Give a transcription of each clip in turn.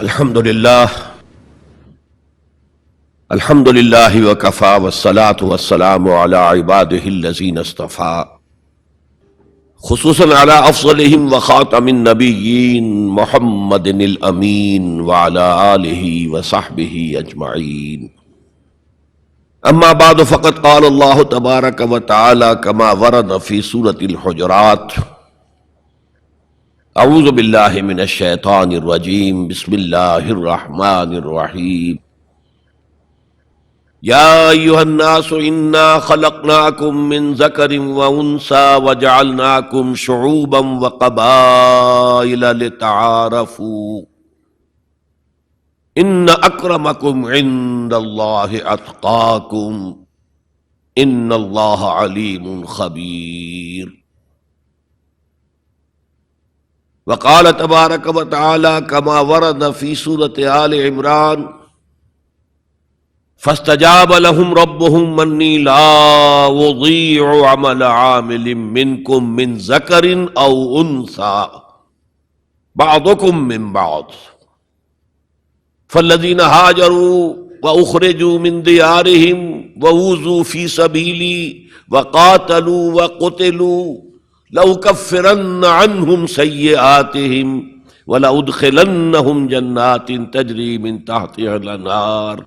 الحمد للہ وکفی والصلاة والسلام علی عباده الذین اصطفى خصوصا علی افضلهم وخاتم النبیین محمد الامین وعلی آلہ وصحبہ اجمعین. اما بعد فقد قال اللہ تبارک وتعالی کما ورد فی سورة الحجرات: اعوذ باللہ من الشیطان الرجیم بسم اللہ الرحمن الرحیم. یا ایھا الناس انا خلقناکم من ذکر وانثی وجعلناکم شعوبا وقبائل لتعارفوا ان اکرمکم عند اللہ اتقاکم ان اللہ علیم خبیر. وقال تبارک وتعالی کما ورد فی سورة آل عمران: فاستجاب لهم ربهم انی لا اضیع عمل عامل منکم من ذکر او انثی بعضکم من بعض فالذین ہاجروا واخرجوا من دیارہم وأوذوا فی سبیلی وقاتلوا وقتلوا لأکفرن عنہم سیئاتہم ولأدخلنہم جنات تجری من تحتها الانہار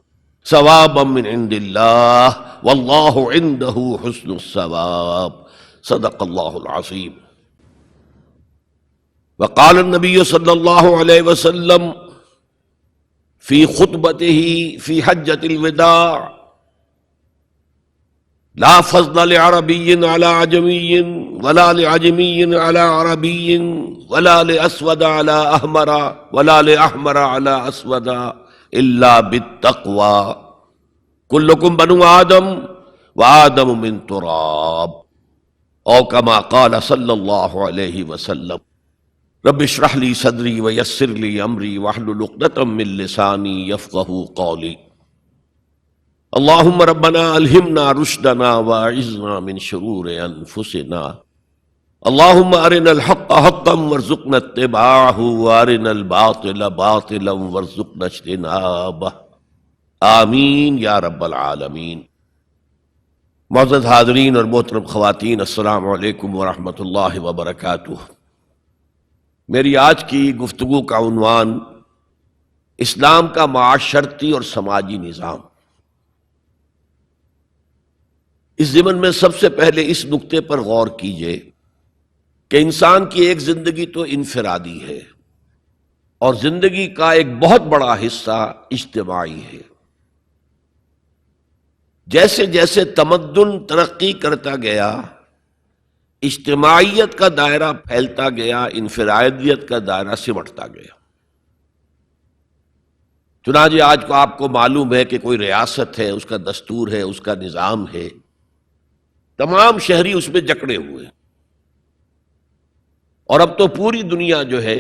ثوابا من عند اللہ واللہ عندہ حسن الثواب. صدق اللہ العظیم. وقال النبی صلی اللہ علیہ وسلم فی خطبتہ فی حجۃ الوداع: لا فضل لعربی علی عجمی ولا لعجمی علی عربی ولا لاسود علی احمر ولا لاحمر علی اسود الا بالتقوی کلکم بنو آدم وآدم من تراب او کما قال صلی اللہ علیہ وسلم. رب اشرح لی صدری ویسر لی امری واحلل عقدۃ من لسانی یفقہوا قولی. اللہم ربنا الہمنا رشدنا واعذنا من شرور انفسنا. اللہم ارنا الحق حقا وارزقنا اتباعہ وارنا الباطل باطلا وارزقنا اجتنابہ. آمین یا رب العالمین. معزز حاضرین اور محترم خواتین، السلام علیکم ورحمۃ اللہ وبرکاتہ. میری آج کی گفتگو کا عنوان اسلام کا معاشرتی اور سماجی نظام. اس ضمن میں سب سے پہلے اس نقطے پر غور کیجئے کہ انسان کی ایک زندگی تو انفرادی ہے اور زندگی کا ایک بہت بڑا حصہ اجتماعی ہے. جیسے جیسے تمدن ترقی کرتا گیا، اجتماعیت کا دائرہ پھیلتا گیا، انفرادیت کا دائرہ سمٹتا گیا. چنانچہ آج کو آپ کو معلوم ہے کہ کوئی ریاست ہے، اس کا دستور ہے، اس کا نظام ہے، تمام شہری اس میں جکڑے ہوئے. اور اب تو پوری دنیا جو ہے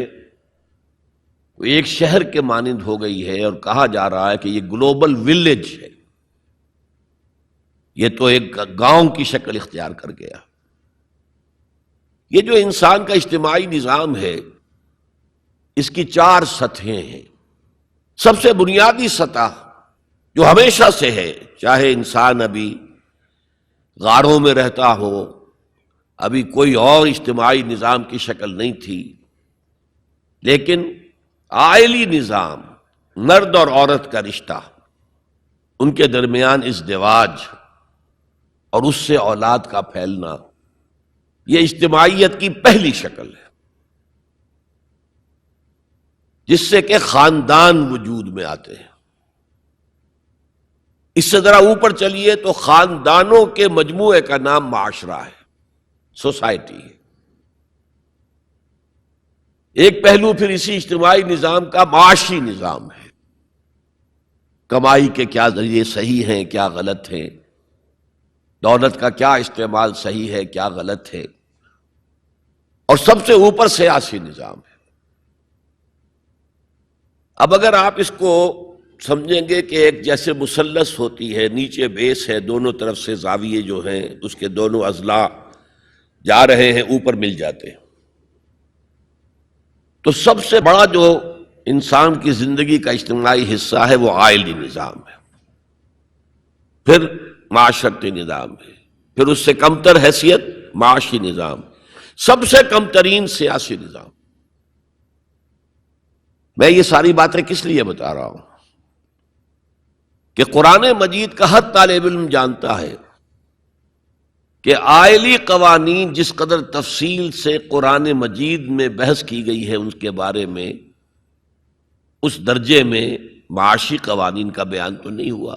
وہ ایک شہر کے مانند ہو گئی ہے، اور کہا جا رہا ہے کہ یہ گلوبل ولیج ہے، یہ تو ایک گاؤں کی شکل اختیار کر گیا. یہ جو انسان کا اجتماعی نظام ہے، اس کی 4 سطحیں ہیں. سب سے بنیادی سطح جو ہمیشہ سے ہے، چاہے انسان ابھی غاروں میں رہتا ہو، ابھی کوئی اور اجتماعی نظام کی شکل نہیں تھی، لیکن عائلی نظام، مرد اور عورت کا رشتہ، ان کے درمیان ازدواج اور اس سے اولاد کا پھیلنا، یہ اجتماعیت کی پہلی شکل ہے، جس سے کہ خاندان وجود میں آتے ہیں. اس سے ذرا اوپر چلیے تو خاندانوں کے مجموعے کا نام معاشرہ ہے، سوسائٹی ہے. ایک پہلو پھر اسی اجتماعی نظام کا معاشی نظام ہے. کمائی کے کیا ذریعے صحیح ہیں، کیا غلط ہیں، دولت کا کیا استعمال صحیح ہے، کیا غلط ہے. اور سب سے اوپر سیاسی نظام ہے. اب اگر آپ اس کو سمجھیں گے کہ ایک جیسے مثلث ہوتی ہے، نیچے بیس ہے، دونوں طرف سے زاویے جو ہیں اس کے دونوں اضلاع جا رہے ہیں، اوپر مل جاتے ہیں، تو سب سے بڑا جو انسان کی زندگی کا اجتماعی حصہ ہے وہ عائلی نظام ہے، پھر معاشرتی نظام ہے، پھر اس سے کمتر حیثیت معاشی نظام، سب سے کم ترین سیاسی نظام۔ میں یہ ساری باتیں کس لیے بتا رہا ہوں کہ قرآن مجید کا ہر طالب علم جانتا ہے کہ آئلی قوانین جس قدر تفصیل سے قرآن مجید میں بحث کی گئی ہے ان کے بارے میں، اس درجے میں معاشی قوانین کا بیان تو نہیں ہوا۔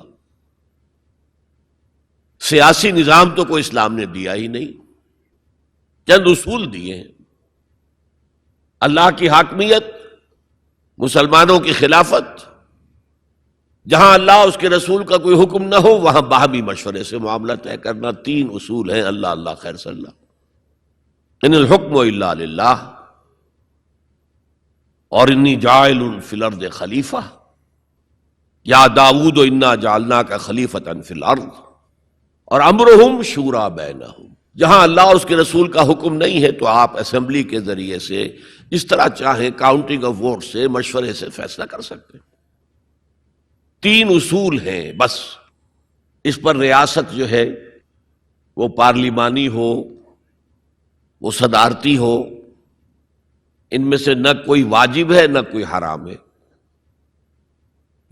سیاسی نظام تو کوئی اسلام نے دیا ہی نہیں، چند اصول دیے ہیں۔ اللہ کی حاکمیت، مسلمانوں کی خلافت، جہاں اللہ اس کے رسول کا کوئی حکم نہ ہو وہاں باہمی مشورے سے معاملہ طے کرنا، تین اصول ہیں، اللہ اللہ خیر صلی اللہ، ان الحکم الا للہ، اور انی جاعل فی الارض خلیفہ، یا داؤد انا جعلناک خلیفۃ فی الارض، اور امرہم شوری بینہم، جہاں اللہ اور اس کے رسول کا حکم نہیں ہے تو آپ اسمبلی کے ذریعے سے جس طرح چاہیں کاؤنٹنگ آف ووٹ سے، مشورے سے فیصلہ کر سکتے ہیں۔ تین اصول ہیں بس، اس پر ریاست جو ہے وہ پارلیمانی ہو، وہ صدارتی ہو، ان میں سے نہ کوئی واجب ہے نہ کوئی حرام ہے،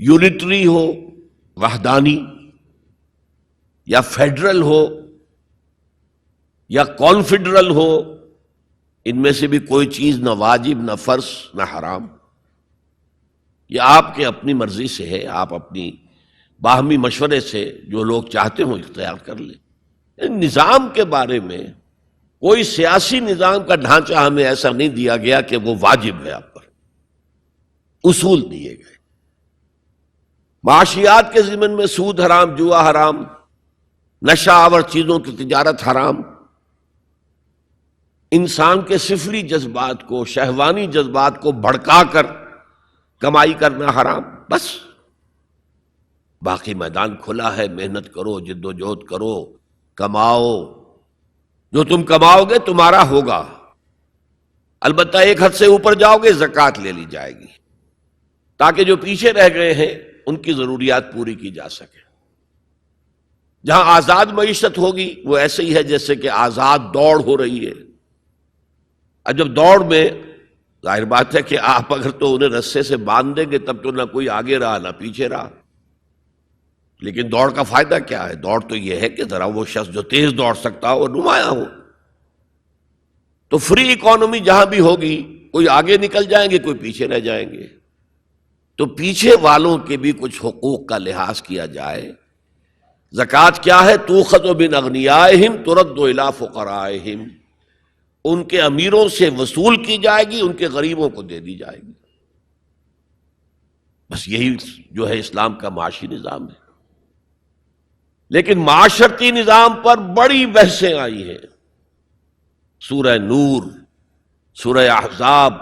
یونٹری ہو، وحدانی، یا فیڈرل ہو یا کانفیڈرل ہو، ان میں سے بھی کوئی چیز نہ واجب نہ فرض نہ حرام، یہ آپ کے اپنی مرضی سے ہے، آپ اپنی باہمی مشورے سے جو لوگ چاہتے ہوں اختیار کر لیں۔ نظام کے بارے میں کوئی سیاسی نظام کا ڈھانچہ ہمیں ایسا نہیں دیا گیا کہ وہ واجب ہے آپ پر، اصول دیے گئے۔ معاشیات کے ضمن میں سود حرام، جوا حرام، نشہ آور چیزوں کی تجارت حرام، انسان کے سفلی جذبات کو، شہوانی جذبات کو بھڑکا کر کمائی کرنا حرام، بس باقی میدان کھلا ہے، محنت کرو، جد و جہد کرو، کماؤ، جو تم کماؤ گے تمہارا ہوگا، البتہ ایک حد سے اوپر جاؤ گے زکوٰۃ لے لی جائے گی تاکہ جو پیچھے رہ گئے ہیں ان کی ضروریات پوری کی جا سکے۔ جہاں آزاد معیشت ہوگی وہ ایسے ہی ہے جیسے کہ آزاد دوڑ ہو رہی ہے۔ اب جب دوڑ میں ظاہر بات ہے کہ آپ اگر تو انہیں رسے سے باندھ دیں گے تب تو نہ کوئی آگے رہا نہ پیچھے رہا، لیکن دوڑ کا فائدہ کیا ہے؟ دوڑ تو یہ ہے کہ ذرا وہ شخص جو تیز دوڑ سکتا ہو وہ نمایاں ہو۔ تو فری اکانومی جہاں بھی ہوگی کوئی آگے نکل جائیں گے کوئی پیچھے رہ جائیں گے، تو پیچھے والوں کے بھی کچھ حقوق کا لحاظ کیا جائے۔ زکوٰۃ کیا ہے؟ تؤخذ من اغنیائہم ترد الی فقرائہم، ان کے امیروں سے وصول کی جائے گی، ان کے غریبوں کو دے دی جائے گی، بس یہی جو ہے اسلام کا معاشی نظام ہے۔ لیکن معاشرتی نظام پر بڑی بحثیں آئی ہیں، سورہ نور، سورہ احزاب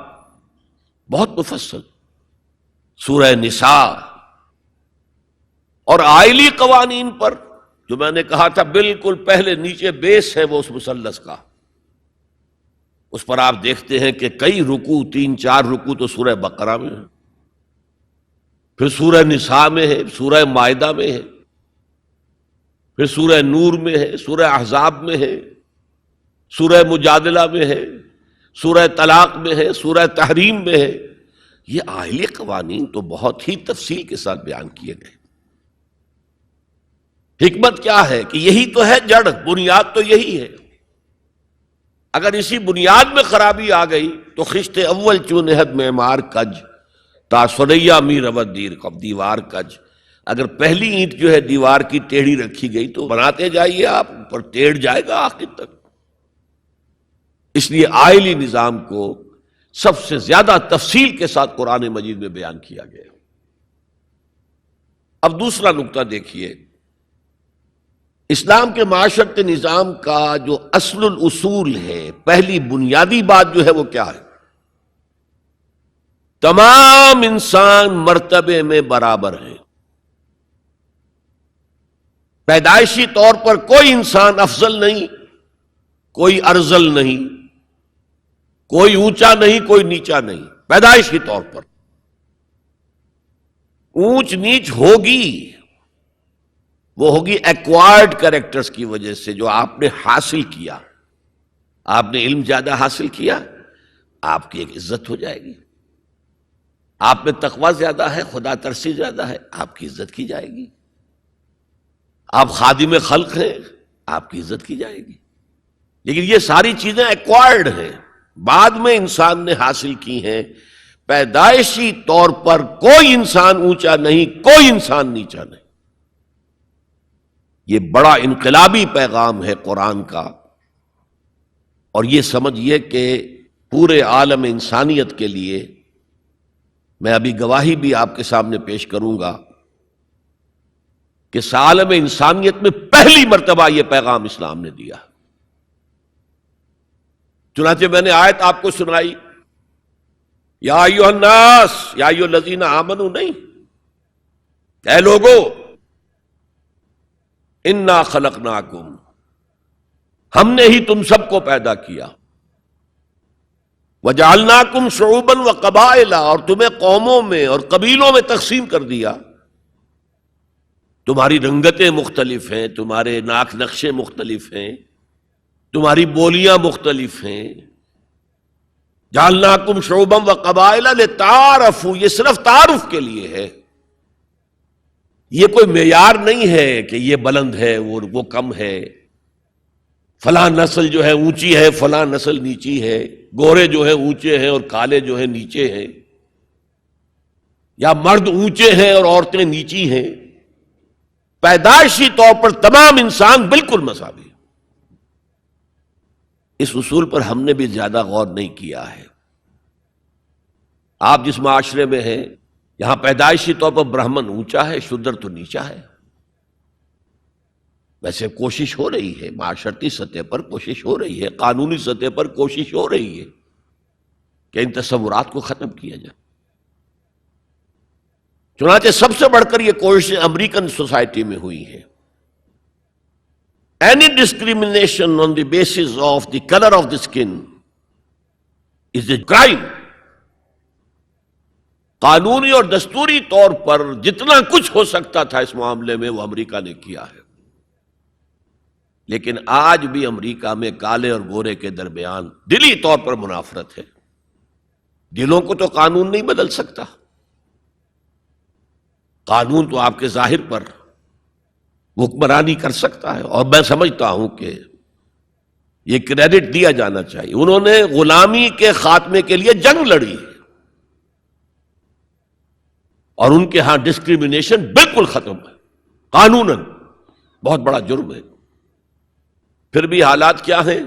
بہت مفصل، سورہ نساء، اور آئلی قوانین پر جو میں نے کہا تھا بالکل پہلے نیچے بیس ہے وہ اس مثلث کا، اس پر آپ دیکھتے ہیں کہ کئی رکوع، 3-4 رکوع تو سورہ بقرہ میں ہے، پھر سورہ نساء میں ہے، سورہ مائدہ میں ہے، پھر سورہ نور میں ہے، سورہ احزاب میں ہے، سورہ مجادلہ میں ہے، سورہ طلاق میں ہے، سورہ تحریم میں ہے۔ یہ آئلی قوانین تو بہت ہی تفصیل کے ساتھ بیان کیے گئے۔ حکمت کیا ہے کہ یہی تو ہے جڑ، بنیاد تو یہی ہے۔ اگر اسی بنیاد میں خرابی آ گئی تو خشت اول چونہد معمار کج، تا سریا می رود دیر کب دیوار کج، اگر پہلی اینٹ جو ہے دیوار کی ٹیڑھی رکھی گئی تو بناتے جائیے آپ، پر ٹیڑھ جائے گا آخر تک۔ اس لیے آئلی نظام کو سب سے زیادہ تفصیل کے ساتھ قرآن مجید میں بیان کیا گیا۔ اب دوسرا نقطہ دیکھیے، اسلام کے معاشرتی نظام کا جو اصل الاصول ہے، پہلی بنیادی بات جو ہے وہ کیا ہے؟ تمام انسان مرتبے میں برابر ہیں، پیدائشی طور پر کوئی انسان افضل نہیں، کوئی ارذل نہیں، کوئی اونچا نہیں، کوئی نیچا نہیں، پیدائشی طور پر اونچ نیچ ہوگی، وہ ہوگی ایکوائرڈ کریکٹرز کی وجہ سے، جو آپ نے حاصل کیا۔ آپ نے علم زیادہ حاصل کیا، آپ کی ایک عزت ہو جائے گی۔ آپ میں تقوی زیادہ ہے، خدا ترسی زیادہ ہے، آپ کی عزت کی جائے گی۔ آپ خادم خلق ہیں، آپ کی عزت کی جائے گی۔ لیکن یہ ساری چیزیں ایکوائرڈ ہیں، بعد میں انسان نے حاصل کی ہیں۔ پیدائشی طور پر کوئی انسان اونچا نہیں، کوئی انسان نیچا نہیں۔ یہ بڑا انقلابی پیغام ہے قرآن کا، اور یہ سمجھیے کہ پورے عالم انسانیت کے لیے، میں ابھی گواہی بھی آپ کے سامنے پیش کروں گا کہ عالم انسانیت میں پہلی مرتبہ یہ پیغام اسلام نے دیا۔ چنانچہ میں نے آیت آپ کو سنائی، یا ایھا الناس یا ایھا الذین آمنوا، نہیں، اے لوگو، انا خلقناکم، ہم نے ہی تم سب کو پیدا کیا، وجعلناکم شعوبا وقبائل، اور تمہیں قوموں میں اور قبیلوں میں تقسیم کر دیا۔ تمہاری رنگتیں مختلف ہیں، تمہارے ناک نقشے مختلف ہیں، تمہاری بولیاں مختلف ہیں۔ جعلناکم شعوبا وقبائل لتعارفوا، یہ صرف تعارف کے لیے ہے، یہ کوئی معیار نہیں ہے کہ یہ بلند ہے وہ کم ہے، فلاں نسل جو ہے اونچی ہے، فلاں نسل نیچی ہے، گورے جو ہیں اونچے ہیں اور کالے جو ہیں نیچے ہیں، یا مرد اونچے ہیں اور عورتیں نیچی ہیں۔ پیدائشی طور پر تمام انسان بالکل مساوی ہیں۔ اس اصول پر ہم نے بھی زیادہ غور نہیں کیا ہے۔ آپ جس معاشرے میں ہیں، یہاں پیدائشی طور پر برہمن اونچا ہے، شودر تو نیچا ہے۔ ویسے کوشش ہو رہی ہے، معاشرتی سطح پر کوشش ہو رہی ہے، قانونی سطح پر کوشش ہو رہی ہے کہ ان تصورات کو ختم کیا جائے۔ چنانچہ سب سے بڑھ کر یہ کوشش امریکن سوسائٹی میں ہوئی ہے۔ Any discrimination on the basis of the color of the skin is a crime۔ قانونی اور دستوری طور پر جتنا کچھ ہو سکتا تھا اس معاملے میں وہ امریکہ نے کیا ہے، لیکن آج بھی امریکہ میں کالے اور گورے کے درمیان دلی طور پر منافرت ہے۔ دلوں کو تو قانون نہیں بدل سکتا، قانون تو آپ کے ظاہر پر حکمرانی کر سکتا ہے، اور میں سمجھتا ہوں کہ یہ کریڈٹ دیا جانا چاہیے، انہوں نے غلامی کے خاتمے کے لیے جنگ لڑی ہے، اور ان کے ہاں ڈسکریمنیشن بالکل ختم ہے، قانوناً بہت بڑا جرم ہے۔ پھر بھی حالات کیا ہیں؟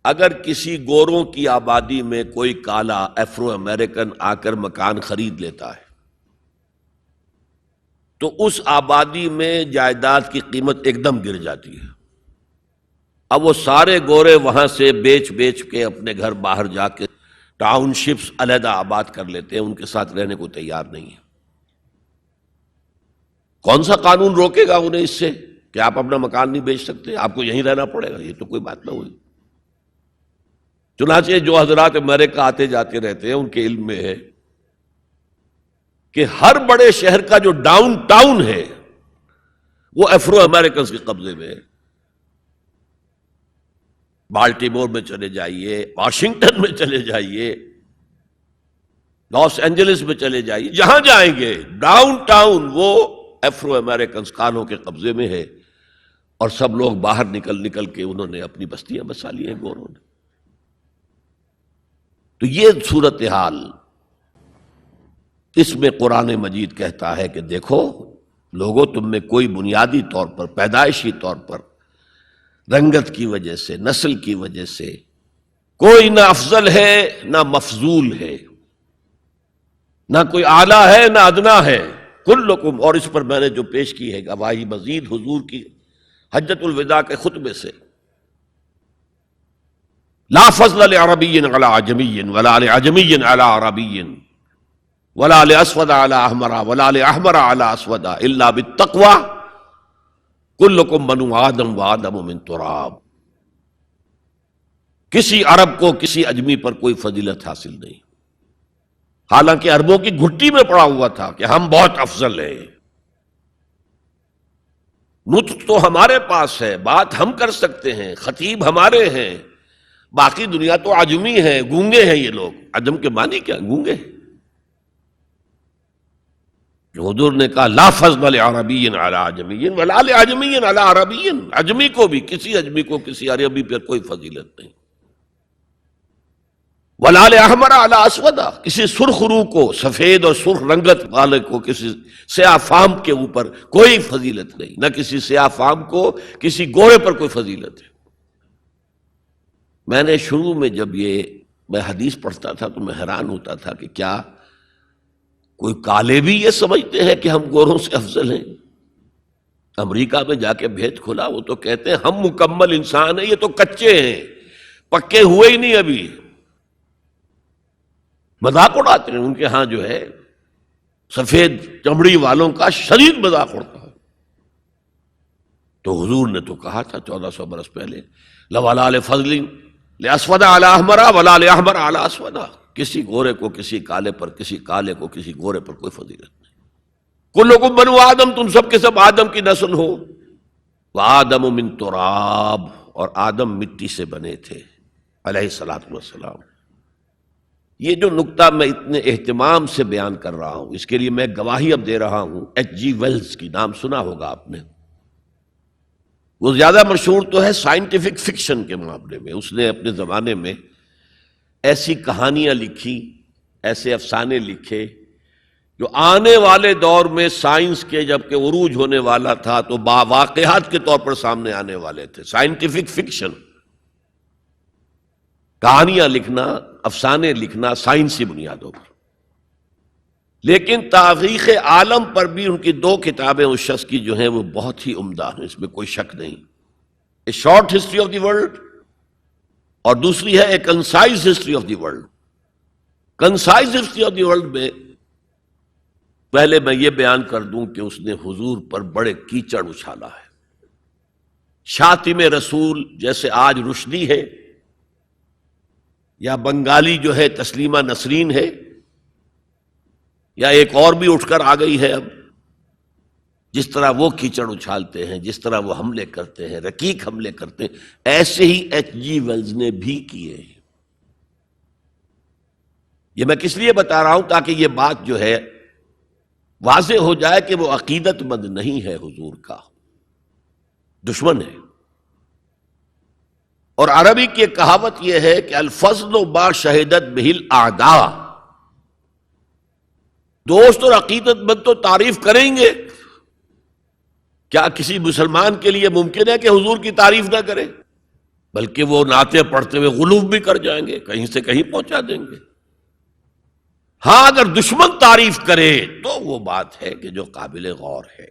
اگر کسی گوروں کی آبادی میں کوئی کالا افرو امریکن آ کر مکان خرید لیتا ہے تو اس آبادی میں جائیداد کی قیمت ایک دم گر جاتی ہے۔ اب وہ سارے گورے وہاں سے بیچ کے اپنے گھر باہر جا کے ٹاؤن شپس علیحدہ آباد کر لیتے ہیں، ان کے ساتھ رہنے کو تیار نہیں ہے۔ کون سا قانون روکے گا انہیں اس سے کہ آپ اپنا مکان نہیں بیچ سکتے، آپ کو یہیں رہنا پڑے گا؟ یہ تو کوئی بات نہ ہوئی۔ چنانچہ جو حضرات امریکہ آتے جاتے رہتے ہیں ان کے علم میں ہے کہ ہر بڑے شہر کا جو ڈاؤن ٹاؤن ہے وہ افرو امریکنز کے قبضے میں ہے۔ بالٹیمور میں چلے جائیے، واشنگٹن میں چلے جائیے، لاس اینجلس میں چلے جائیے، جہاں جائیں گے ڈاؤن ٹاؤن وہ افرو امریکنز کالوں کے قبضے میں ہے، اور سب لوگ باہر نکل کے انہوں نے اپنی بستیاں بسا لی ہیں گوروں نے۔ تو یہ صورتحال، اس میں قرآن مجید کہتا ہے کہ دیکھو لوگوں، تم میں کوئی بنیادی طور پر، پیدائشی طور پر، رنگت کی وجہ سے، نسل کی وجہ سے کوئی نہ افضل ہے نہ مفضول ہے، نہ کوئی اعلیٰ ہے نہ ادنا ہے، کلکم، اور اس پر میں نے جو پیش کی ہے گواہی مزید حضور کی حجۃ الوداع کے خطبے سے، لا فضل لعربی علی عجمی ولا لعجمی علی عربی ولا لاسود علی احمر ولا لاحمر علی اسود الا بالتقوی کلکم بنو آدم وآدم من تراب۔ کسی عرب کو کسی اجمی پر کوئی فضیلت حاصل نہیں، حالانکہ عربوں کی گھٹی میں پڑا ہوا تھا کہ ہم بہت افضل ہیں، نطق تو ہمارے پاس ہے، بات ہم کر سکتے ہیں، خطیب ہمارے ہیں، باقی دنیا تو عجمی ہے، گونگے ہیں یہ لوگ۔ عجم کے معنی کیا؟ گونگے۔ حضور نے کہا لا فضل لعربی علی عجمی ولا لعجمی علی عربی، عجمی کو بھی، کسی عجمی کو کسی عربی پر کوئی فضیلت نہیں، ولا لأحمر علی اسود، کسی سرخ روح کو، سفید اور سرخ رنگت والے کو، کسی سیاہ فام کے اوپر کوئی فضیلت نہیں، نہ کسی سیاہ فام کو کسی گورے پر کوئی فضیلت ہے۔ میں نے شروع میں جب میں حدیث پڑھتا تھا تو میں حیران ہوتا تھا کہ کیا کوئی کالے بھی یہ سمجھتے ہیں کہ ہم گوروں سے افضل ہیں؟ امریکہ میں جا کے بھید کھلا، وہ تو کہتے ہیں ہم مکمل انسان ہیں، یہ تو کچے ہیں، پکے ہوئے ہی نہیں ابھی۔ مذاق اڑاتے ہیں، ان کے ہاں جو ہے سفید چمڑی والوں کا شدید مذاق اڑتا ہے۔ تو حضور نے تو کہا تھا 1400 برس پہلے لولا لفضل لاسود علی احمر ولا لاحمر علی اسود، کسی گورے کو کسی کالے پر، کسی کالے کو کسی گورے پر کوئی فضیلت نہیں۔ کلکم بنو آدم، تم سب کے سب آدم کی نسل ہو، وآدم من تراب، اور آدم مٹی سے بنے تھے علیہ الصلوۃ والسلام۔ یہ جو نکتہ میں اتنے اہتمام سے بیان کر رہا ہوں، اس کے لیے میں گواہی اب دے رہا ہوں ایچ جی ویلز کی، نام سنا ہوگا آپ نے۔ وہ زیادہ مشہور تو ہے سائنٹیفک فکشن کے معاملے میں، اس نے اپنے زمانے میں ایسی کہانیاں لکھی، ایسے افسانے لکھے جو آنے والے دور میں سائنس کے جبکہ عروج ہونے والا تھا تو واقعات کے طور پر سامنے آنے والے تھے۔ سائنٹیفک فکشن، کہانیاں لکھنا، افسانے لکھنا سائنسی بنیادوں پر۔ لیکن تاریخ عالم پر بھی ان کی 2 کتابیں اس شخص کی جو ہیں وہ بہت ہی عمدہ ہیں، اس میں کوئی شک نہیں۔ A short history of the world, اور دوسری ہے a concise history of the world. Concise history of the world میں پہلے میں یہ بیان کر دوں کہ اس نے حضور پر بڑے کیچڑ اچھالا ہے۔ شاطم رسول جیسے آج رشدی ہے یا بنگالی جو ہے تسلیمہ نسرین ہے، یا ایک اور بھی اٹھ کر آ گئی ہے اب، جس طرح وہ کیچڑ اچھالتے ہیں، جس طرح وہ حملے کرتے ہیں، رقیق حملے کرتے ہیں، ایسے ہی ایچ جی ویلز نے بھی کیے ہیں۔ یہ میں کس لیے بتا رہا ہوں؟ تاکہ یہ بات جو ہے واضح ہو جائے کہ وہ عقیدت مند نہیں ہے، حضور کا دشمن ہے۔ اور عربی کی ایک کہاوت یہ ہے کہ الفضل ما شہدت بہ الاعداء، دوست اور عقیدت مند تو تعریف کریں گے، کیا کسی مسلمان کے لیے ممکن ہے کہ حضور کی تعریف نہ کرے؟ بلکہ وہ نعتیں پڑھتے ہوئے غلوف بھی کر جائیں گے، کہیں سے کہیں پہنچا دیں گے۔ ہاں اگر دشمن تعریف کرے تو وہ بات ہے کہ جو قابل غور ہے۔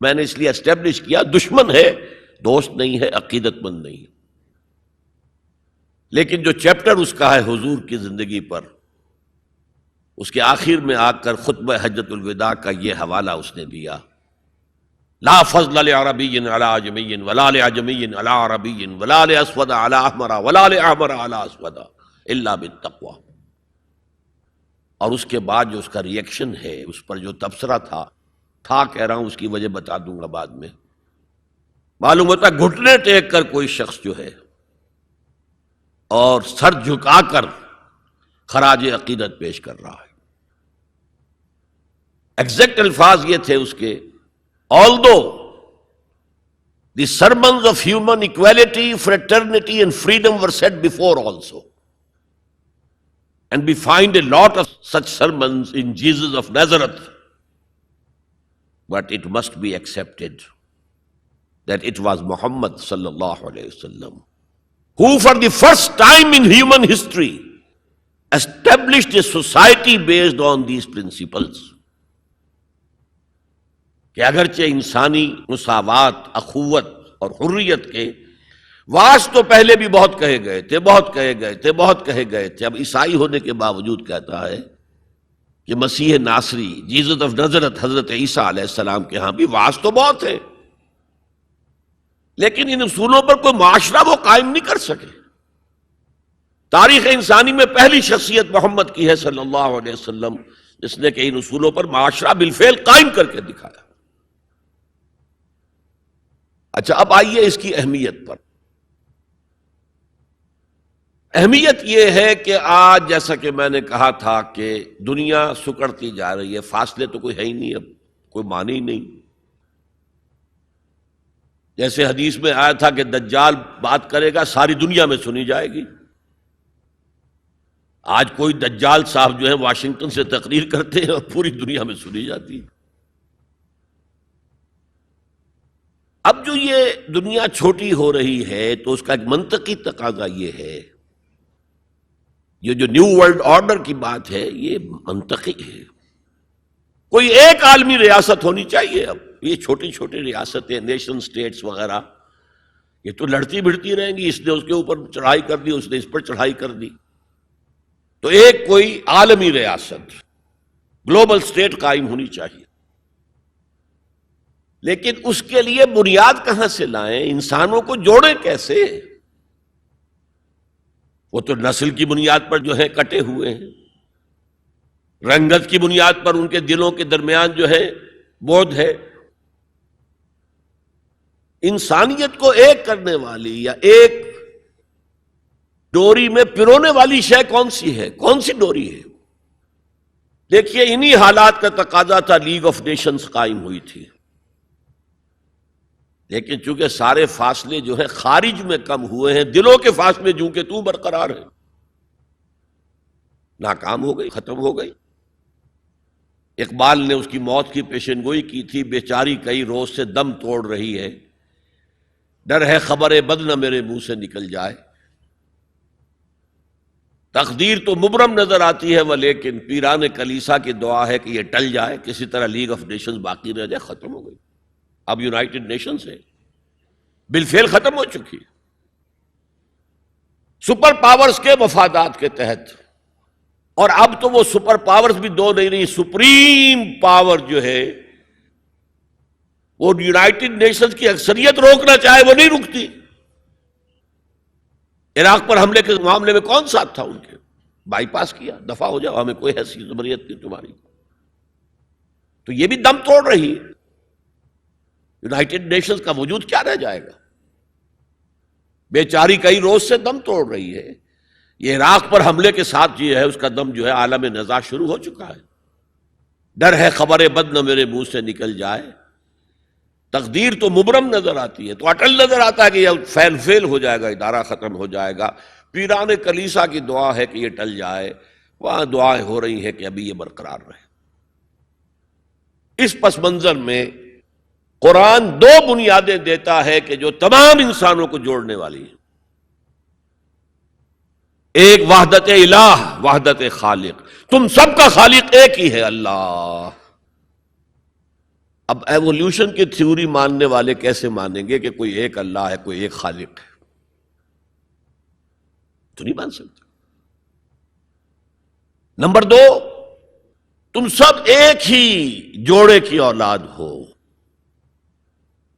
میں نے اس لیے اسٹیبلش کیا دشمن ہے، دوست نہیں ہے، عقیدت مند نہیں ہے۔ لیکن جو چیپٹر اس کا ہے حضور کی زندگی پر، اس کے آخر میں آ کر خطبہ حجۃ الوداع کا یہ حوالہ اس نے دیا، لا فضل لعربی علی عجمی ولا لعجمی علی عربی ولا لاسود علی احمر ولا لاحمر علی اسود الا بالتقوی۔ اور اس کے بعد جو اس کا ری ایکشن ہے، اس پر جو تبصرہ تھا کہہ رہا ہوں، اس کی وجہ بتا دوں گا بعد میں۔ معلوم ہوتا گھٹنے ٹیک کر کوئی شخص جو ہے اور سر جھکا کر خراج عقیدت پیش کر رہا ہے۔ ایگزیکٹ الفاظ یہ تھے اس کے، although the sermons of human equality, fraternity and freedom were said before also, and we find a lot of such sermons in Jesus of Nazareth, but it must be accepted that it was Muhammad sallallahu alayhi wasallam who for the first time in human history established a society based on these principles، کہ اگرچہ انسانی مساوات، اخوت اور حریت کے واس تو پہلے بھی بہت کہے گئے تھے، بہت کہے گئے تھے، بہت کہے گئے تھے، اب عیسائی ہونے کے باوجود کہتا ہے کہ مسیح ناصری، جیزس آف نازرت، حضرت عیسیٰ علیہ السلام کے ہاں بھی واس تو بہت ہے، لیکن ان اصولوں پر کوئی معاشرہ وہ قائم نہیں کر سکے۔ تاریخ انسانی میں پہلی شخصیت محمد کی ہے صلی اللہ علیہ وسلم، جس نے کہ ان اصولوں پر معاشرہ بالفعل قائم کر کے دکھایا۔ اچھا، اب آئیے اس کی اہمیت پر۔ اہمیت یہ ہے کہ آج جیسا کہ میں نے کہا تھا کہ دنیا سکڑتی جا رہی ہے، فاصلے تو کوئی ہے ہی نہیں، اب کوئی معنی ہی نہیں۔ جیسے حدیث میں آیا تھا کہ دجال بات کرے گا ساری دنیا میں سنی جائے گی، آج کوئی دجال صاحب جو ہے واشنگٹن سے تقریر کرتے ہیں اور پوری دنیا میں سنی جاتی ہے۔ اب جو یہ دنیا چھوٹی ہو رہی ہے تو اس کا ایک منطقی تقاضا یہ ہے، یہ جو نیو ورلڈ آرڈر کی بات ہے یہ منطقی ہے۔ کوئی ایک عالمی ریاست ہونی چاہیے۔ اب یہ چھوٹی چھوٹی ریاستیں، نیشن سٹیٹس وغیرہ، یہ تو لڑتی بھڑتی رہیں گی، اس نے اس کے اوپر چڑھائی کر دی، اس نے اس پر چڑھائی کر دی۔ تو ایک کوئی عالمی ریاست، گلوبل سٹیٹ قائم ہونی چاہیے، لیکن اس کے لیے بنیاد کہاں سے لائیں؟ انسانوں کو جوڑیں کیسے؟ وہ تو نسل کی بنیاد پر جو ہے کٹے ہوئے ہیں، رنگت کی بنیاد پر ان کے دلوں کے درمیان جو ہے بودھ ہے۔ انسانیت کو ایک کرنے والی یا ایک ڈوری میں پرونے والی شے کون سی ہے؟ کون سی ڈوری ہے؟ دیکھیے، انہی حالات کا تقاضا تھا، لیگ آف نیشنز قائم ہوئی تھی، لیکن چونکہ سارے فاصلے جو ہے خارج میں کم ہوئے ہیں، دلوں کے فاصلے جو کہ تو برقرار ہیں، ناکام ہو گئی، ختم ہو گئی۔ اقبال نے اس کی موت کی پیشن گوئی کی تھی، بیچاری کئی روز سے دم توڑ رہی ہے، ڈر ہے خبر بد نہ میرے منہ سے نکل جائے۔ تقدیر تو مبرم نظر آتی ہے لیکن پیران کلیسا کی دعا ہے کہ یہ ٹل جائے، کسی طرح لیگ آف نیشنز باقی رہ جائے۔ ختم ہو گئی، اب یونائٹڈ نیشنز ہے، بالفعل ختم ہو چکی، سپر پاورز کے مفادات کے تحت۔ اور اب تو وہ سپر پاورز بھی دو نہیں رہی، سپریم پاور جو ہے وہ یونائٹڈ نیشنز کی اکثریت روکنا چاہے وہ نہیں رکتی۔ عراق پر حملے کے معاملے میں کون ساتھ تھا ان کے؟ بائی پاس کیا، دفع ہو جاؤ، ہمیں کوئی حیثیت زبریت نہیں تمہاری۔ تو یہ بھی دم توڑ رہی ہے، یونائٹڈ نیشنز کا وجود کیا رہ جائے گا؟ بیچاری کئی روز سے دم توڑ رہی ہے۔ یہ عراق پر حملے کے ساتھ جو ہے اس کا دم جو ہے عالم نزاع شروع ہو چکا ہے۔ ڈر ہے خبر بد نہ میرے منہ سے نکل جائے، تقدیر تو مبرم نظر آتی ہے، تو اٹل نظر آتا ہے کہ یہ فیل ہو جائے گا، ادارہ ختم ہو جائے گا۔ پیران کلیسا کی دعا ہے کہ یہ ٹل جائے، وہاں دعائیں ہو رہی ہیں کہ ابھی یہ برقرار رہے۔ اس پس منظر میں قرآن دو بنیادیں دیتا ہے کہ جو تمام انسانوں کو جوڑنے والی ہیں، ایک وحدت الہ، وحدت خالق، تم سب کا خالق ایک ہی ہے، اللہ۔ اب ایوولوشن کی تھیوری ماننے والے کیسے مانیں گے کہ کوئی ایک اللہ ہے، کوئی ایک خالق ہے؟ تو نہیں مان سکتے۔ نمبر دو، تم سب ایک ہی جوڑے کی اولاد ہو۔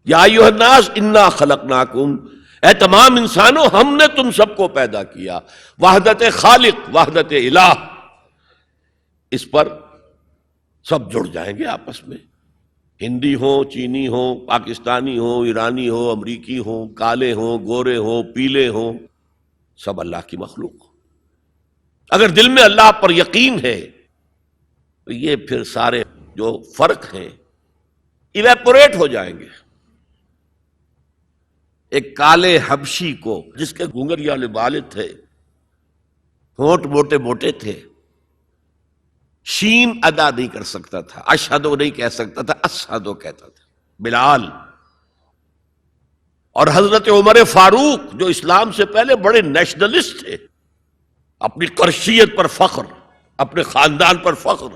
یا ایھا الناس انا خلقناکم، اے تمام انسانوں ہم نے تم سب کو پیدا کیا۔ وحدت خالق، وحدت الہ، اس پر سب جڑ جائیں گے آپس میں، ہندی ہوں، چینی ہوں، پاکستانی ہوں، ایرانی ہوں، امریکی ہوں، کالے ہوں، گورے ہوں، پیلے ہوں، سب اللہ کی مخلوق۔ اگر دل میں اللہ پر یقین ہے تو یہ پھر سارے جو فرق ہیں ایویپوریٹ ہو جائیں گے۔ ایک کالے حبشی کو جس کے گھنگریالے بال تھے، ہونٹ موٹے موٹے تھے، شین ادا نہیں کر سکتا تھا، اشہدو نہیں کہہ سکتا تھا، اشہدو کہتا تھا، بلال۔ اور حضرت عمر فاروق جو اسلام سے پہلے بڑے نیشنلسٹ تھے، اپنی قرشیت پر فخر، اپنے خاندان پر فخر،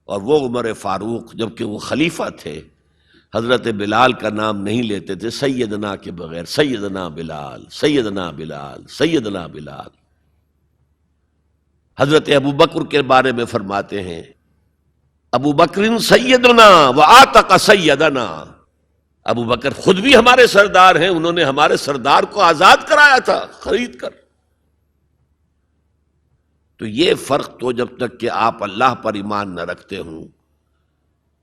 اور وہ عمر فاروق جبکہ وہ خلیفہ تھے حضرت بلال کا نام نہیں لیتے تھے سیدنا کے بغیر، سیدنا بلال، سیدنا بلال، سیدنا بلال۔ حضرت ابو بکر کے بارے میں فرماتے ہیں ابو بکر سیدنا وآتق سیدنا، ابو بکر خود بھی ہمارے سردار ہیں، انہوں نے ہمارے سردار کو آزاد کرایا تھا خرید کر۔ تو یہ فرق تو جب تک کہ آپ اللہ پر ایمان نہ رکھتے ہوں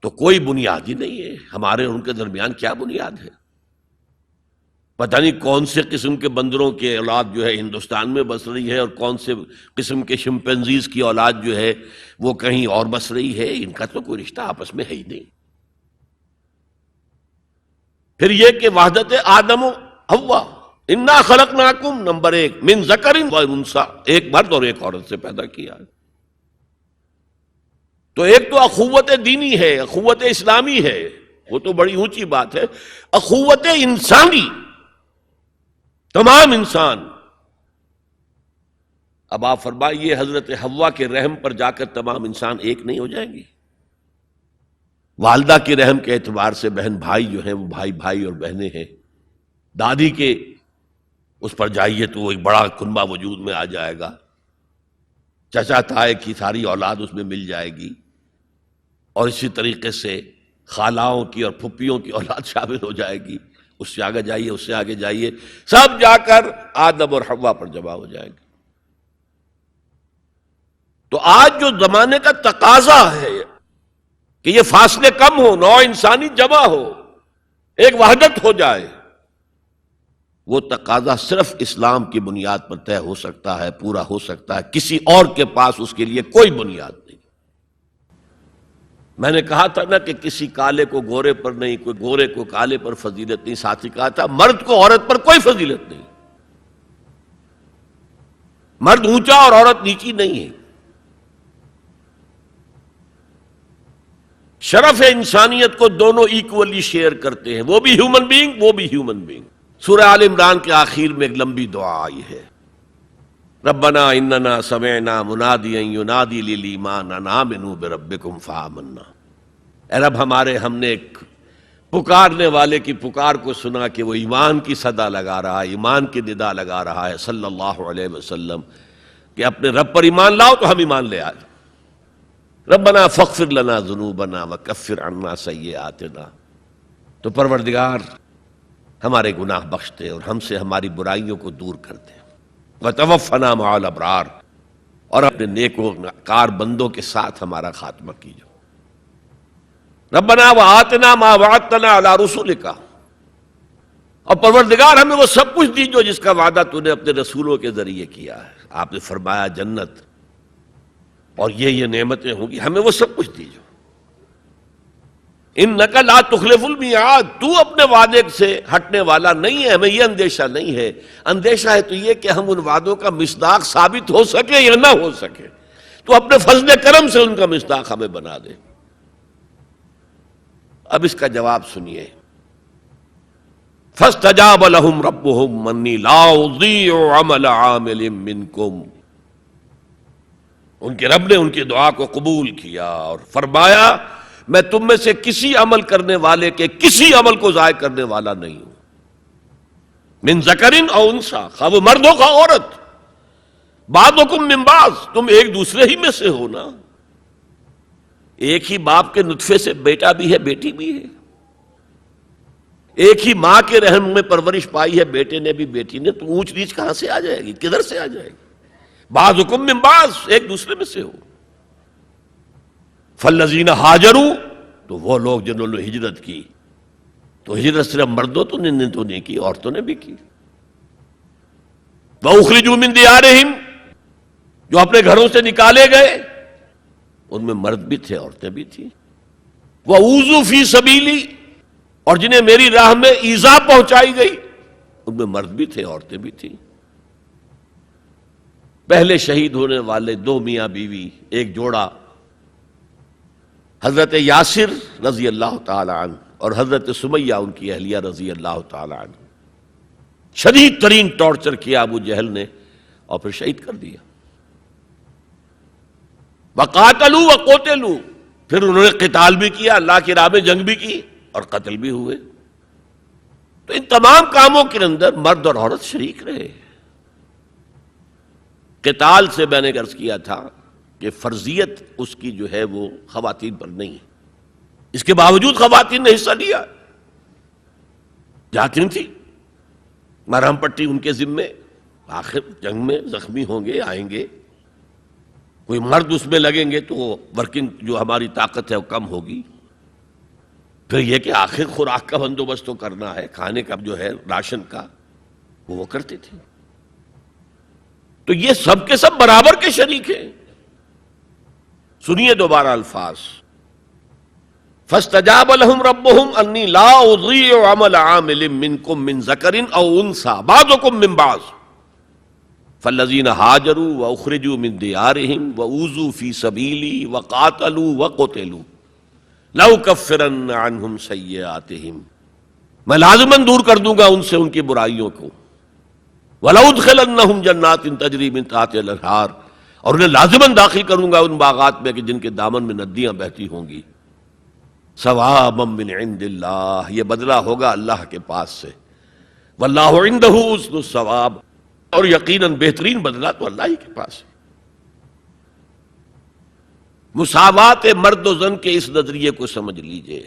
تو کوئی بنیاد ہی نہیں ہے. ہمارے اور ان کے درمیان کیا بنیاد ہے؟ پتہ نہیں کون سے قسم کے بندروں کے اولاد جو ہے ہندوستان میں بس رہی ہے اور کون سے قسم کے شمپینزیز کی اولاد جو ہے وہ کہیں اور بس رہی ہے. ان کا تو کوئی رشتہ آپس میں ہے ہی نہیں. پھر یہ کہ وحدت آدم و حوا، انا خلقناکم، نمبر 1 من ذکر و انثی، ایک مرد اور ایک عورت سے پیدا کیا. تو ایک تو اخوت دینی ہے، اخوت اسلامی ہے، وہ تو بڑی اونچی بات ہے. اخوت انسانی، تمام انسان. اب آپ فرمائیے حضرت حوا کے رحم پر جا کر تمام انسان ایک نہیں ہو جائیں گے؟ والدہ کے رحم کے اعتبار سے بہن بھائی جو ہیں وہ بھائی بھائی اور بہنیں ہیں. دادی کے اس پر جائیے تو وہ ایک بڑا کنبہ وجود میں آ جائے گا. چچا تائے کی ساری اولاد اس میں مل جائے گی، اور اسی طریقے سے خالاؤں کی اور پھپھیوں کی اولاد شامل ہو جائے گی. اس سے آگے جائیے، اس سے آگے جائیے، سب جا کر آدم اور حوا پر جمع ہو جائے گی. تو آج جو زمانے کا تقاضا ہے کہ یہ فاصلے کم ہو، نوع انسانی جمع ہو، ایک وحدت ہو جائے، وہ تقاضا صرف اسلام کی بنیاد پر طے ہو سکتا ہے، پورا ہو سکتا ہے. کسی اور کے پاس اس کے لیے کوئی بنیاد نہیں. میں نے کہا تھا نا کہ کسی کالے کو گورے پر نہیں، کوئی گورے کو کالے پر فضیلت نہیں. ساتھ ہی کہا تھا مرد کو عورت پر کوئی فضیلت نہیں. مرد اونچا اور عورت نیچی نہیں ہے. شرف انسانیت کو دونوں ایکولی شیئر کرتے ہیں، وہ بھی ہیومن بینگ، وہ بھی ہیومن بینگ. سورہ آل عمران کے آخر میں ایک لمبی دعا آئی ہے، ربنا اننا سمعنا منادیا ینادی للایمان ان آمنوا بربکم فآمنا. اے رب ہمارے، ہم نے ایک پکارنے والے کی پکار کو سنا کہ وہ ایمان کی صدا لگا رہا ہے، ایمان کی ندا لگا رہا ہے صلی اللہ علیہ وسلم، کہ اپنے رب پر ایمان لاؤ تو ہم ایمان لے آئے. ربنا فاغفر لنا ذنوبنا وکفر عنا سیئاتنا. تو پروردگار ہمارے گناہ بخش دے اور ہم سے ہماری برائیوں کو دور کر دے. وتوفنا مع الابرار، اور اپنے نیکوکار بندوں کے ساتھ ہمارا خاتمہ کیجو. ربنا وآتنا ما وعدتنا علی رسولک، اور پروردگار ہمیں وہ سب کچھ دیجو جس کا وعدہ تو نے اپنے رسولوں کے ذریعے کیا ہے. آپ نے فرمایا جنت اور یہ نعمتیں ہوں گی، ہمیں وہ سب کچھ دیجو. انک لا تخلف المیعاد، تو اپنے وعدے سے ہٹنے والا نہیں ہے. ہمیں یہ اندیشہ نہیں ہے. اندیشہ ہے تو یہ کہ ہم ان وعدوں کا مصداق ثابت ہو سکے یا نہ ہو سکے. تو اپنے فضل کرم سے ان کا مصداق ہمیں بنا دے. اب اس کا جواب سنیے. فاستجاب لهم ربهم انی لا اضیع عمل عامل منکم. ان کے رب نے ان کی دعا کو قبول کیا اور فرمایا میں تم میں سے کسی عمل کرنے والے کے کسی عمل کو ضائع کرنے والا نہیں ہوں. من ذکر او انثی، خواہ وہ مرد ہو خواہ عورت. بعضکم من بعض، تم ایک دوسرے ہی میں سے ہو نا. ایک ہی باپ کے نطفے سے بیٹا بھی ہے، بیٹی بھی ہے. ایک ہی ماں کے رحم میں پرورش پائی ہے بیٹے نے بھی بیٹی نے. تو اونچ نیچ کہاں سے آ جائے گی؟ کدھر سے آ جائے گی؟ بعضکم من بعض، ایک دوسرے میں سے ہو. فالذین ہاجروا، تو وہ لوگ جنہوں نے ہجرت کی. تو ہجرت صرف مردوں تو نہیں کی، عورتوں نے بھی کی. وَأُخْرِجُوا مِن دِيَارِهِمْ، جو اپنے گھروں سے نکالے گئے، ان میں مرد بھی تھے عورتیں بھی تھیں. وَأُوذُوا فِي سَبِيلِي، اور جنہیں میری راہ میں ایذا پہنچائی گئی، ان میں مرد بھی تھے عورتیں بھی تھیں. پہلے شہید ہونے والے 2 میاں بیوی، ایک جوڑا، حضرت یاسر رضی اللہ تعالی عنہ اور حضرت سمیہ ان کی اہلیہ رضی اللہ تعالی عنہ. شدید ترین ٹارچر کیا ابو جہل نے اور پھر شہید کر دیا. وقاتلوا وقتلوا، پھر انہوں نے قتال بھی کیا، اللہ کی راہ میں جنگ بھی کی اور قتل بھی ہوئے. تو ان تمام کاموں کے اندر مرد اور عورت شریک رہے. قتال سے میں نے عرض کیا تھا کہ فرضیت اس کی جو ہے وہ خواتین پر نہیں ہے. اس کے باوجود خواتین نے حصہ لیا، جاتی تھی مرہم پٹی ان کے ذمے. آخر جنگ میں زخمی ہوں گے، آئیں گے. کوئی مرد اس میں لگیں گے تو ورکنگ جو ہماری طاقت ہے وہ کم ہوگی. پھر یہ کہ آخر خوراک کا بندوبست تو کرنا ہے، کھانے کا جو ہے راشن کا وہ کرتے تھے. تو یہ سب کے سب برابر کے شریک ہیں. سنیے دوبارہ الفاظ، فاستجاب لهم ربهم انی لا اضیع عمل عامل منکم من ذکر او انثى بعضکم من بعض فالذین ہاجروا واخرجوا من دیارهم واوذوا فی سبیلی وقاتلوا وقتلوا لأکفرن عنہم سیئاتہم، میں لازماً دور کر دوں گا ان سے ان کی برائیوں کو، وَلَأُدْخِلَنَّهُمْ جَنَّاتٍ تَجْرِي مِن تَحْتِهَا الْأَنْهَارُ، اور انہیں لازماً داخل کروں گا ان باغات میں کہ جن کے دامن میں ندیاں بہتی ہوں گی. ثوابا من عند اللہ، یہ بدلہ ہوگا اللہ کے پاس سے. واللہ عندہ حسن الثواب، اور یقیناً بہترین بدلہ تو اللہ ہی کے پاس ہے. مساوات مرد و زن کے اس نظریے کو سمجھ لیجئے.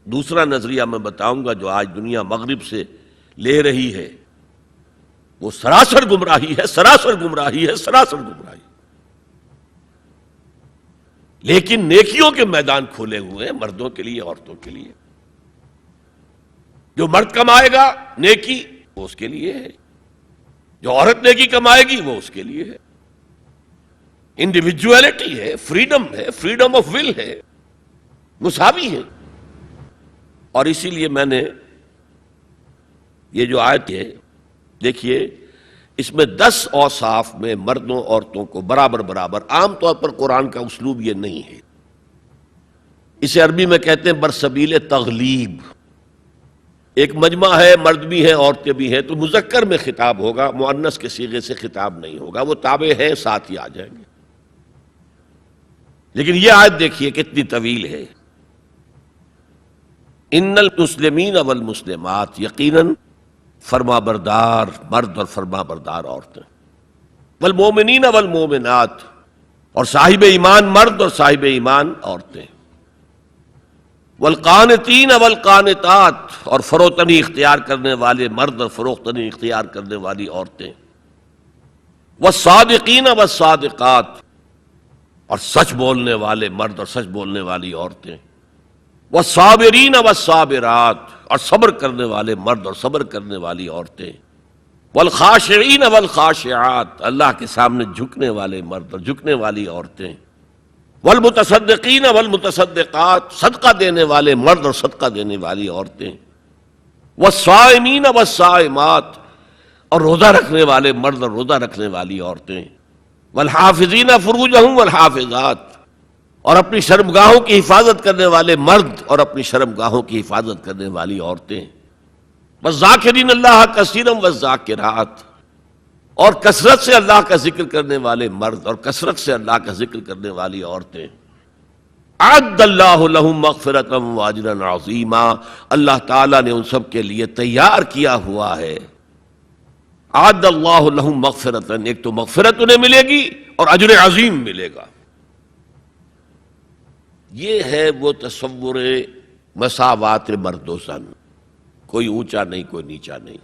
دوسرا نظریہ میں بتاؤں گا جو آج دنیا مغرب سے لے رہی ہے، وہ سراسر گمراہی ہے، سراسر گمراہی ہے، سراسر گمراہی. لیکن نیکیوں کے میدان کھولے ہوئے ہیں مردوں کے لیے، عورتوں کے لیے. جو مرد کمائے گا نیکی وہ اس کے لیے ہے، جو عورت نیکی کمائے گی وہ اس کے لیے ہے. انڈیویجویلٹی ہے، فریڈم آف ول ہے، مساوی ہے. اور اسی لیے میں نے یہ جو آیت ہے دیکھیے، اس میں 10 اوصاف میں مردوں عورتوں کو برابر برابر. عام طور پر قرآن کا اسلوب یہ نہیں ہے، اسے عربی میں کہتے ہیں برسبیل تغلیب. ایک مجمع ہے، مرد بھی ہیں عورتیں بھی ہیں، تو مذکر میں خطاب ہوگا، مؤنث کے صیغے سے خطاب نہیں ہوگا. وہ تابع ہیں، ساتھ ہی آ جائیں گے. لیکن یہ آیت دیکھیے کتنی طویل ہے. ان المسلمین والمسلمات، یقیناً فرما بردار مرد اور فرما بردار عورتیں، والمومنین والمومنات، اور صاحب ایمان مرد اور صاحب ایمان عورتیں، والقانتین والقانتات، اور فروتنی اختیار کرنے والے مرد اور فروختنی اختیار کرنے والی عورتیں، والصادقین والصادقات، اور سچ بولنے والے مرد اور سچ بولنے والی عورتیں، والصابرین والصابرات، اور صبر کرنے والے مرد اور صبر کرنے والی عورتیں، والخاشعین والخاشعات، اللہ کے سامنے جھکنے والے مرد اور جھکنے والی عورتیں، والمتصدقین والمتصدقات، صدقہ دینے والے مرد اور صدقہ دینے والی عورتیں، والصائمین والصائمات، اور روزہ رکھنے والے مرد اور روزہ رکھنے والی عورتیں، والحافظین فروجہم والحافظات، اور اپنی شرمگاہوں کی حفاظت کرنے والے مرد اور اپنی شرمگاہوں کی حفاظت کرنے والی عورتیں، والذاکرین اللہ کثیرا والذاکرات، اور کثرت سے اللہ کا ذکر کرنے والے مرد اور کثرت سے اللہ کا ذکر کرنے والی عورتیں. اعد اللہ لہم مغفرۃ واجرا عظیما، اللہ تعالیٰ نے ان سب کے لیے تیار کیا ہوا ہے. اعد اللہ لہم مغفرۃ، ایک تو مغفرت انہیں ملے گی اور اجر عظیم ملے گا. یہ ہے وہ تصور مساوات مرد و زن، کوئی اونچا نہیں کوئی نیچا نہیں.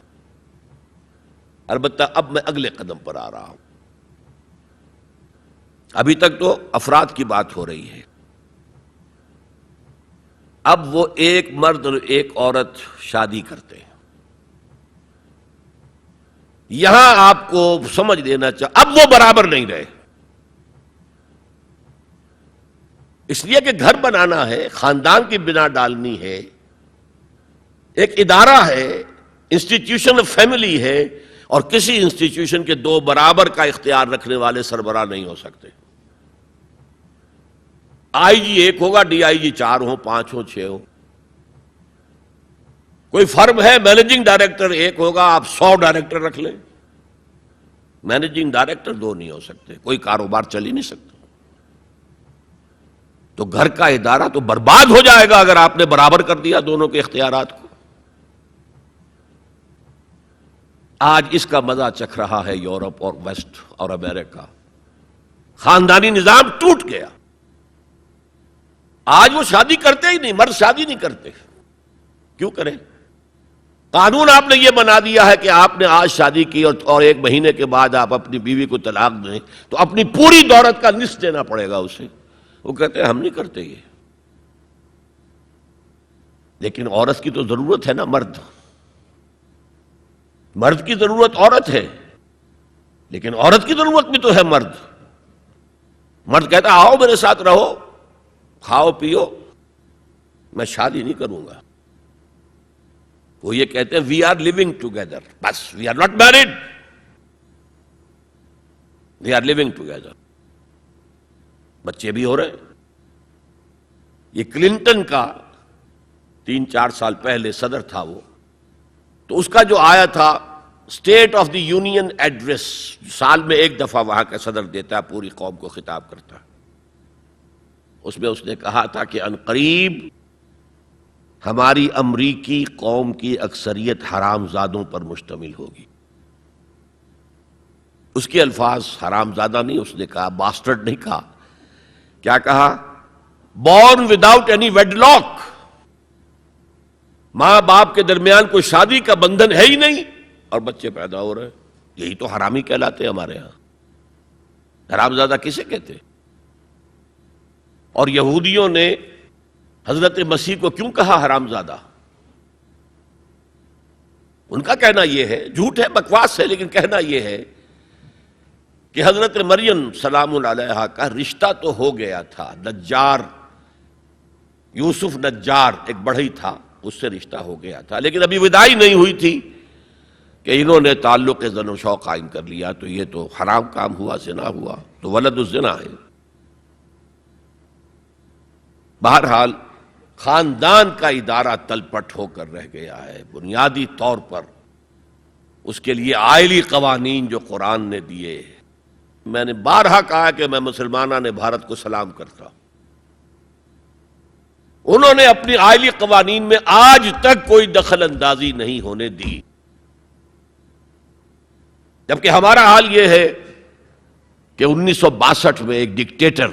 البتہ اب میں اگلے قدم پر آ رہا ہوں. ابھی تک تو افراد کی بات ہو رہی ہے، اب وہ ایک مرد اور ایک عورت شادی کرتے ہیں. یہاں آپ کو سمجھ لینا چاہیے اب وہ برابر نہیں رہے، اس لیے کہ گھر بنانا ہے، خاندان کی بنا ڈالنی ہے، ایک ادارہ ہے، انسٹیٹیوشن آف فیملی ہے، اور کسی انسٹیٹیوشن کے دو برابر کا اختیار رکھنے والے سربراہ نہیں ہو سکتے. آئی جی ایک ہوگا، ڈی آئی جی 4 ہوں، 5 ہوں، 6 ہوں. کوئی فرم ہے، مینیجنگ ڈائریکٹر ایک ہوگا، آپ 100 ڈائریکٹر رکھ لیں. مینیجنگ ڈائریکٹر 2 نہیں ہو سکتے، کوئی کاروبار چل ہی نہیں سکتا. تو گھر کا ادارہ تو برباد ہو جائے گا اگر آپ نے برابر کر دیا دونوں کے اختیارات کو. آج اس کا مزہ چکھ رہا ہے یورپ اور ویسٹ اور امریکہ. خاندانی نظام ٹوٹ گیا. آج وہ شادی کرتے ہی نہیں، مرد شادی نہیں کرتے. کیوں کریں؟ قانون آپ نے یہ بنا دیا ہے کہ آپ نے آج شادی کی اور 1 مہینے کے بعد آپ اپنی بیوی کو طلاق دیں تو اپنی پوری دولت کا نصف دینا پڑے گا اسے. وہ کہتے ہیں ہم نہیں کرتے یہ. لیکن عورت کی تو ضرورت ہے نا، مرد کی ضرورت عورت ہے، لیکن عورت کی ضرورت بھی تو ہے مرد. مرد کہتا آؤ میرے ساتھ رہو، کھاؤ پیو، میں شادی نہیں کروں گا. وہ یہ کہتے ہیں وی آر لیونگ ٹوگیدر، بس we are not married, we are living together. بچے بھی ہو رہے ہیں. یہ کلنٹن کا 3-4 سال پہلے صدر تھا وہ، تو اس کا جو آیا تھا state of the union address, سال میں 1 دفعہ وہاں کا صدر دیتا ہے، پوری قوم کو خطاب کرتا ہے. اس میں اس نے کہا تھا کہ عنقریب ہماری امریکی قوم کی اکثریت حرام زادوں پر مشتمل ہوگی. اس کے الفاظ حرام زادہ نہیں، اس نے کہا باسٹرڈ نہیں کہا. کیا کہا؟ Born without any wedlock, ماں باپ کے درمیان کوئی شادی کا بندھن ہے ہی نہیں اور بچے پیدا ہو رہے ہیں. یہی تو حرامی کہلاتے ہیں ہمارے ہاں. حرام زادہ کسے کہتے؟ اور یہودیوں نے حضرت مسیح کو کیوں کہا حرام زادہ؟ ان کا کہنا یہ ہے، جھوٹ ہے، بکواس ہے، لیکن کہنا یہ ہے کہ حضرت مریم سلام علیہا کا رشتہ تو ہو گیا تھا، نجار یوسف نجار ایک بڑھئی تھا، اس سے رشتہ ہو گیا تھا، لیکن ابھی وداعی نہیں ہوئی تھی کہ انہوں نے تعلق زن و شوق قائم کر لیا، تو یہ تو حرام کام ہوا، زنا ہوا، تو ولد الزنا ہے. بہرحال خاندان کا ادارہ تلپٹ ہو کر رہ گیا ہے. بنیادی طور پر اس کے لیے آئلی قوانین جو قرآن نے دیے. میں نے بارہا کہا کہ میں مسلمانہ نے بھارت کو سلام کرتا. انہوں نے اپنی آئلی قوانین میں آج تک کوئی دخل اندازی نہیں ہونے دی، جبکہ ہمارا حال یہ ہے کہ 1962 میں ایک ڈکٹیٹر،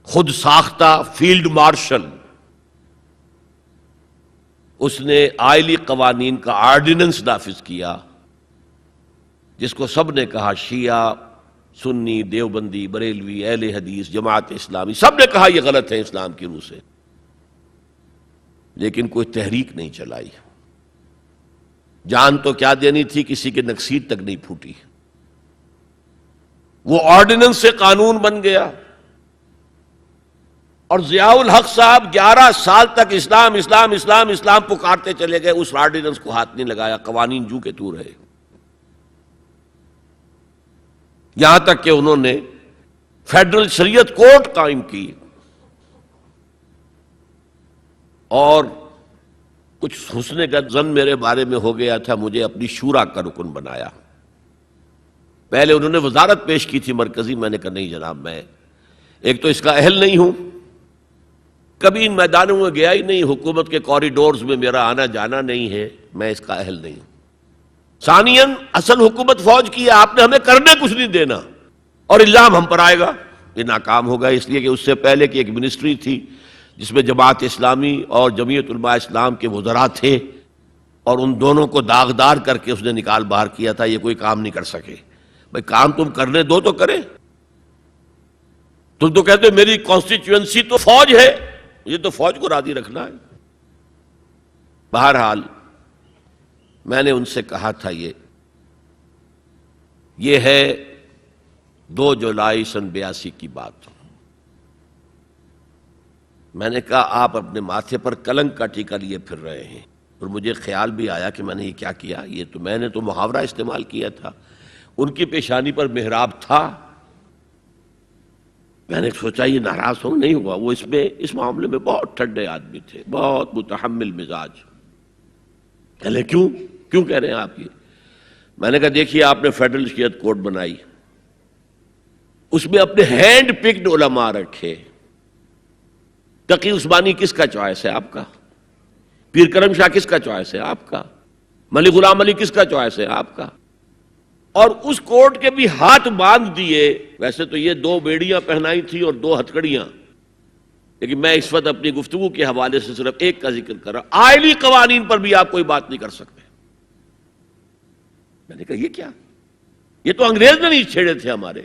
خود ساختہ فیلڈ مارشل، اس نے آئلی قوانین کا آرڈیننس نافذ کیا، جس کو سب نے کہا، شیعہ، سنی، دیوبندی، بریلوی، اہل حدیث، جماعت اسلامی، سب نے کہا یہ غلط ہے اسلام کی روح سے، لیکن کوئی تحریک نہیں چلائی. جان تو کیا دینی تھی، کسی کے نکسیر تک نہیں پھوٹی. وہ آرڈیننس سے قانون بن گیا، اور ضیاء الحق صاحب 11 سال تک اسلام اسلام اسلام اسلام پکارتے چلے گئے، اس آرڈیننس کو ہاتھ نہیں لگایا. قوانین جو کے تو رہے، یہاں تک کہ انہوں نے فیڈرل شریعت کورٹ قائم کی، اور کچھ حسن کا ظن میرے بارے میں ہو گیا تھا، مجھے اپنی شورا کا رکن بنایا. پہلے انہوں نے وزارت پیش کی تھی مرکزی، میں نے کہا نہیں جناب، میں ایک تو اس کا اہل نہیں ہوں، کبھی ان میدانوں میں گیا ہی نہیں، حکومت کے کوریڈورز میں میرا آنا جانا نہیں ہے، میں اس کا اہل نہیں ہوں. ثانیاً اصل حکومت فوج کی ہے، آپ نے ہمیں کرنے کچھ نہیں دینا، اور الزام ہم پر آئے گا. یہ ناکام ہوگا، اس لیے کہ اس سے پہلے کی ایک منسٹری تھی جس میں جماعت اسلامی اور جمعیت علماء اسلام کے وزراء تھے، اور ان دونوں کو داغدار کر کے اس نے نکال باہر کیا تھا. یہ کوئی کام نہیں کر سکے. بھائی کام تم کرنے دو تو کرے. تم تو کہتے میری کانسٹیچوئنسی تو فوج ہے، یہ تو فوج کو راضی رکھنا ہے. بہرحال میں نے ان سے کہا تھا یہ ہے 2 جولائی سن 82 کی بات. میں نے کہا آپ اپنے ماتھے پر کلنک کا ٹیکا لیے پھر رہے ہیں، اور مجھے خیال بھی آیا کہ میں نے یہ کیا کیا. یہ تو میں نے تو محاورہ استعمال کیا تھا. ان کی پیشانی پر محراب تھا. میں نے سوچا یہ ناراض ہو نہیں ہوا. وہ اس معاملے میں بہت ٹھنڈے آدمی تھے، بہت متحمل مزاج. کہلے کیوں کہہ رہے ہیں آپ یہ؟ میں نے کہا دیکھیے آپ نے فیڈرل شریعت کورٹ بنائی، اس میں اپنے ہینڈ پکڈ علماء رکھے. تقی عثمانی کس کا چوائس ہے؟ آپ کا. پیر کرم شاہ کس کا چوائس ہے؟ آپ کا. ملک غلام علی کس کا چوائس ہے؟ آپ کا. اور اس کورٹ کے بھی ہاتھ باندھ دیے. ویسے تو یہ 2 بیڑیاں پہنائی تھی اور 2 ہتھکڑیاں، لیکن میں اس وقت اپنی گفتگو کے حوالے سے صرف ایک کا ذکر کر رہا ہوں، آئلی قوانین پر بھی آپ کوئی بات نہیں کر سکتے۔ میں نے کہا یہ کیا؟ یہ تو انگریز نے نہیں چھیڑے تھے ہمارے،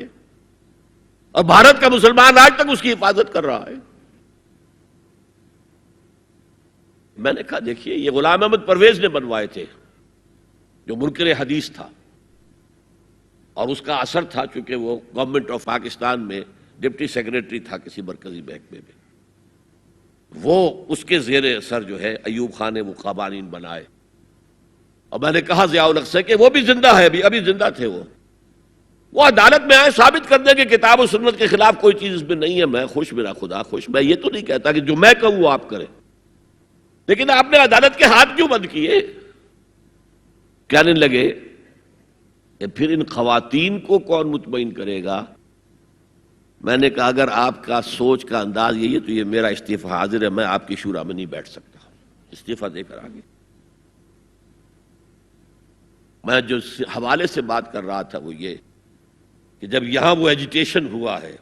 اور بھارت کا مسلمان آج تک اس کی حفاظت کر رہا ہے۔ میں نے کہا دیکھیے یہ غلام احمد پرویز نے بنوائے تھے جو منکر حدیث تھا، اور اس کا اثر تھا چونکہ وہ گورنمنٹ آف پاکستان میں ڈپٹی سیکریٹری تھا کسی مرکزی محکمے میں، وہ اس کے زیر اثر جو ہے ایوب خان نے وہ قوانین بنائے۔ اور میں نے کہا ضیاء الحق سے کہ وہ بھی زندہ ہے، ابھی زندہ تھے وہ عدالت میں آئے ثابت کر دیں کہ کتاب و سنت کے خلاف کوئی چیز اس میں نہیں ہے، میں خوش، میرا خدا خوش۔ میں یہ تو نہیں کہتا کہ جو میں کہوں وہ آپ کریں، لیکن آپ نے عدالت کے ہاتھ کیوں بند کیے؟ کہنے لگے کہ پھر ان خواتین کو کون مطمئن کرے گا؟ میں نے کہا اگر آپ کا سوچ کا انداز یہی ہے تو یہ میرا استعفیٰ حاضر ہے، میں آپ کی شورا میں نہیں بیٹھ سکتا، استعفیٰ دے کر آگے۔ میں جو حوالے سے بات کر رہا تھا وہ یہ کہ جب یہاں وہ ایجیٹیشن ہوا ہے،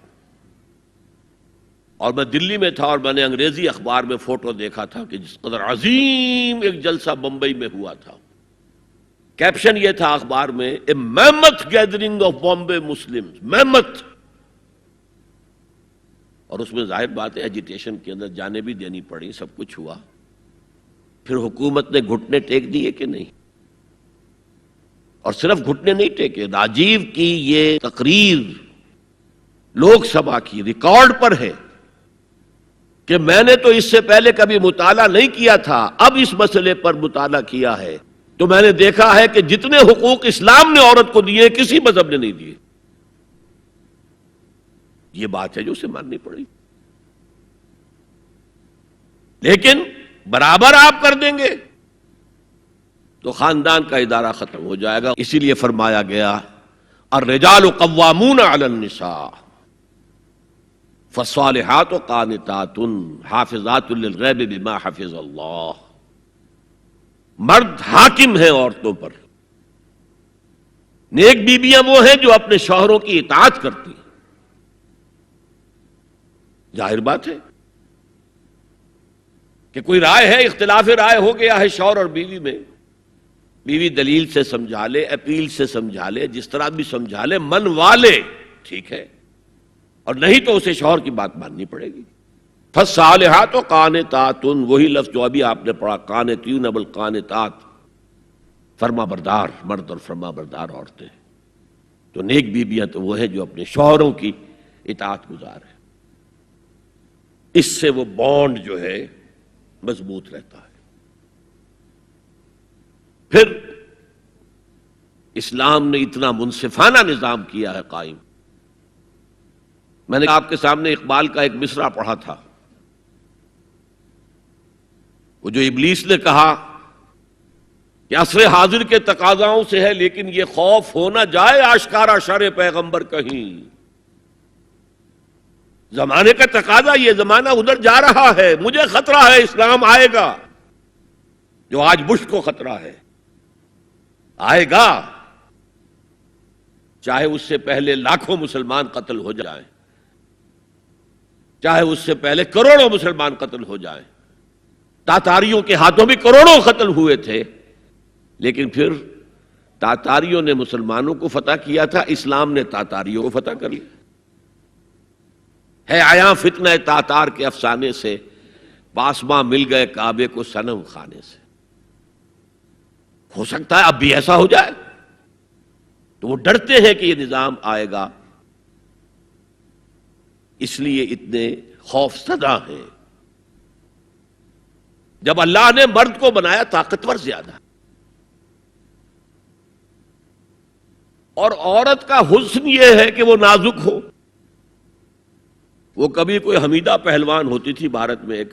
اور میں دلی میں تھا اور میں نے انگریزی اخبار میں فوٹو دیکھا تھا کہ جس قدر عظیم ایک جلسہ بمبئی میں ہوا تھا، کیپشن یہ تھا اخبار میں اے میمتھ گیدرنگ آف بامبے مسلمز، میمتھ، اور اس میں ظاہر بات ہے ایجیٹیشن کے اندر جانیں بھی دینی پڑی، سب کچھ ہوا۔ پھر حکومت نے گھٹنے ٹیک دیے کہ نہیں؟ اور صرف گھٹنے نہیں ٹیکے، راجیو کی یہ تقریر لوک سبھا کی ریکارڈ پر ہے کہ میں نے تو اس سے پہلے کبھی مطالعہ نہیں کیا تھا، اب اس مسئلے پر مطالعہ کیا ہے تو میں نے دیکھا ہے کہ جتنے حقوق اسلام نے عورت کو دیے کسی مذہب نے نہیں دیے۔ یہ بات ہے جو اسے ماننی پڑی، لیکن برابر آپ کر دیں گے تو خاندان کا ادارہ ختم ہو جائے گا۔ اسی لیے فرمایا گیا الرجال قوامون علی النساء فالصالحات قانتات حافظات للغیب بما حفظ اللہ۔ مرد حاکم ہیں عورتوں پر، نیک بیویاں وہ ہیں جو اپنے شوہروں کی اطاعت کرتی ہیں۔ ظاہر بات ہے کہ کوئی رائے ہے، اختلاف رائے ہو گیا ہے شوہر اور بیوی میں، بیوی دلیل سے سمجھا لے، اپیل سے سمجھا لے، جس طرح بھی سمجھا لے، منوا لے، ٹھیک ہے، اور نہیں تو اسے شوہر کی بات ماننی پڑے گی۔ فالصالحات قانتات، وہی لفظ جو ابھی آپ نے پڑھا، قانتین بالقانتات، فرما بردار مرد اور فرما بردار عورتیں۔ تو نیک بیویاں تو وہ ہیں جو اپنے شوہروں کی اطاعت گزار ہیں، اس سے وہ بانڈ جو ہے مضبوط رہتا ہے۔ پھر اسلام نے اتنا منصفانہ نظام کیا ہے قائم۔ میں نے آپ کے سامنے اقبال کا ایک مصرع پڑھا تھا، وہ جو ابلیس نے کہا کہ عصر حاضر کے تقاضاؤں سے ہے لیکن یہ خوف ہو نہ جائے آشکارا شر پیغمبر کہیں۔ زمانے کا تقاضا، یہ زمانہ ادھر جا رہا ہے، مجھے خطرہ ہے اسلام آئے گا، جو آج بش کو خطرہ ہے، آئے گا، چاہے اس سے پہلے لاکھوں مسلمان قتل ہو جائیں، چاہے اس سے پہلے کروڑوں مسلمان قتل ہو جائیں۔ تاتاریوں کے ہاتھوں بھی کروڑوں قتل ہوئے تھے، لیکن پھر تاتاریوں نے مسلمانوں کو فتح کیا تھا، اسلام نے تاتاریوں کو فتح کر لیا۔ ہے آیا فتنہ تاتار کے افسانے سے، پاسماں مل گئے کعبے کو صنم خانے سے۔ ہو سکتا ہے اب بھی ایسا ہو جائے، تو وہ ڈرتے ہیں کہ یہ نظام آئے گا، اس لیے اتنے خوف زدہ ہیں۔ جب اللہ نے مرد کو بنایا طاقتور زیادہ، اور عورت کا حسن یہ ہے کہ وہ نازک ہو۔ وہ کبھی کوئی حمیدہ پہلوان ہوتی تھی بھارت میں ایک،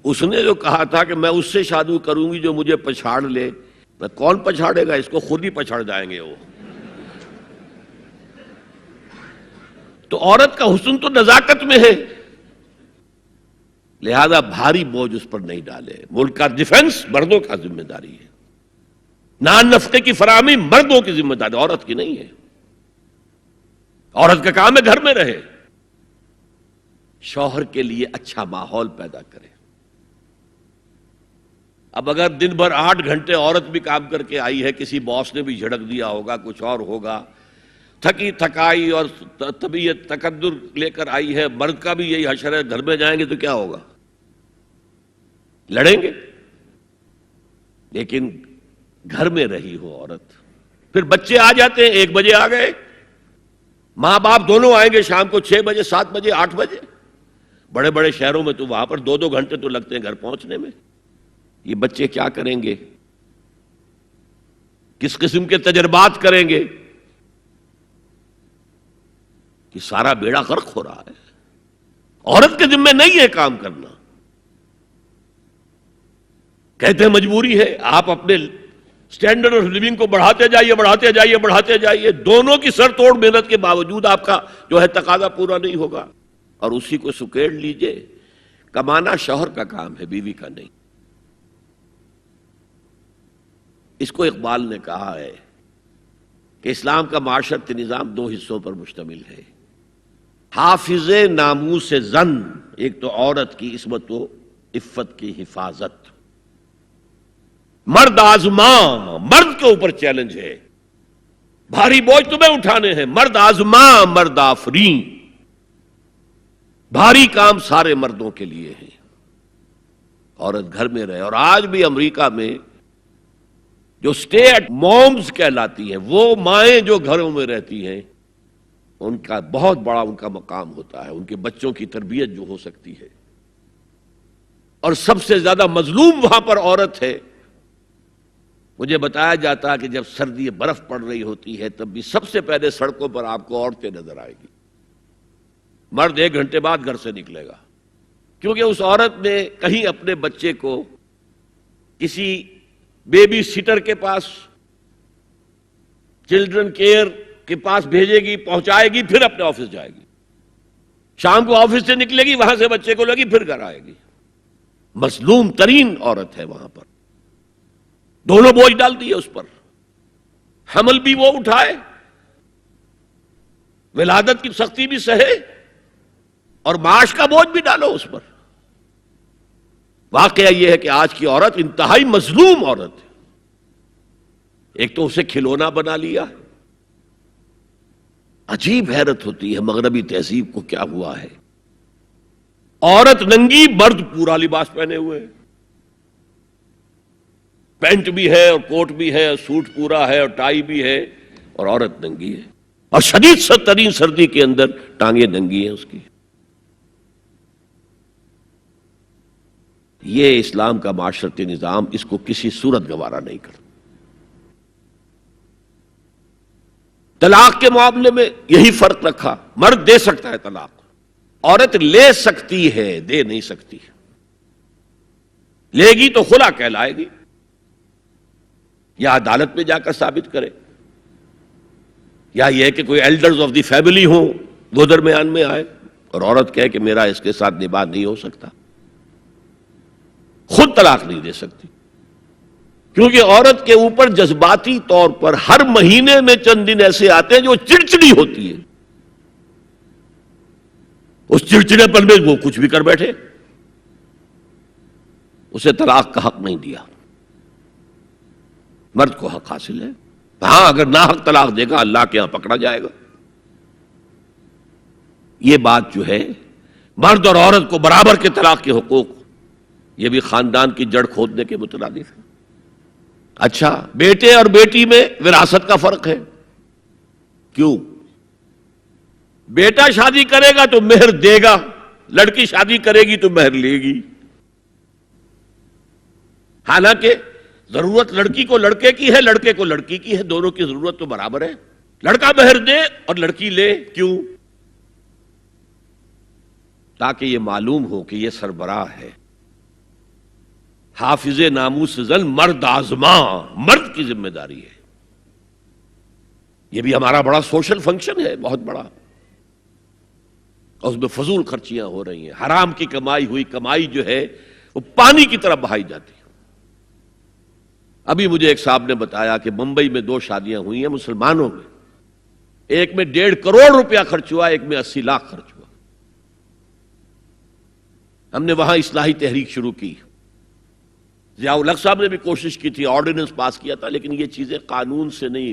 اس نے جو کہا تھا کہ میں اس سے شادی کروں گی جو مجھے پچھاڑ لے۔ میں کون پچھاڑے گا اس کو، خود ہی پچھاڑ جائیں گے وہ۔ تو عورت کا حسن تو نزاکت میں ہے، لہذا بھاری بوجھ اس پر نہیں ڈالے۔ ملک کا ڈیفنس مردوں کا ذمہ داری ہے، نان نفقے کی فراہمی مردوں کی ذمہ داری، عورت کی نہیں ہے۔ عورت کا کام ہے گھر میں رہے، شوہر کے لیے اچھا ماحول پیدا کرے۔ اب اگر دن بھر 8 گھنٹے عورت بھی کام کر کے آئی ہے، کسی باس نے بھی جھڑک دیا ہوگا، کچھ اور ہوگا، تھکی تھکائی اور طبیعت تقدر لے کر آئی ہے، مرد کا بھی یہی حشر ہے، گھر میں جائیں گے تو کیا ہوگا؟ لڑیں گے۔ لیکن گھر میں رہی ہو عورت، پھر بچے آ جاتے ہیں، 1 بجے آ گئے، ماں باپ دونوں آئیں گے شام کو 6 بجے، 7 بجے، 8 بجے۔ بڑے بڑے شہروں میں تو وہاں پر 2 گھنٹے تو لگتے ہیں گھر پہنچنے میں۔ یہ بچے کیا کریں گے؟ کس قسم کے تجربات کریں گے؟ کہ سارا بیڑا غرق ہو رہا ہے۔ عورت کے ذمہ نہیں ہے کام کرنا، کہتے ہیں مجبوری ہے۔ آپ اپنے سٹینڈرڈ آف لیونگ کو بڑھاتے جائیے، بڑھاتے جائیے، بڑھاتے جائیے، دونوں کی سر توڑ محنت کے باوجود آپ کا جو ہے تقاضا پورا نہیں ہوگا، اور اسی کو سکیڑ لیجئے۔ کمانا شوہر کا کام ہے، بیوی کا نہیں۔ اس کو اقبال نے کہا ہے کہ اسلام کا معاشرتی نظام 2 حصوں پر مشتمل ہے۔ حافظ ناموس زن، ایک تو عورت کی عصمت و عفت کی حفاظت، مرد آزماں، مرد کے اوپر چیلنج ہے، بھاری بوجھ تمہیں اٹھانے ہیں، مرد آزماں مرد آفرین، بھاری کام سارے مردوں کے لیے ہیں، عورت گھر میں رہے۔ اور آج بھی امریکہ میں جو سٹے ایٹ مومز کہلاتی ہیں، وہ مائیں جو گھروں میں رہتی ہیں، ان کا بہت بڑا ان کا مقام ہوتا ہے، ان کے بچوں کی تربیت جو ہو سکتی ہے۔ اور سب سے زیادہ مظلوم وہاں پر عورت ہے۔ مجھے بتایا جاتا ہے کہ جب سردی برف پڑ رہی ہوتی ہے تب بھی سب سے پہلے سڑکوں پر آپ کو عورتیں نظر آئے گی، مرد 1 گھنٹے بعد گھر سے نکلے گا، کیونکہ اس عورت نے کہیں اپنے بچے کو کسی بیبی سیٹر کے پاس، چلڈرن کیئر کے پاس بھیجے گی، پہنچائے گی، پھر اپنے آفس جائے گی، شام کو آفس سے نکلے گی، وہاں سے بچے کو لگی، پھر گھر آئے گی۔ مظلوم ترین عورت ہے وہاں پر، دونوں بوجھ ڈال دیے اس پر، حمل بھی وہ اٹھائے، ولادت کی سختی بھی سہے، اور معاش کا بوجھ بھی ڈالو اس پر۔ واقعہ یہ ہے کہ آج کی عورت انتہائی مظلوم عورت ہے۔ ایک تو اسے کھلونا بنا لیا، عجیب حیرت ہوتی ہے مغربی تہذیب کو کیا ہوا ہے۔ عورت ننگی، مرد پورا لباس پہنے ہوئے، پینٹ بھی ہے اور کوٹ بھی ہے اور سوٹ پورا ہے اور ٹائی بھی ہے، اور عورت ننگی ہے، اور شدید ترین سردی کے اندر ٹانگیں ننگی ہیں اس کی۔ یہ اسلام کا معاشرتی نظام اس کو کسی صورت گوارا نہیں کرتا۔ طلاق کے معاملے میں یہی فرق رکھا، مرد دے سکتا ہے طلاق، عورت لے سکتی ہے، دے نہیں سکتی۔ لے گی تو خلا کہلائے گی، یا عدالت میں جا کر ثابت کرے، یا یہ کہ کوئی ایلڈرز آف دی فیملی ہوں وہ درمیان میں آئے اور عورت کہے کہ میرا اس کے ساتھ نباہ نہیں ہو سکتا، خود طلاق نہیں دے سکتی، کیونکہ عورت کے اوپر جذباتی طور پر ہر مہینے میں چند دن ایسے آتے ہیں جو چڑچڑی ہوتی ہے، اس چڑچڑے پن میں وہ کچھ بھی کر بیٹھے، اسے طلاق کا حق نہیں دیا۔ مرد کو حق حاصل ہے، ہاں اگر ناحق طلاق دے گا اللہ کے ہاں پکڑا جائے گا۔ یہ بات جو ہے مرد اور عورت کو برابر کے طلاق کے حقوق، یہ بھی خاندان کی جڑ کھودنے کے مترادف ہے۔ اچھا، بیٹے اور بیٹی میں وراثت کا فرق ہے، کیوں؟ بیٹا شادی کرے گا تو مہر دے گا، لڑکی شادی کرے گی تو مہر لے گی، حالانکہ ضرورت لڑکی کو لڑکے کی ہے، لڑکے کو لڑکی کی ہے، دونوں کی ضرورت تو برابر ہے۔ لڑکا مہر دے اور لڑکی لے، کیوں؟ تاکہ یہ معلوم ہو کہ یہ سربراہ ہے، حافظ ناموس زن، مرد آزماں، مرد کی ذمہ داری ہے۔ یہ بھی ہمارا بڑا سوشل فنکشن ہے، بہت بڑا، اور اس میں فضول خرچیاں ہو رہی ہیں، حرام کی کمائی ہوئی کمائی جو ہے وہ پانی کی طرح بہائی جاتی ہے۔ ابھی مجھے ایک صاحب نے بتایا کہ ممبئی میں 2 شادیاں ہوئی ہیں مسلمانوں میں، ایک میں 1.5 کروڑ روپیہ خرچ ہوا، ایک میں 80 لاکھ خرچ ہوا۔ ہم نے وہاں اصلاحی تحریک شروع کی. ضیاء الحق صاحب نے بھی کوشش کی تھی، آرڈیننس پاس کیا تھا، لیکن یہ چیزیں قانون سے نہیں.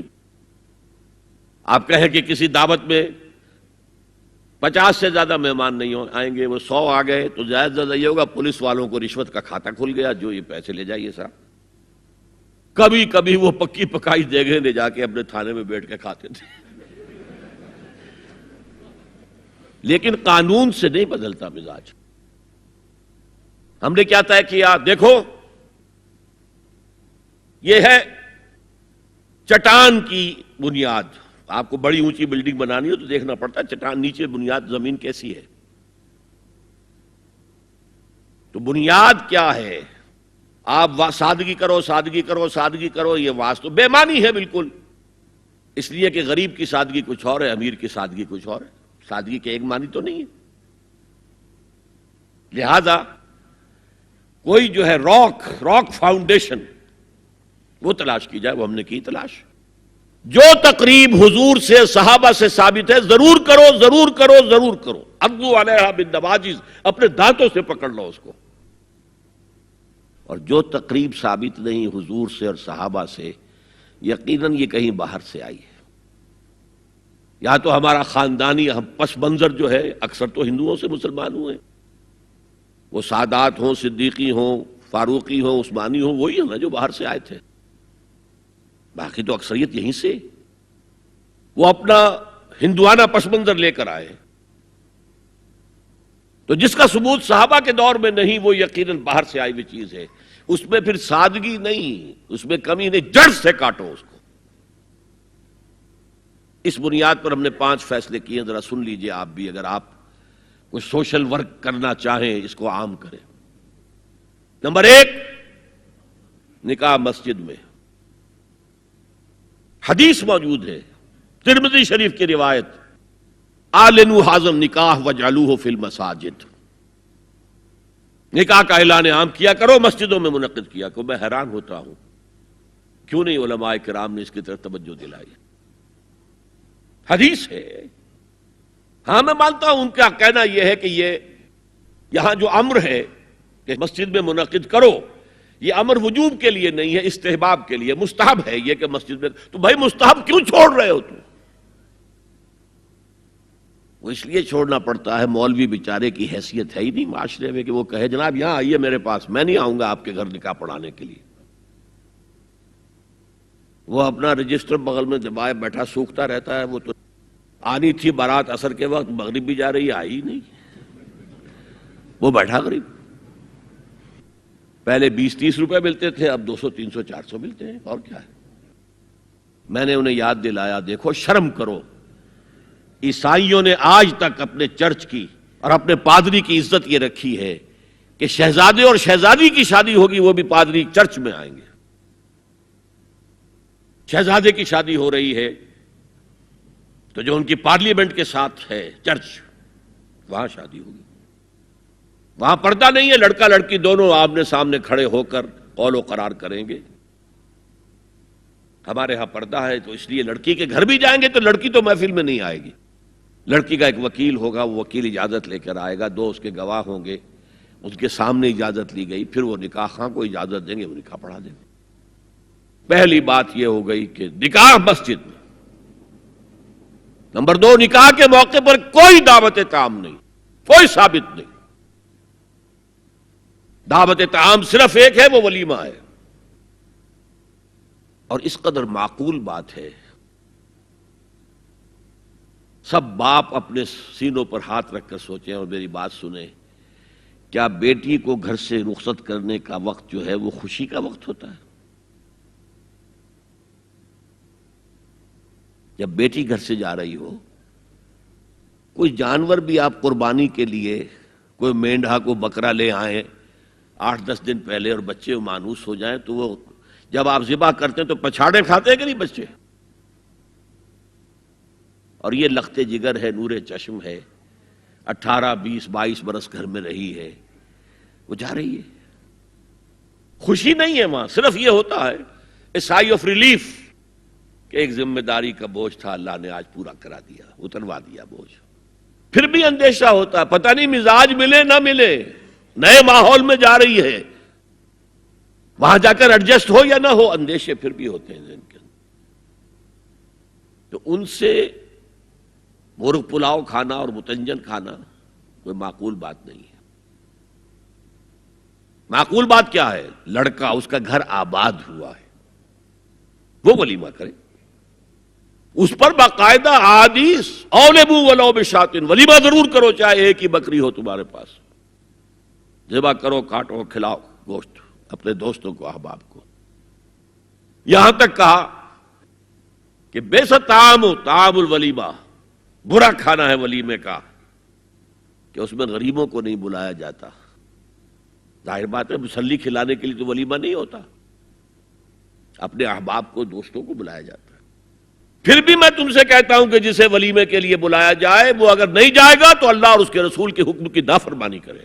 آپ کہیں کہ کسی دعوت میں 50 سے زیادہ مہمان نہیں آئیں گے، وہ 100 آ گئے تو زیادہ زیادہ یہ ہوگا پولیس والوں کو رشوت کا کھاتا کھل گیا، جو یہ پیسے لے جائیے صاحب. کبھی کبھی وہ پکی پکائی دیگیں لے جا کے اپنے تھانے میں بیٹھ کے کھاتے تھے. لیکن قانون سے نہیں بدلتا مزاج. ہم نے کیا طے کیا؟ دیکھو یہ ہے چٹان کی بنیاد. آپ کو بڑی اونچی بلڈنگ بنانی ہو تو دیکھنا پڑتا ہے چٹان نیچے بنیاد زمین کیسی ہے. تو بنیاد کیا ہے؟ آپ سادگی کرو سادگی کرو سادگی کرو، یہ واسطہ بے معنی ہے بالکل. اس لیے کہ غریب کی سادگی کچھ اور ہے، امیر کی سادگی کچھ اور ہے. سادگی کے ایک معنی تو نہیں ہے. لہذا کوئی جو ہے راک فاؤنڈیشن وہ تلاش کی جائے. وہ ہم نے کی تلاش. جو تقریب حضور سے صحابہ سے ثابت ہے ضرور کرو ضرور کرو ضرور کرو. عضوا علیہا بالنواجذ، اپنے دانتوں سے پکڑ لو اس کو. اور جو تقریب ثابت نہیں حضور سے اور صحابہ سے، یقیناً یہ کہیں باہر سے آئی ہے. یا تو ہمارا خاندانی پس منظر جو ہے، اکثر تو ہندوؤں سے مسلمان ہوئے، وہ سادات ہوں، صدیقی ہوں، فاروقی ہوں، عثمانی ہوں، وہی ہیں نا جو باہر سے آئے تھے. باقی تو اکثریت یہیں سے. وہ اپنا ہندوانہ پس منظر لے کر آئے. تو جس کا ثبوت صحابہ کے دور میں نہیں، وہ یقیناً باہر سے آئی ہوئی چیز ہے. اس میں پھر سادگی نہیں، اس میں کمی نہیں، جڑ سے کاٹو اس کو. اس بنیاد پر ہم نے 5 فیصلے کیے، ذرا سن لیجئے آپ بھی. اگر آپ کوئی سوشل ورک کرنا چاہیں اس کو عام کریں. نمبر 1، نکاح مسجد میں. حدیث موجود ہے، ترمذی شریف کی روایت، اعلنوا ھذا النکاح واجعلوہ فی المساجد. نکاح کا اعلان عام کیا کرو، مسجدوں میں منعقد کیا کرو. میں حیران ہوتا ہوں کیوں نہیں علماء کرام نے اس کی طرف توجہ دلائی. حدیث ہے. ہاں میں مانتا ہوں ان کا کہنا یہ ہے کہ یہ یہاں جو امر ہے کہ مسجد میں منعقد کرو، یہ امر وجوب کے لیے نہیں ہے، استحباب کے لیے. مستحب ہے یہ کہ مسجد میں. تو بھائی مستحب کیوں چھوڑ رہے ہو تم؟ وہ اس لیے چھوڑنا پڑتا ہے، مولوی بیچارے کی حیثیت ہے ہی نہیں معاشرے میں کہ وہ کہے جناب یہاں آئیے میرے پاس، میں نہیں آؤں گا آپ کے گھر نکاح پڑھانے کے لیے. وہ اپنا رجسٹر بغل میں دبائے بیٹھا سوکھتا رہتا ہے. وہ تو آنی تھی بارات عصر کے وقت، مغرب بھی جا رہی ہے، آئی نہیں، وہ بیٹھا غریب. پہلے 20-30 روپے ملتے تھے، اب 200 300 400 ملتے ہیں. اور کیا ہے؟ میں نے انہیں یاد دلایا دیکھو شرم کرو. عیسائیوں نے آج تک اپنے چرچ کی اور اپنے پادری کی عزت یہ رکھی ہے کہ شہزادے اور شہزادی کی شادی ہوگی وہ بھی پادری چرچ میں آئیں گے. شہزادے کی شادی ہو رہی ہے تو جو ان کی پارلیمنٹ کے ساتھ ہے چرچ، وہاں شادی ہوگی. وہاں پردہ نہیں ہے، لڑکا لڑکی دونوں آمنے سامنے کھڑے ہو کر قول و قرار کریں گے. ہمارے ہاں پردہ ہے تو اس لیے لڑکی کے گھر بھی جائیں گے تو لڑکی تو محفل میں نہیں آئے گی. لڑکی کا ایک وکیل ہوگا، وہ وکیل اجازت لے کر آئے گا، 2 اس کے گواہ ہوں گے، اس کے سامنے اجازت لی گئی، پھر وہ نکاح خواہ کو اجازت دیں گے، وہ نکاح پڑھا دیں گے. پہلی بات یہ ہو گئی کہ نکاح مسجد میں. نمبر 2، نکاح کے موقع پر کوئی دعوت طعام نہیں، کوئی ثابت نہیں. دعوت طعام صرف ایک ہے، وہ ولیمہ ہے. اور اس قدر معقول بات ہے، سب باپ اپنے سینوں پر ہاتھ رکھ کر سوچیں اور میری بات سنیں. کیا بیٹی کو گھر سے رخصت کرنے کا وقت جو ہے وہ خوشی کا وقت ہوتا ہے؟ جب بیٹی گھر سے جا رہی ہو، کوئی جانور بھی آپ قربانی کے لیے، کوئی مینڈھا کو بکرا لے آئیں 8-10 دن پہلے اور بچے مانوس ہو جائیں تو وہ جب آپ ذبح کرتے ہیں تو پچھاڑے کھاتے ہیں کہ نہیں بچے؟ اور یہ لخت جگر ہے، نور چشم ہے، 18 20 22 برس گھر میں رہی ہے، وہ جا رہی ہے. خوشی نہیں ہے وہاں، صرف یہ ہوتا ہے اے سائی آف ریلیف کہ ایک ذمہ داری کا بوجھ تھا، اللہ نے آج پورا کرا دیا، اتروا دیا بوجھ. پھر بھی اندیشہ ہوتا ہے، پتہ نہیں مزاج ملے نہ ملے. نئے ماحول میں جا رہی ہے، وہاں جا کر ایڈجسٹ ہو یا نہ ہو، اندیشے پھر بھی ہوتے ہیں ذہن کے اندر. تو ان سے مرغ پلاؤ کھانا اور متنجن کھانا کوئی معقول بات نہیں ہے. معقول بات کیا ہے؟ لڑکا، اس کا گھر آباد ہوا ہے، وہ ولیمہ کرے، اس پر باقاعدہ احادیث اولبو ولو بشاتن، ولیمہ ضرور کرو چاہے ایک ہی بکری ہو تمہارے پاس، ذبح کرو، کاٹو، کھلاؤ گوشت اپنے دوستوں کو، احباب کو. یہاں تک کہا کہ بے ست طعام الولیمہ، برا کھانا ہے ولیمے کا کہ اس میں غریبوں کو نہیں بلایا جاتا. ظاہر بات ہے مسلی کھلانے کے لیے تو ولیمہ نہیں ہوتا، اپنے احباب کو، دوستوں کو بلایا جاتا ہے. پھر بھی میں تم سے کہتا ہوں کہ جسے ولیمے کے لیے بلایا جائے وہ اگر نہیں جائے گا تو اللہ اور اس کے رسول کے حکم کی نافرمانی کرے.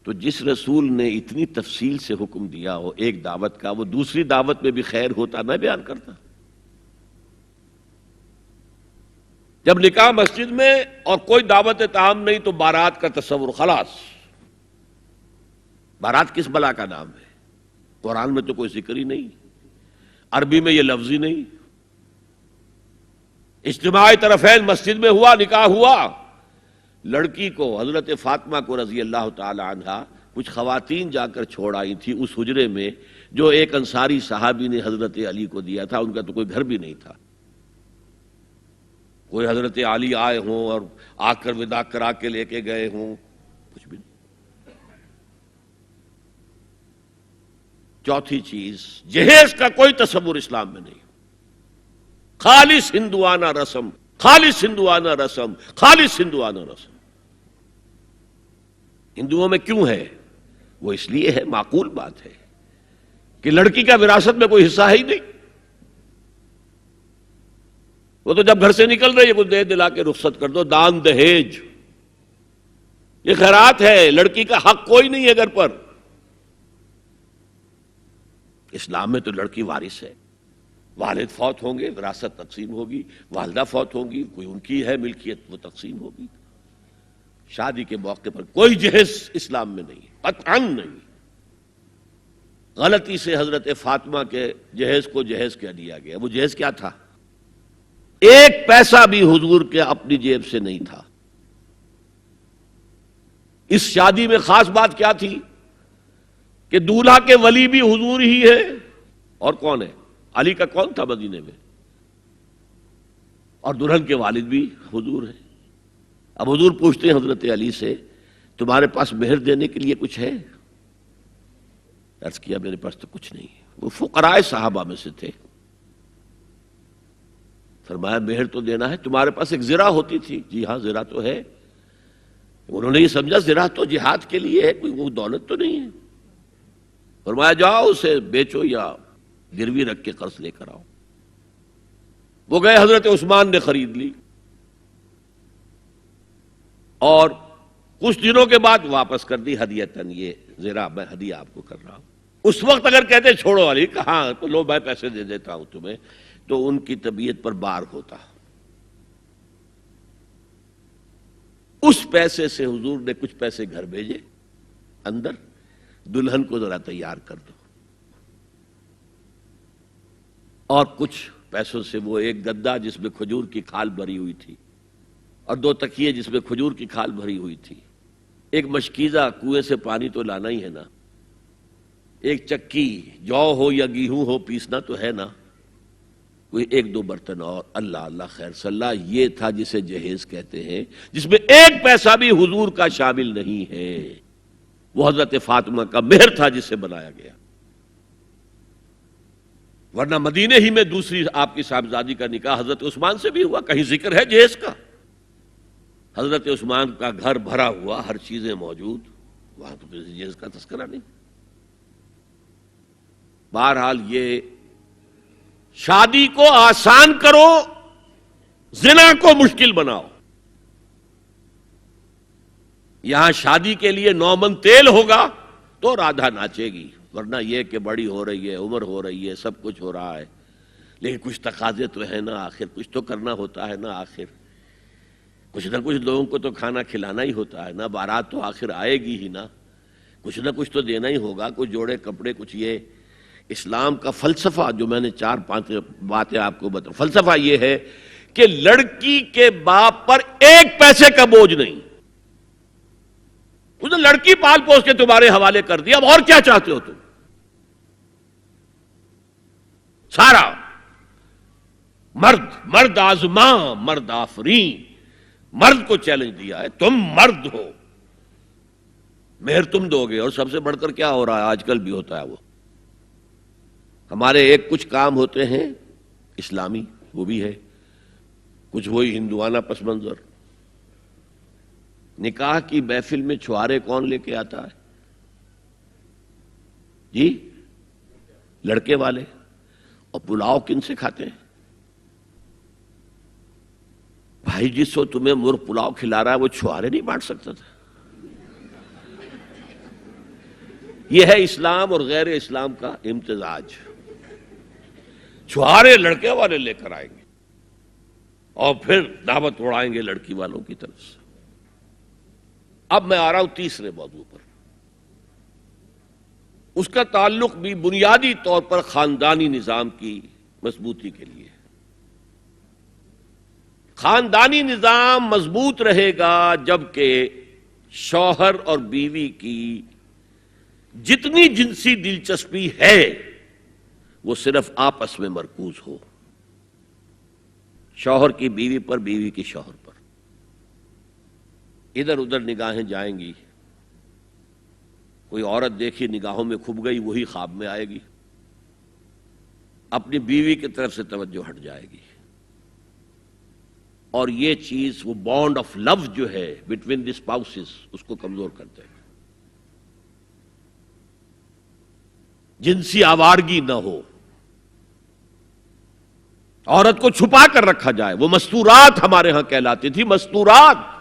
تو جس رسول نے اتنی تفصیل سے حکم دیا ہو ایک دعوت کا، وہ دوسری دعوت میں بھی خیر ہوتا نہ بیان کرتا. جب نکاح مسجد میں اور کوئی دعوت طعام نہیں تو بارات کا تصور، خلاص. بارات کس بلا کا نام ہے؟ قرآن میں تو کوئی ذکر ہی نہیں، عربی میں یہ لفظ ہی نہیں. اجتماع طرفین مسجد میں ہوا، نکاح ہوا. لڑکی کو، حضرت فاطمہ کو رضی اللہ تعالی عنہا، کچھ خواتین جا کر چھوڑ آئی تھی اس حجرے میں جو ایک انصاری صحابی نے حضرت علی کو دیا تھا. ان کا تو کوئی گھر بھی نہیں تھا. کوئی حضرت علی آئے ہوں اور آ کر وداع کرا کے لے کے گئے ہوں، کچھ بھی نہیں. چوتھی چیز، جہیز کا کوئی تصور اسلام میں نہیں. خالص ہندوانہ رسم، خالص ہندوانہ رسم، خالص ہندوانہ رسم. ہندوؤں میں کیوں ہے؟ وہ اس لیے ہے، معقول بات ہے کہ لڑکی کا وراثت میں کوئی حصہ ہے ہی نہیں. وہ تو جب گھر سے نکل رہی ہے کچھ دے دلا کے رخصت کر دو، دان دہیج، یہ خیرات ہے. لڑکی کا حق کوئی نہیں ہے گھر پر. اسلام میں تو لڑکی وارث ہے. والد فوت ہوں گے، وراثت تقسیم ہوگی. والدہ فوت ہوں گی، کوئی ان کی ہے ملکیت، وہ تقسیم ہوگی. شادی کے موقع پر کوئی جہیز اسلام میں نہیں، قطعاً نہیں. غلطی سے حضرت فاطمہ کے جہیز کو جہیز کہہ دیا گیا. وہ جہیز کیا تھا؟ ایک پیسہ بھی حضور کے اپنی جیب سے نہیں تھا. اس شادی میں خاص بات کیا تھی کہ دولہا کے ولی بھی حضور ہی ہے. اور کون ہے؟ علی کا کون تھا مدینے میں؟ اور دلہن کے والد بھی حضور ہیں. اب حضور پوچھتے ہیں حضرت علی سے، تمہارے پاس مہر دینے کے لیے کچھ ہے؟ عرض کیا میرے پاس تو کچھ نہیں. وہ فقراء صحابہ میں سے تھے. فرمایا مہر تو دینا ہے. تمہارے پاس ایک زرہ ہوتی تھی؟ جی ہاں زرہ تو ہے. انہوں نے یہ سمجھا زرہ تو جہاد کے لیے ہے، کوئی وہ دولت تو نہیں ہے. فرمایا جاؤ اسے بیچو یا گروی رکھ کے قرض لے کر آؤ. وہ گئے، حضرت عثمان نے خرید لی اور کچھ دنوں کے بعد واپس کر دی ہدیتاً. یہ زرہ میں ہدیہ آپ کو کر رہا ہوں. اس وقت اگر کہتے چھوڑو علی، کہاں تو لو میں پیسے دے دیتا ہوں تمہیں، تو ان کی طبیعت پر بار ہوتا. اس پیسے سے حضور نے کچھ پیسے گھر بھیجے اندر، دلہن کو ذرا تیار کر دو. اور کچھ پیسوں سے وہ ایک گدا جس میں کھجور کی کھال بھری ہوئی تھی، اور 2 تکیے جس میں کھجور کی کھال بھری ہوئی تھی، ایک مشکیزہ، کنویں سے پانی تو لانا ہی ہے نا، ایک چکی، جو ہو یا گیہوں ہو پیسنا تو ہے نا، کوئی 1-2 برتن اور. اللہ اللہ خیر صلی اللہ. یہ تھا جسے جہیز کہتے ہیں، جس میں ایک پیسہ بھی حضور کا شامل نہیں ہے. وہ حضرت فاطمہ کا مہر تھا جسے بنایا گیا. ورنہ مدینے ہی میں دوسری آپ کی صاحبزادی کا نکاح حضرت عثمان سے بھی ہوا. کہیں ذکر ہے جہیز کا؟ حضرت عثمان کا گھر بھرا ہوا، ہر چیزیں موجود، وہاں تو کسی جہیز کا تذکرہ نہیں. بہرحال یہ شادی کو آسان کرو، زنا کو مشکل بناؤ. یہاں شادی کے لیے 9 من تیل ہوگا تو رادھا ناچے گی، ورنہ یہ کہ بڑی ہو رہی ہے، عمر ہو رہی ہے، سب کچھ ہو رہا ہے، لیکن کچھ تقاضے تو ہے نا، آخر کچھ تو کرنا ہوتا ہے نا. آخر کچھ نہ کچھ لوگوں کو تو کھانا کھلانا ہی ہوتا ہے نا، بارات تو آخر آئے گی ہی نا، کچھ نہ کچھ تو دینا ہی ہوگا، کچھ جوڑے کپڑے، کچھ یہ اسلام کا فلسفہ جو میں نے 4-5 باتیں آپ کو بتا، فلسفہ یہ ہے کہ لڑکی کے باپ پر 1 پیسے کا بوجھ نہیں، اس نے لڑکی پال پوس کے تمہارے حوالے کر دیا، اب اور کیا چاہتے ہو تم؟ سارا مرد آزماں مرد آفرین، مرد کو چیلنج دیا ہے، تم مرد ہو، مہر تم دو گے۔ اور سب سے بڑھ کر کیا ہو رہا ہے آج کل بھی ہوتا ہے، وہ ہمارے ایک کچھ کام ہوتے ہیں اسلامی، وہ بھی ہے، کچھ وہی ہندوانہ پس منظر۔ نکاح کی محفل میں چھوارے کون لے کے آتا ہے جی؟ لڑکے والے۔ اور پلاؤ کن سے کھاتے ہیں؟ بھائی جس کو تمہیں مرغ پلاؤ کھلا رہا ہے وہ چھوارے نہیں بانٹ سکتا تھا؟ یہ ہے اسلام اور غیر اسلام کا امتزاج۔ چھوارے لڑکے والے لے کر آئیں گے اور پھر دعوت اڑائیں گے لڑکی والوں کی طرف سے۔ اب میں آ رہا ہوں تیسرے موضوع پر، اس کا تعلق بھی بنیادی طور پر خاندانی نظام کی مضبوطی کے لیے۔ خاندانی نظام مضبوط رہے گا جبکہ شوہر اور بیوی کی جتنی جنسی دلچسپی ہے وہ صرف آپس میں مرکوز ہو، شوہر کی بیوی پر، بیوی کی شوہر پر۔ ادھر ادھر نگاہیں جائیں گی، کوئی عورت دیکھی نگاہوں میں کھب گئی، وہی خواب میں آئے گی، اپنی بیوی کی طرف سے توجہ ہٹ جائے گی، اور یہ چیز، وہ بانڈ آف لو جو ہے بٹوین دی اسپاؤسز، اس کو کمزور کر دے گا۔ جنسی آوارگی نہ ہو، عورت کو چھپا کر رکھا جائے، وہ مستورات ہمارے ہاں کہلاتی تھی، مستورات۔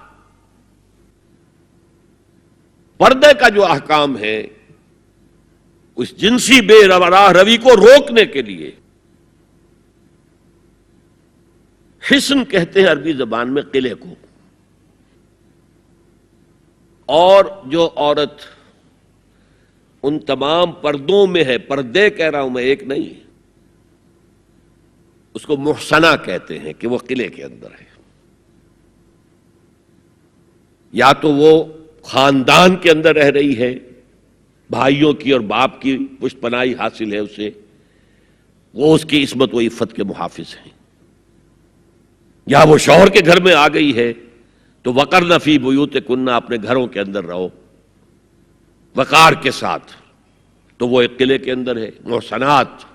پردے کا جو احکام ہے اس جنسی بے راہ روی کو روکنے کے لیے، حسن کہتے ہیں عربی زبان میں قلعے کو، اور جو عورت ان تمام پردوں میں ہے، پردے کہہ رہا ہوں میں، ایک نہیں، اس کو محسنہ کہتے ہیں کہ وہ قلعے کے اندر ہے۔ یا تو وہ خاندان کے اندر رہ رہی ہے، بھائیوں کی اور باپ کی پشت پناہی حاصل ہے اسے، وہ اس کی عصمت و عفت کے محافظ ہیں، یا وہ شوہر کے گھر میں آ گئی ہے تو وقرن فی بیوتکن، اپنے گھروں کے اندر رہو وقار کے ساتھ، تو وہ ایک قلعے کے اندر ہے، محسنات۔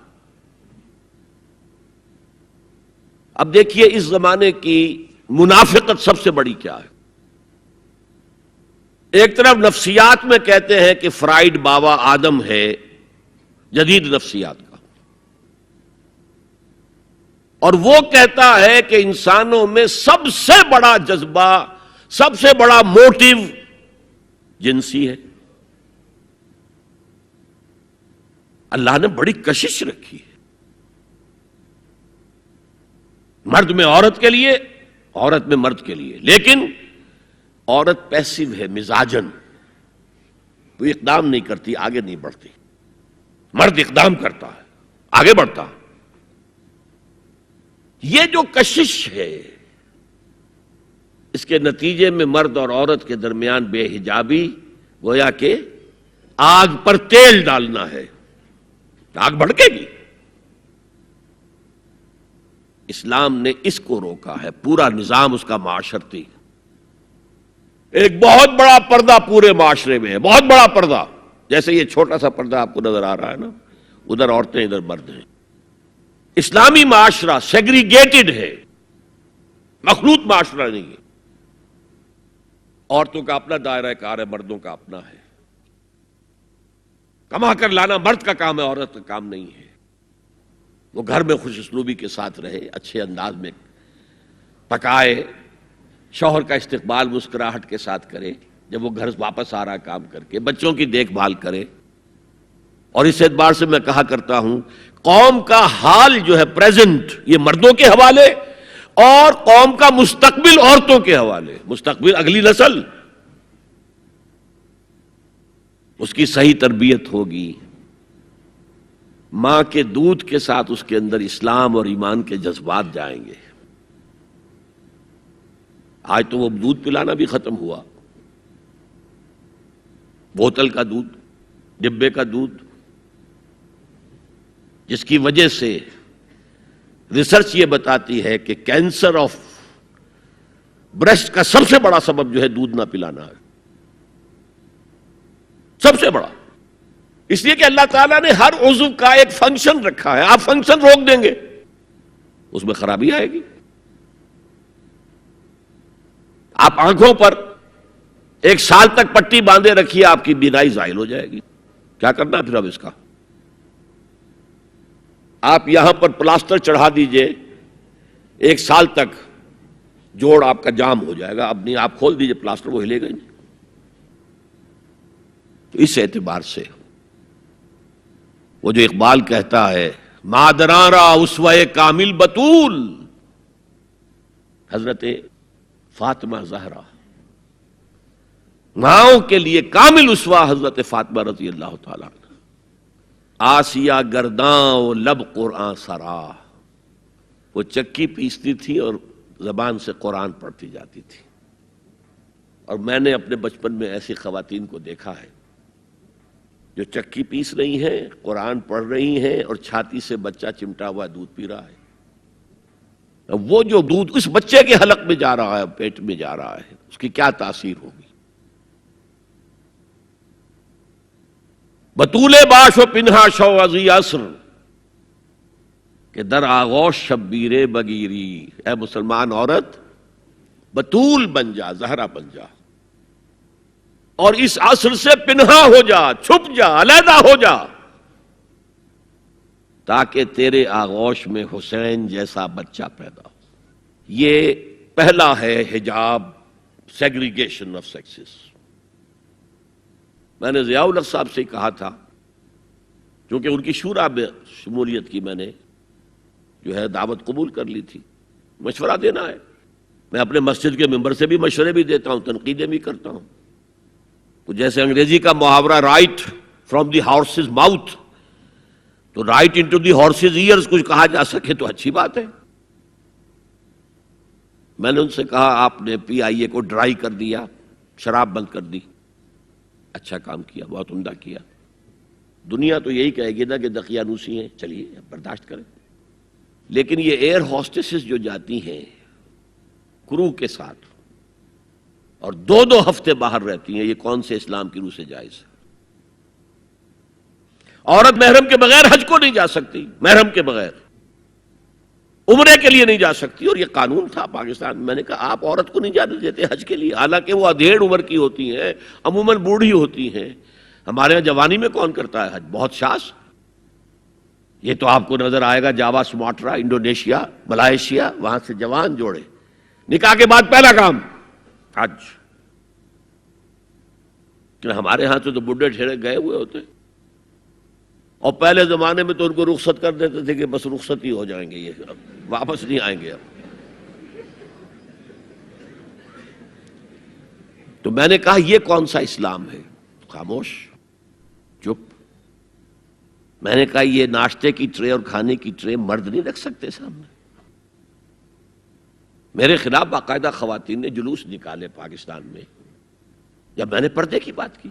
اب دیکھیے اس زمانے کی منافقت سب سے بڑی کیا ہے۔ ایک طرف نفسیات میں کہتے ہیں کہ فرائیڈ بابا آدم ہے جدید نفسیات کا، اور وہ کہتا ہے کہ انسانوں میں سب سے بڑا جذبہ، سب سے بڑا موٹیو جنسی ہے۔ اللہ نے بڑی کشش رکھی ہے، مرد میں عورت کے لیے، عورت میں مرد کے لیے، لیکن عورت پیسیو ہے مزاجن، وہ اقدام نہیں کرتی، آگے نہیں بڑھتی، مرد اقدام کرتا ہے، آگے بڑھتا۔ یہ جو کشش ہے، اس کے نتیجے میں مرد اور عورت کے درمیان بے حجابی گویا کہ آگ پر تیل ڈالنا ہے، آگ بھڑکے گی۔ اسلام نے اس کو روکا ہے، پورا نظام اس کا معاشرتی، ایک بہت بڑا پردہ پورے معاشرے میں ہے، بہت بڑا پردہ، جیسے یہ چھوٹا سا پردہ آپ کو نظر آ رہا ہے نا، ادھر عورتیں ادھر مرد ہیں۔ اسلامی معاشرہ سیگریگیٹڈ ہے، مخلوط معاشرہ نہیں ہے، عورتوں کا اپنا دائرہ کار ہے، مردوں کا اپنا ہے، کما کر لانا مرد کا کام ہے، عورت کا کام نہیں ہے۔ وہ گھر میں خوش اسلوبی کے ساتھ رہے، اچھے انداز میں پکائے، شوہر کا استقبال مسکراہٹ کے ساتھ کرے، جب وہ گھر واپس آ رہا کام کر کے، بچوں کی دیکھ بھال کرے۔ اور اس اعتبار سے میں کہا کرتا ہوں، قوم کا حال جو ہے پریزنٹ، یہ مردوں کے حوالے، اور قوم کا مستقبل عورتوں کے حوالے، مستقبل اگلی نسل، اس کی صحیح تربیت ہوگی، ماں کے دودھ کے ساتھ اس کے اندر اسلام اور ایمان کے جذبات جائیں گے۔ آج تو وہ دودھ پلانا بھی ختم ہوا، بوتل کا دودھ، ڈبے کا دودھ، جس کی وجہ سے ریسرچ یہ بتاتی ہے کہ کینسر آف بریسٹ کا سب سے بڑا سبب جو ہے دودھ نہ پلانا ہے، سب سے بڑا، اس لیے کہ اللہ تعالیٰ نے ہر عضو کا ایک فنکشن رکھا ہے، آپ فنکشن روک دیں گے اس میں خرابی آئے گی۔ آپ آنکھوں پر 1 سال تک پٹی باندھے رکھیے، آپ کی بینائی زائل ہو جائے گی، کیا کرنا پھر اب اس کا؟ آپ یہاں پر پلاسٹر چڑھا دیجئے، 1 سال تک جوڑ آپ کا جام ہو جائے گا، اب نہیں، آپ کھول دیجئے پلاسٹر، وہ ہلے گا نہیں۔ تو اس اعتبار سے وہ جو اقبال کہتا ہے مادرارا اسوہ کامل بطول، حضرت فاطمہ زہرا ماؤں کے لیے کامل اسوہ حضرت فاطمہ رضی اللہ تعالیٰ عنہ۔ آسیہ گرداں و لب قرآن سرا، وہ چکی پیستی تھی اور زبان سے قرآن پڑھتی جاتی تھی، اور میں نے اپنے بچپن میں ایسی خواتین کو دیکھا ہے جو چکی پیس رہی ہیں، قرآن پڑھ رہی ہیں، اور چھاتی سے بچہ چمٹا ہوا دودھ پی رہا ہے۔ وہ جو دودھ اس بچے کے حلق میں جا رہا ہے، پیٹ میں جا رہا ہے، اس کی کیا تاثیر ہوگی؟ بطول باش و پنہا شو ازی عصر کہ در آغوش شبیر بگیری، اے مسلمان عورت بطول بن جا، زہرا بن جا، اور اس عصر سے پنہا ہو جا، چھپ جا، علیحدہ ہو جا، تاکہ تیرے آغوش میں حسین جیسا بچہ پیدا ہو۔ یہ پہلا ہے حجاب، سیگریگیشن آف سیکسز۔ میں نے ضیاء الحق صاحب سے کہا تھا، کیونکہ ان کی شورا میں شمولیت کی میں نے جو ہے دعوت قبول کر لی تھی، مشورہ دینا ہے، میں اپنے مسجد کے ممبر سے بھی مشورے بھی دیتا ہوں، تنقیدیں بھی کرتا ہوں۔ تو جیسے انگریزی کا محاورہ right from the horse's mouth, تو right into the horse's ears کچھ کہا جا سکے تو اچھی بات ہے۔ میں نے ان سے کہا آپ نے پی آئی اے کو ڈرائی کر دیا، شراب بند کر دی، اچھا کام کیا، بہت عمدہ کیا۔ دنیا تو یہی کہے گی نا کہ دقیانوسی ہیں، چلیے اب برداشت کریں، لیکن یہ ایئر ہوسٹسز جو جاتی ہیں کرو کے ساتھ اور 2 ہفتے باہر رہتی ہیں، یہ کون سے اسلام کی روح سے جائز ہے؟ عورت محرم کے بغیر حج کو نہیں جا سکتی، محرم کے بغیر عمرے کے لیے نہیں جا سکتی، اور یہ قانون تھا پاکستان۔ میں نے کہا آپ عورت کو نہیں جانے دیتے حج کے لیے، حالانکہ وہ ادھیڑ عمر کی ہوتی ہیں، عموماً بوڑھی ہوتی ہیں۔ ہمارے یہاں جوانی میں کون کرتا ہے حج؟ بہت شاذ۔ یہ تو آپ کو نظر آئے گا جاوا، سماٹرا، انڈونیشیا، ملائیشیا، وہاں سے جوان جوڑے نکاح کے بعد پہلا کام حج۔ کہ ہمارے ہاں سے تو بڈھے ٹھیرے گئے ہوئے ہوتے، اور پہلے زمانے میں تو ان کو رخصت کر دیتے تھے کہ بس رخصت ہی ہو جائیں گے، یہ اب واپس نہیں آئیں گے۔ اب تو میں نے کہا یہ کون سا اسلام ہے؟ خاموش، چپ۔ میں نے کہا یہ ناشتے کی ٹرے اور کھانے کی ٹرے مرد نہیں رکھ سکتے سامنے۔ میرے خلاف باقاعدہ خواتین نے جلوس نکالے پاکستان میں جب میں نے پردے کی بات کی۔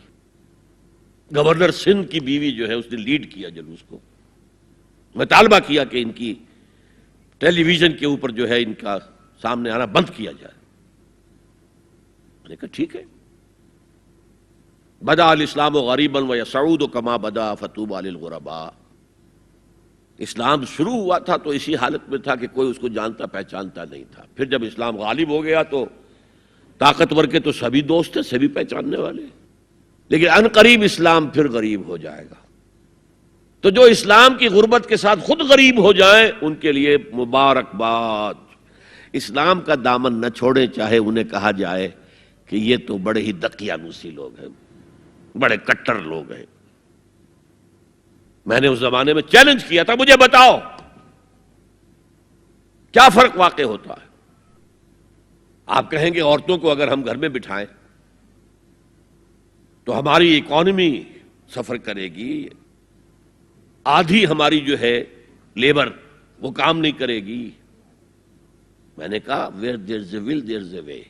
گورنر سندھ کی بیوی جو ہے اس نے لیڈ کیا جلوس کو، مطالبہ کیا کہ ان کی ٹیلی ویژن کے اوپر جو ہے ان کا سامنے آنا بند کیا جائے۔ میں نے کہا ٹھیک ہے۔ بدا الاسلام غریبا ویسعود کما بدا فطوبی للغرباء۔ اسلام شروع ہوا تھا تو اسی حالت میں تھا کہ کوئی اس کو جانتا پہچانتا نہیں تھا، پھر جب اسلام غالب ہو گیا تو طاقتور کے تو سبھی دوست ہیں، سبھی پہچاننے والے، لیکن ان قریب اسلام پھر غریب ہو جائے گا۔ تو جو اسلام کی غربت کے ساتھ خود غریب ہو جائیں ان کے لیے مبارکباد۔ اسلام کا دامن نہ چھوڑیں، چاہے انہیں کہا جائے کہ یہ تو بڑے ہی دقیانوسی لوگ ہیں، بڑے کٹر لوگ ہیں۔ میں نے اس زمانے میں چیلنج کیا تھا، مجھے بتاؤ کیا فرق واقع ہوتا ہے؟ آپ کہیں گے عورتوں کو اگر ہم گھر میں بٹھائیں تو ہماری اکانومی سفر کرے گی، آدھی ہماری جو ہے لیبر وہ کام نہیں کرے گی۔ میں نے کہا where there is a will there is a way.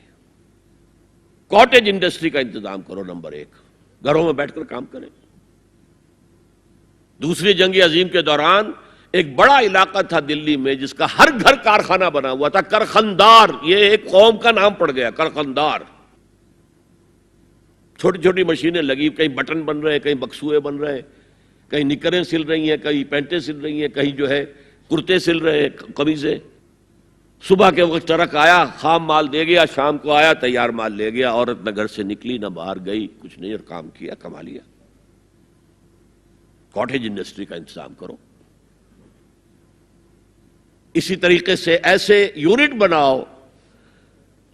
Cottage industry کا انتظام کرو، نمبر 1، گھروں میں بیٹھ کر کام کریں۔ دوسری جنگ عظیم کے دوران ایک بڑا علاقہ تھا دلی میں جس کا ہر گھر کارخانہ بنا ہوا تھا، کرخندار، یہ ایک قوم کا نام پڑ گیا، کرخندار۔ چھوٹی چھوٹی مشینیں لگی، کہیں بٹن بن رہے ہیں، کہیں بکسوئے بن رہے ہیں، کہیں نکریں سل رہی ہیں، کہیں پینٹیں سل رہی ہیں، کہیں جو ہے کرتے سل رہے ہیں، قمیضیں۔ صبح کے وقت ٹرک آیا، خام مال دے گیا، شام کو آیا، تیار مال لے گیا۔ عورت نہ گھر سے نکلی، نہ باہر گئی، کچھ نہیں، اور کام کیا، کما لیا۔ کاٹیج انڈسٹری کا انتظام کرو۔ اسی طریقے سے ایسے یونٹ بناؤ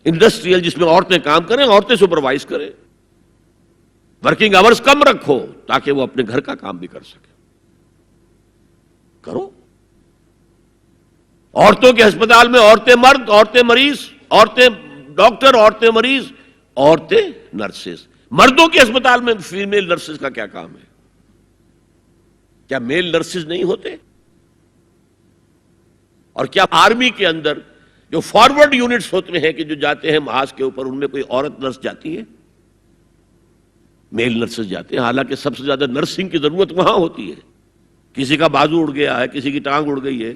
انڈسٹریل جس میں عورتیں کام کریں، عورتیں سپروائز کریں، ورکنگ آورز کم رکھو تاکہ وہ اپنے گھر کا کام بھی کر سکیں۔ کرو۔ عورتوں کے ہسپتال میں عورتیں مرد، عورتیں مریض، عورتیں ڈاکٹر، عورتیں مریض، عورتیں نرسز۔ مردوں کے ہسپتال میں فیمیل نرسز کا کیا کام ہے؟ کیا میل نرسز نہیں ہوتے؟ اور کیا آرمی کے اندر جو فارورڈ یونٹس ہوتے ہیں کہ جو جاتے ہیں محاذ کے اوپر، ان میں کوئی عورت نرس جاتی ہے؟ میل نرسز جاتے ہیں، حالانکہ سب سے زیادہ نرسنگ کی ضرورت وہاں ہوتی ہے۔ کسی کا بازو اڑ گیا ہے، کسی کی ٹانگ اڑ گئی ہے،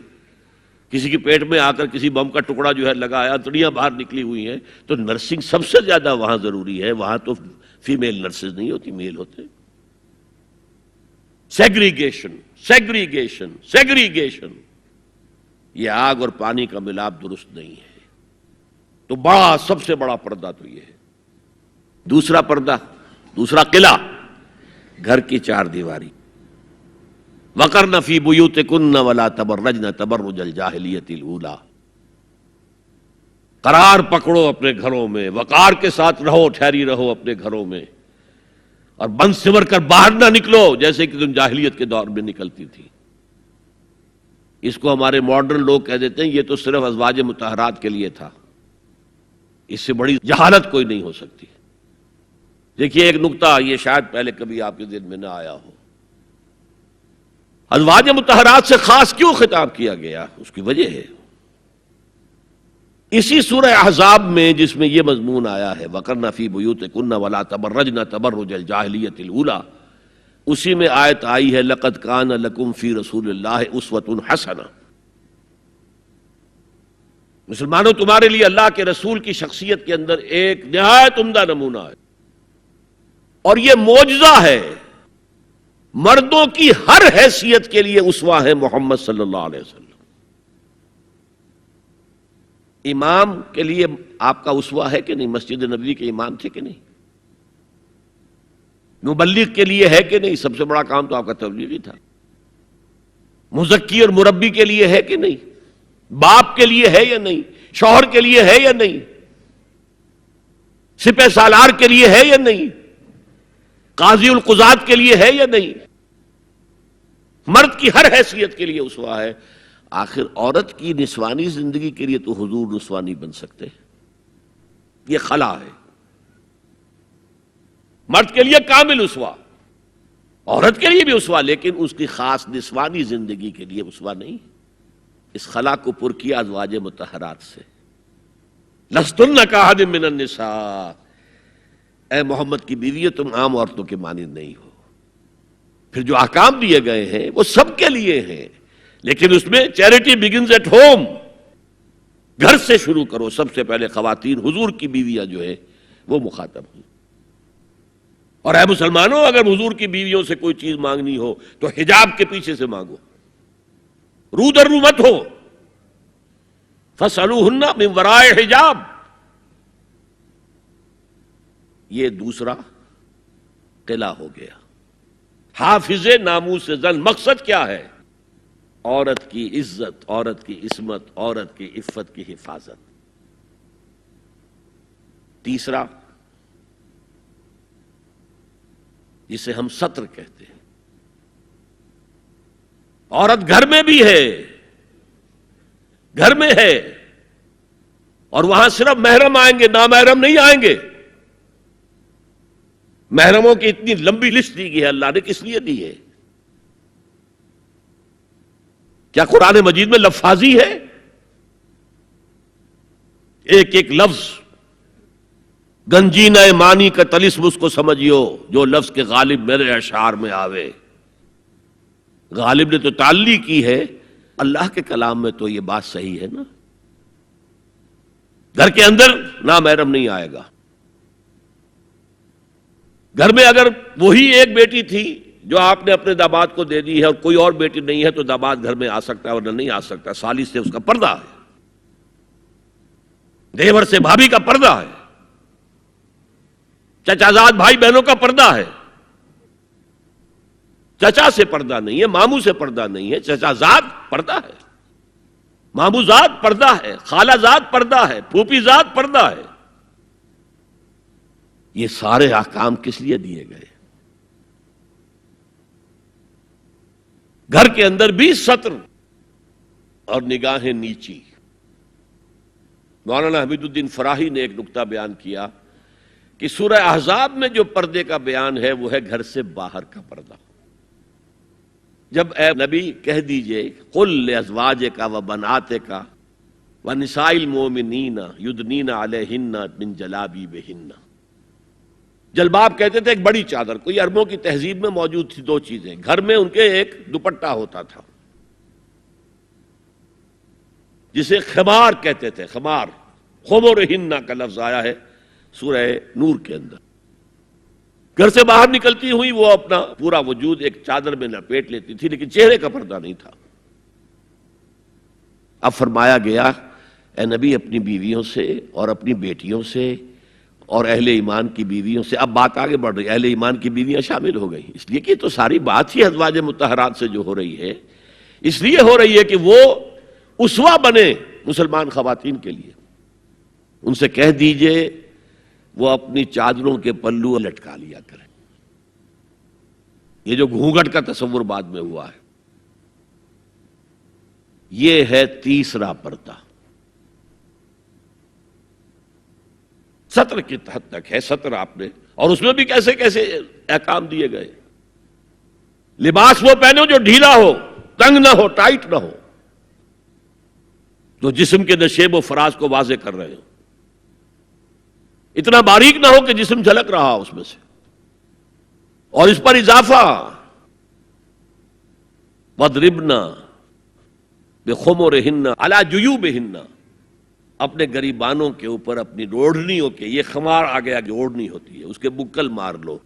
کسی کے پیٹ میں آ کر کسی بم کا ٹکڑا جو ہے لگایا، تڑیاں باہر نکلی ہوئی ہیں، تو نرسنگ سب سے زیادہ وہاں ضروری ہے۔ وہاں تو فیمیل نرسز نہیں ہوتی، میل ہوتے۔ سیگریگیشن، سیگریگیشن، سیگریگیشن، یہ آگ اور پانی کا ملاپ درست نہیں ہے۔ تو بڑا، سب سے بڑا پردہ تو یہ ہے۔ دوسرا پردہ، دوسرا قلعہ، گھر کی چار دیواری۔ وَقَرْنَ فِي بُيُوتِكُنَّ وَلَا تَبَرَّجْنَ تَبَرُّجَ الْجَاهِلِيَّةِ الْأُولَىٰ۔ قرار پکڑو اپنے گھروں میں، وقار کے ساتھ رہو، ٹھہری رہو اپنے گھروں میں، اور بند سمر کر باہر نہ نکلو جیسے کہ تم جاہلیت کے دور میں نکلتی تھی۔ اس کو ہمارے ماڈرن لوگ کہہ دیتے ہیں یہ تو صرف ازواج مطہرات کے لیے تھا، اس سے بڑی جہالت کوئی نہیں ہو سکتی۔ دیکھیے ایک نکتہ، یہ شاید پہلے کبھی آپ کے ذہن میں نہ آیا ہو، ازواج مطہرات سے خاص کیوں خطاب کیا گیا؟ اس کی وجہ ہے اسی سورہ احزاب میں جس میں یہ مضمون آیا ہے وَقَرْنَ فِي بُيُوتِكُنَّ وَلَا تَبَرَّجْنَ تَبَرُّجَ الْجَاهِلِيَّةِ الْأُولَىٰ، اسی میں آیت آئی ہے لَقَدْ كَانَ لَكُمْ فِي رَسُولِ اللَّهِ أُسْوَةٌ حَسَنَةٌ۔ مسلمانوں تمہارے لیے اللہ کے رسول کی شخصیت کے اندر ایک نہایت عمدہ نمونہ ہے، اور یہ معجزہ ہے۔ مردوں کی ہر حیثیت کے لیے اسوہ ہے محمد صلی اللہ علیہ وسلم۔ امام کے لیے آپ کا اسوہ ہے کہ نہیں؟ مسجد نبوی کے امام تھے کہ نہیں؟ مبلغ کے لیے ہے کہ نہیں؟ سب سے بڑا کام تو آپ کا تبلیغی تھا۔ مزکی اور مربی کے لیے ہے کہ نہیں؟ باپ کے لیے ہے یا نہیں؟ شوہر کے لیے ہے یا نہیں؟ سپہ سالار کے لیے ہے یا نہیں؟ قاضی القضات کے لیے ہے یا نہیں؟ مرد کی ہر حیثیت کے لیے اسوہ ہے۔ آخر عورت کی نسوانی زندگی کے لیے تو حضور رسوا نہیں بن سکتے، یہ خلا ہے۔ مرد کے لیے کامل اسوہ، عورت کے لیے بھی اسوہ، لیکن اس کی خاص نسوانی زندگی کے لیے اسوہ نہیں۔ اس خلا کو پر کیا ازواج مطہرات سے۔ لستن کاحد من النساء، اے محمد کی بیوی تم عام عورتوں کے مانند نہیں ہو۔ پھر جو احکام دیے گئے ہیں وہ سب کے لیے ہیں، لیکن اس میں چیریٹی بگنز ایٹ ہوم، گھر سے شروع کرو۔ سب سے پہلے خواتین، حضور کی بیویاں جو ہے وہ مخاطب ہوں۔ اور اے مسلمانوں، اگر حضور کی بیویوں سے کوئی چیز مانگنی ہو تو حجاب کے پیچھے سے مانگو، رو در رو مت ہو۔ فَاسْأَلُوهُنَّ مِنْ وَرَاءِ حجاب۔ یہ دوسرا قلعہ ہو گیا، حافظ ناموس زن۔ مقصد کیا ہے؟ عورت کی عزت، عورت کی عصمت، عورت کی عفت کی حفاظت۔ تیسرا جسے ہم ستر کہتے ہیں، عورت گھر میں بھی ہے، گھر میں ہے، اور وہاں صرف محرم آئیں گے، نامحرم نہیں آئیں گے۔ محرموں کی اتنی لمبی لسٹ دی گئی ہے، اللہ نے کس لیے دی ہے؟ کیا قرآن مجید میں لفاظی ہے؟ ایک ایک لفظ گنجینہ معنی کا طلسم اس کو سمجھیو، جو لفظ کے غالب میرے اشعار میں آوے۔ غالب نے تو تعلیق کی ہے، اللہ کے کلام میں تو یہ بات صحیح ہے نا۔ گھر کے اندر نامحرم نہیں آئے گا۔ گھر میں اگر وہی ایک بیٹی تھی جو آپ نے اپنے داماد کو دے دی ہے اور کوئی اور بیٹی نہیں ہے تو داماد گھر میں آ سکتا ہے ورنہ نہیں آ سکتا۔ سالی سے اس کا پردہ ہے، دیور سے بھابھی کا پردہ ہے، چچا زاد بھائی بہنوں کا پردہ ہے۔ چچا سے پردہ نہیں ہے، ماموں سے پردہ نہیں ہے، چچا زاد پردہ ہے، ماموں زاد پردہ ہے، خالہ زاد پردہ ہے، پھوپھی زاد پردہ ہے۔ یہ سارے احکام کس لیے دیے گئے؟ گھر کے اندر بھی ستر اور نگاہیں نیچی۔ مولانا حمید الدین فراہی نے ایک نقطہ بیان کیا کہ سورہ احزاب میں جو پردے کا بیان ہے وہ ہے گھر سے باہر کا پردہ۔ جب اے نبی کہہ دیجئے قل لازواجک و بناتک و نساء المؤمنین یدنین علیہن من جلابیبہن۔ جلباب کہتے تھے ایک بڑی چادر، کوئی عربوں کی تہذیب میں موجود تھی دو چیزیں، گھر میں ان کے ایک دوپٹہ ہوتا تھا جسے خمار کہتے تھے، خمار، خمرہن کا لفظ آیا ہے سورہ نور کے اندر۔ گھر سے باہر نکلتی ہوئی وہ اپنا پورا وجود ایک چادر میں لپیٹ لیتی تھی لیکن چہرے کا پردہ نہیں تھا۔ اب فرمایا گیا اے نبی اپنی بیویوں سے اور اپنی بیٹیوں سے اور اہل ایمان کی بیویوں سے، اب بات آگے بڑھ رہی ہے، اہل ایمان کی بیویاں شامل ہو گئی، اس لیے کہ تو ساری بات ہی ازواج مطہرات سے جو ہو رہی ہے، اس لیے ہو رہی ہے کہ وہ اسوہ بنے مسلمان خواتین کے لیے۔ ان سے کہہ دیجئے وہ اپنی چادروں کے پلو لٹکا لیا کریں۔ یہ جو گھونگھٹ کا تصور بعد میں ہوا ہے، یہ ہے تیسرا پردہ۔ ستر کی حد تک ہے ستر آپ نے، اور اس میں بھی کیسے کیسے احکام دیے گئے۔ لباس وہ پہنو جو ڈھیلا ہو، تنگ نہ ہو، ٹائٹ نہ ہو، جو جسم کے نشیب و فراز کو واضح کر رہے ہو، اتنا باریک نہ ہو کہ جسم جھلک رہا اس میں سے۔ اور اس پر اضافہ وَاضْرِبْنَا بِخُمُرِهِنَّ عَلَى جُيُوبِهِنَّ، اپنے گریبانوں کے اوپر اپنی اوڑھنیوں کے، یہ خمار آ گیا کہ اوڑھنی ہوتی ہے، اس کے بکل مار لو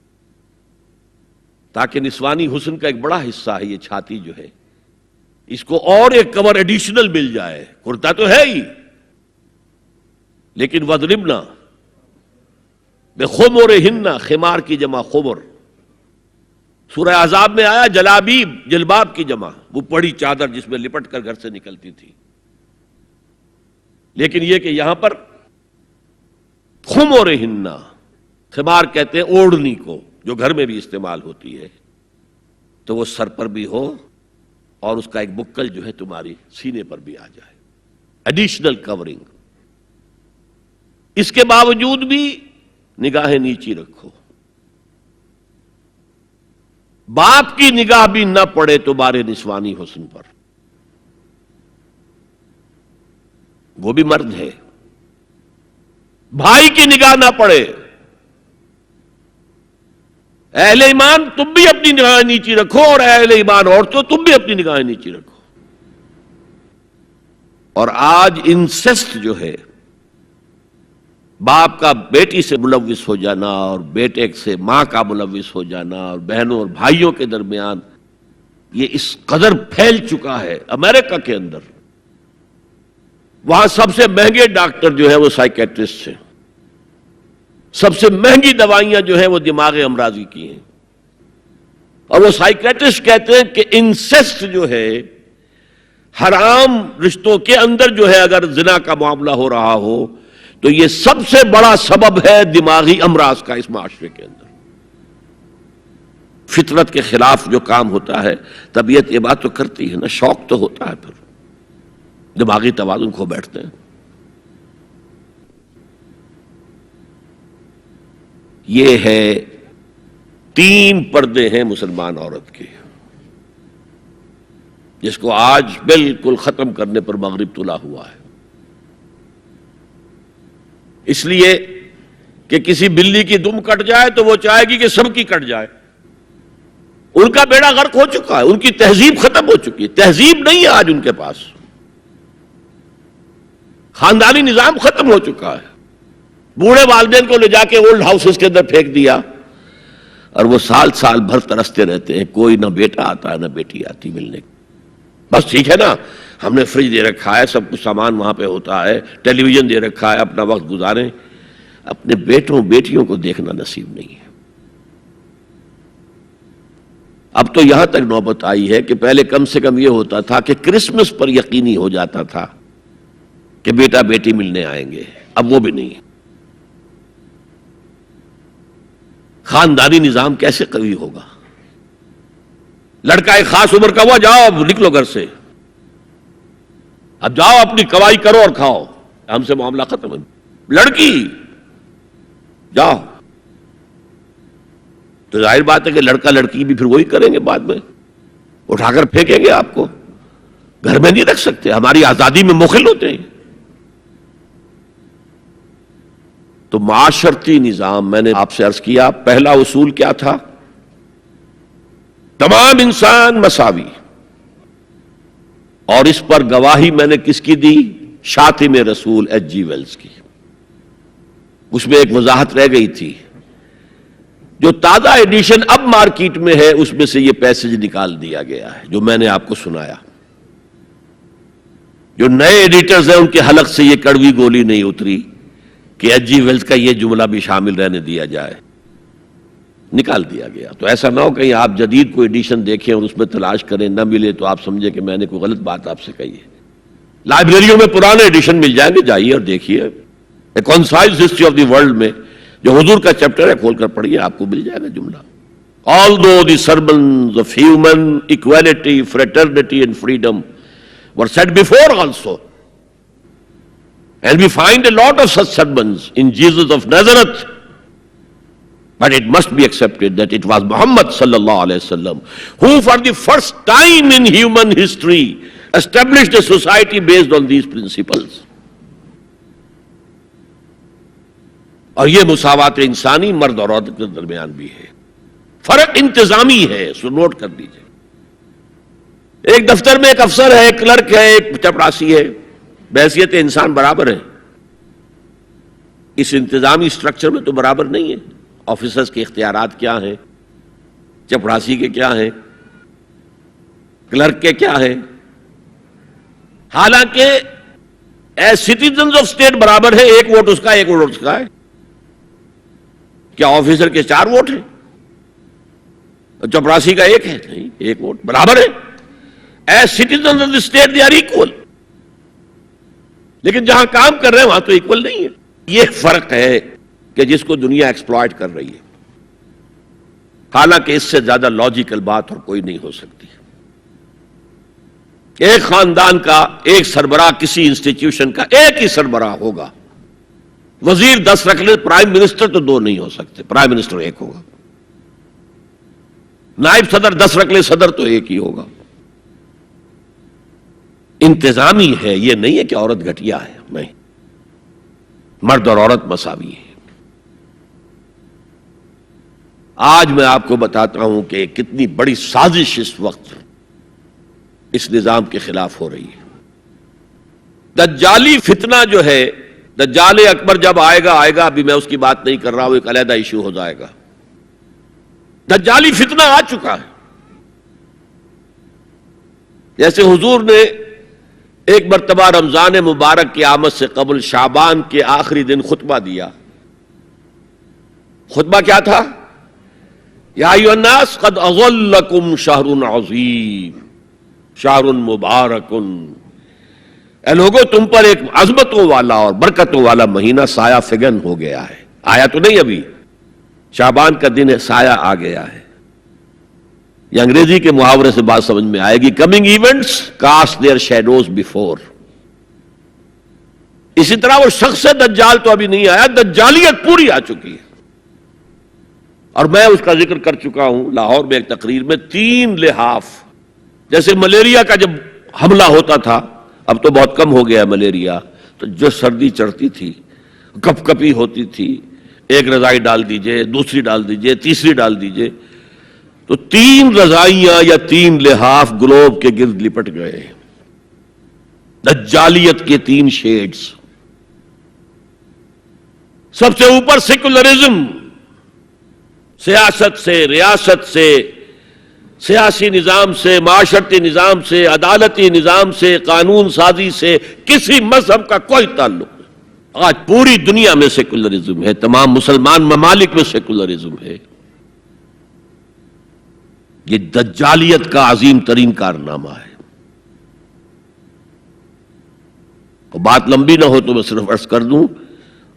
تاکہ نسوانی حسن کا ایک بڑا حصہ ہے یہ چھاتی جو ہے، اس کو اور ایک کور ایڈیشنل مل جائے۔ کرتا تو ہے ہی لیکن وَاضْرِبْنَا بِخُمُرِهِنَّ، خمار کی جمع خمر۔ سورہ احزاب میں آیا جلابیب، جلباب کی جمع، وہ بڑی چادر جس میں لپٹ کر گھر سے نکلتی تھی، لیکن یہ کہ یہاں پر خمرہن، خمار کہتے ہیں اوڑھنی کو جو گھر میں بھی استعمال ہوتی ہے، تو وہ سر پر بھی ہو اور اس کا ایک بکل جو ہے تمہاری سینے پر بھی آ جائے، ایڈیشنل کورنگ۔ اس کے باوجود بھی نگاہیں نیچی رکھو، باپ کی نگاہ بھی نہ پڑے تمہارے نسوانی حسن پر، وہ بھی مرد ہے، بھائی کی نگاہ نہ پڑے۔ اہل ایمان تم بھی اپنی نگاہیں نیچی رکھو، اور اہل ایمان عورتوں تم بھی اپنی نگاہیں نیچی رکھو۔ اور آج انسسٹ جو ہے، باپ کا بیٹی سے ملوث ہو جانا اور بیٹے سے ماں کا ملوث ہو جانا اور بہنوں اور بھائیوں کے درمیان، یہ اس قدر پھیل چکا ہے۔ امریکہ کے اندر وہاں سب سے مہنگے ڈاکٹر جو ہے وہ سائیکیٹرسٹ ہیں، سب سے مہنگی دوائیاں جو ہیں وہ دماغ امراضی کی ہیں، اور وہ سائیکیٹرسٹ کہتے ہیں کہ انسسٹ جو ہے، حرام رشتوں کے اندر جو ہے اگر زنا کا معاملہ ہو رہا ہو تو یہ سب سے بڑا سبب ہے دماغی امراض کا اس معاشرے کے اندر۔ فطرت کے خلاف جو کام ہوتا ہے، طبیعت یہ بات تو کرتی ہے نا، شوق تو ہوتا ہے، پھر دماغی توازن کھو بیٹھتے ہیں۔ یہ ہے 3 پردے ہیں مسلمان عورت کے، جس کو آج بالکل ختم کرنے پر مغرب تلا ہوا ہے، اس لیے کہ کسی بلی کی دم کٹ جائے تو وہ چاہے گی کہ سب کی کٹ جائے۔ ان کا بیڑا غرق ہو چکا ہے، ان کی تہذیب ختم ہو چکی ہے، تہذیب نہیں ہے آج ان کے پاس، خاندانی نظام ختم ہو چکا ہے۔ بوڑھے والدین کو لے جا کے اولڈ ہاؤسز کے اندر پھینک دیا، اور وہ سال بھر ترستے رہتے ہیں، کوئی نہ بیٹا آتا ہے نہ بیٹی آتی ملنے۔ بس ٹھیک ہے نا، ہم نے فریج دے رکھا ہے، سب کچھ سامان وہاں پہ ہوتا ہے، ٹیلی ویژن دے رکھا ہے، اپنا وقت گزاریں، اپنے بیٹوں بیٹیوں کو دیکھنا نصیب نہیں ہے۔ اب تو یہاں تک نوبت آئی ہے کہ پہلے کم سے کم یہ ہوتا تھا کہ کرسمس پر یقینی ہو جاتا تھا کہ بیٹا بیٹی ملنے آئیں گے، اب وہ بھی نہیں ہے۔ خاندانی نظام کیسے قوی ہوگا؟ لڑکا ایک خاص عمر کا ہوا، جاؤ اب نکلو گھر سے، اب جاؤ اپنی کوائی کرو اور کھاؤ، ہم سے معاملہ ختم ہے۔ لڑکی جاؤ، تو ظاہر بات ہے کہ لڑکا لڑکی بھی پھر وہی کریں گے، بعد میں اٹھا کر پھینکیں گے آپ کو، گھر میں نہیں رکھ سکتے، ہماری آزادی میں مخل ہوتے ہیں۔ تو معاشرتی نظام، میں نے آپ سے عرض کیا، پہلا اصول کیا تھا؟ تمام انسان مساوی، اور اس پر گواہی میں نے کس کی دی؟ شاتم رسول ایچ جی ویلز کی۔ اس میں ایک وضاحت رہ گئی تھی، جو تازہ ایڈیشن اب مارکیٹ میں ہے اس میں سے یہ پیسج نکال دیا گیا ہے جو میں نے آپ کو سنایا۔ جو نئے ایڈیٹرز ہیں ان کے حلق سے یہ کڑوی گولی نہیں اتری کہ ایچ جی ویلز کا یہ جملہ بھی شامل رہنے دیا جائے، نکال دیا گیا۔ تو ایسا نہ ہو کہیں آپ جدید کوئی ایڈیشن دیکھیں اور اس میں تلاش کریں، نہ ملے تو آپ سمجھیں کہ میں نے کوئی غلط بات آپ سے کہی ہے۔ لائبریریوں میں پرانے ایڈیشن مل جائیں گے، جائیے اور دیکھیے، a concise history of the world میں جو حضور کا چیپٹر ہے کھول کر پڑھیے، آپ کو مل جائے گا جملہ۔ Although the sermons of human equality, fraternity and freedom were said before also, and we find a lot of such sermons in Jesus of Nazareth, but it must be accepted that it was Muhammad sallallahu alaihi wasallam who for the first time in human history established a society based on these principles. اور یہ مساوات انسانی مرد اور عورت کے درمیان بھی ہے، فرق انتظامی ہے، سو نوٹ کر لیجیے۔ ایک دفتر میں ایک افسر ہے، ایک کلرک ہے، ایک چپراسی ہے، بحیثیت انسان برابر ہے، اس انتظامی سٹرکچر میں تو برابر نہیں ہے۔ آفیسرز کے اختیارات کیا ہیں، چپراسی کے کیا ہیں، کلرک کے کیا ہیں، حالانکہ ایز سٹیزنز آف اسٹیٹ برابر ہے، ایک ووٹ اس کا، ایک ووٹ اس کا ہے۔ کیا آفیسر کے 4 ووٹ ہیں؟ چپراسی کا 1 ہے؟ نہیں، 1 ووٹ برابر ہے۔ As citizens of the state they are equal, لیکن جہاں کام کر رہے ہیں وہاں تو ایکول نہیں ہے۔ یہ فرق ہے کہ جس کو دنیا ایکسپلائٹ کر رہی ہے، حالانکہ اس سے زیادہ لاجیکل بات اور کوئی نہیں ہو سکتی۔ ایک خاندان کا ایک سربراہ کسی انسٹیٹیوشن کا ایک ہی سربراہ ہوگا، وزیر 10 رکھ لے، پرائم منسٹر تو 2 نہیں ہو سکتے، پرائم منسٹر 1 ہوگا، نائب صدر 10 رکھ لے، صدر تو 1 ہی ہوگا۔ انتظامی ہے، یہ نہیں ہے کہ عورت گھٹیا ہے، نہیں، مرد اور عورت مساوی ہے۔ آج میں آپ کو بتاتا ہوں کہ کتنی بڑی سازش اس وقت اس نظام کے خلاف ہو رہی ہے۔ دجالی فتنہ جو ہے، دجال اکبر جب آئے گا، ابھی میں اس کی بات نہیں کر رہا ہوں، ایک علیحدہ ایشو ہو جائے گا۔ دجالی فتنہ آ چکا ہے۔ جیسے حضور نے ایک مرتبہ رمضان مبارک کی آمد سے قبل شعبان کے آخری دن خطبہ دیا۔ خطبہ کیا تھا؟ یا ایھا الناس قد اظلکم شہر عظیم شہر مبارک، اے لوگوں تم پر ایک عظمتوں والا اور برکتوں والا مہینہ سایہ فگن ہو گیا ہے۔ آیا تو نہیں ابھی، شعبان کا دن ہے، سایہ آ گیا ہے۔ یہ انگریزی کے محاورے سے بات سمجھ میں آئے گی، coming events cast their shadows before. اسی طرح وہ شخص دجال تو ابھی نہیں آیا، دجالیت پوری آ چکی ہے۔ اور میں اس کا ذکر کر چکا ہوں لاہور میں ایک تقریر میں، 3 لحاف. جیسے ملیریا کا جب حملہ ہوتا تھا، اب تو بہت کم ہو گیا ملیریا، تو جو سردی چڑھتی تھی، کپ کپی ہوتی تھی، ایک رضائی ڈال دیجئے، دوسری ڈال دیجئے، تیسری ڈال دیجئے، تو 3 رضائیاں یا 3 لحاف گلوب کے گرد لپٹ گئے. دجالیت کے 3 شیڈز. سب سے اوپر سیکولرزم، سیاست سے، ریاست سے، سیاسی نظام سے، معاشرتی نظام سے، عدالتی نظام سے، قانون سازی سے کسی مذہب کا کوئی تعلق نہیں. آج پوری دنیا میں سیکولرزم ہے، تمام مسلمان ممالک میں سیکولرزم ہے. یہ دجالیت کا عظیم ترین کارنامہ ہے. اور بات لمبی نہ ہو تو میں صرف عرض کر دوں،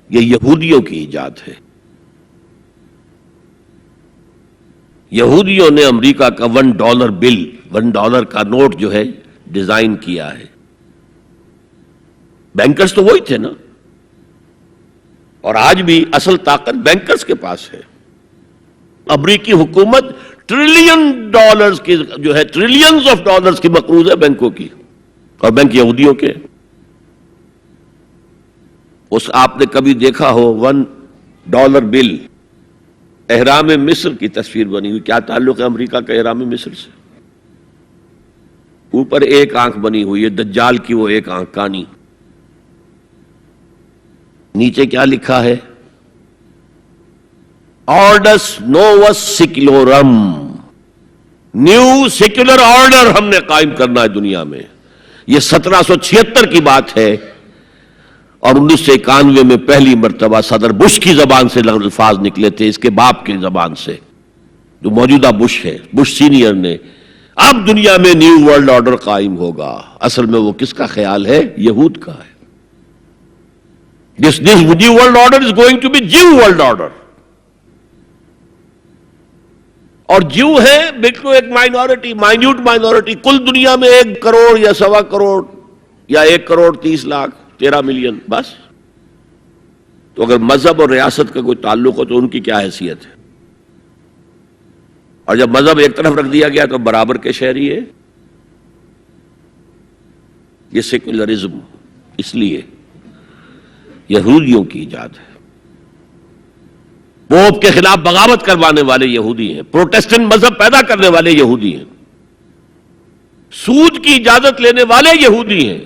یہ یہودیوں کی ایجاد ہے. یہودیوں نے امریکہ کا $1 بل، $1 کا نوٹ جو ہے ڈیزائن کیا ہے. بینکرز تو وہی تھے نا، اور آج بھی اصل طاقت بینکرز کے پاس ہے. امریکی حکومت $1 کی جو ہے ٹریلینز آف ڈالرز کی مقروض ہے بینکوں کی، اور بینک یہودیوں کے. اس آپ نے کبھی دیکھا ہو $1 بل، احرام مصر کی تصویر بنی ہوئی؟ کیا تعلق ہے امریکہ کا احرام مصر سے؟ اوپر ایک آنکھ بنی ہوئی ہے دجال کی، وہ ایک آنکھ کانی. نیچے کیا لکھا ہے؟ آرڈس نووس سیکولورم، نیو سیکولر آرڈر ہم نے قائم کرنا ہے دنیا میں. یہ 1776 کی بات ہے، اور 1991 میں پہلی مرتبہ صدر بش کی زبان سے الفاظ نکلے تھے، اس کے باپ کی زبان سے، جو موجودہ بش ہے، بش سینئر نے. اب دنیا میں نیو ورلڈ آرڈر قائم ہوگا. اصل میں وہ کس کا خیال ہے؟ یہود کا ہے. This new world order is going to be Jew world order. اور جو ہے بالکل ایک مائنورٹی، مائنیوٹ مائنورٹی. کل دنیا میں 1 کروڑ یا 1.25 کروڑ یا 1.30 کروڑ 13 ملین بس. تو اگر مذہب اور ریاست کا کوئی تعلق ہو تو ان کی کیا حیثیت ہے؟ اور جب مذہب ایک طرف رکھ دیا گیا تو برابر کے شہری ہے. یہ سیکولرزم اس لیے یہودیوں کی ایجاد ہے. پوپ کے خلاف بغاوت کروانے والے یہودی ہیں، پروٹیسٹنٹ مذہب پیدا کرنے والے یہودی ہیں، سود کی اجازت لینے والے یہودی ہیں.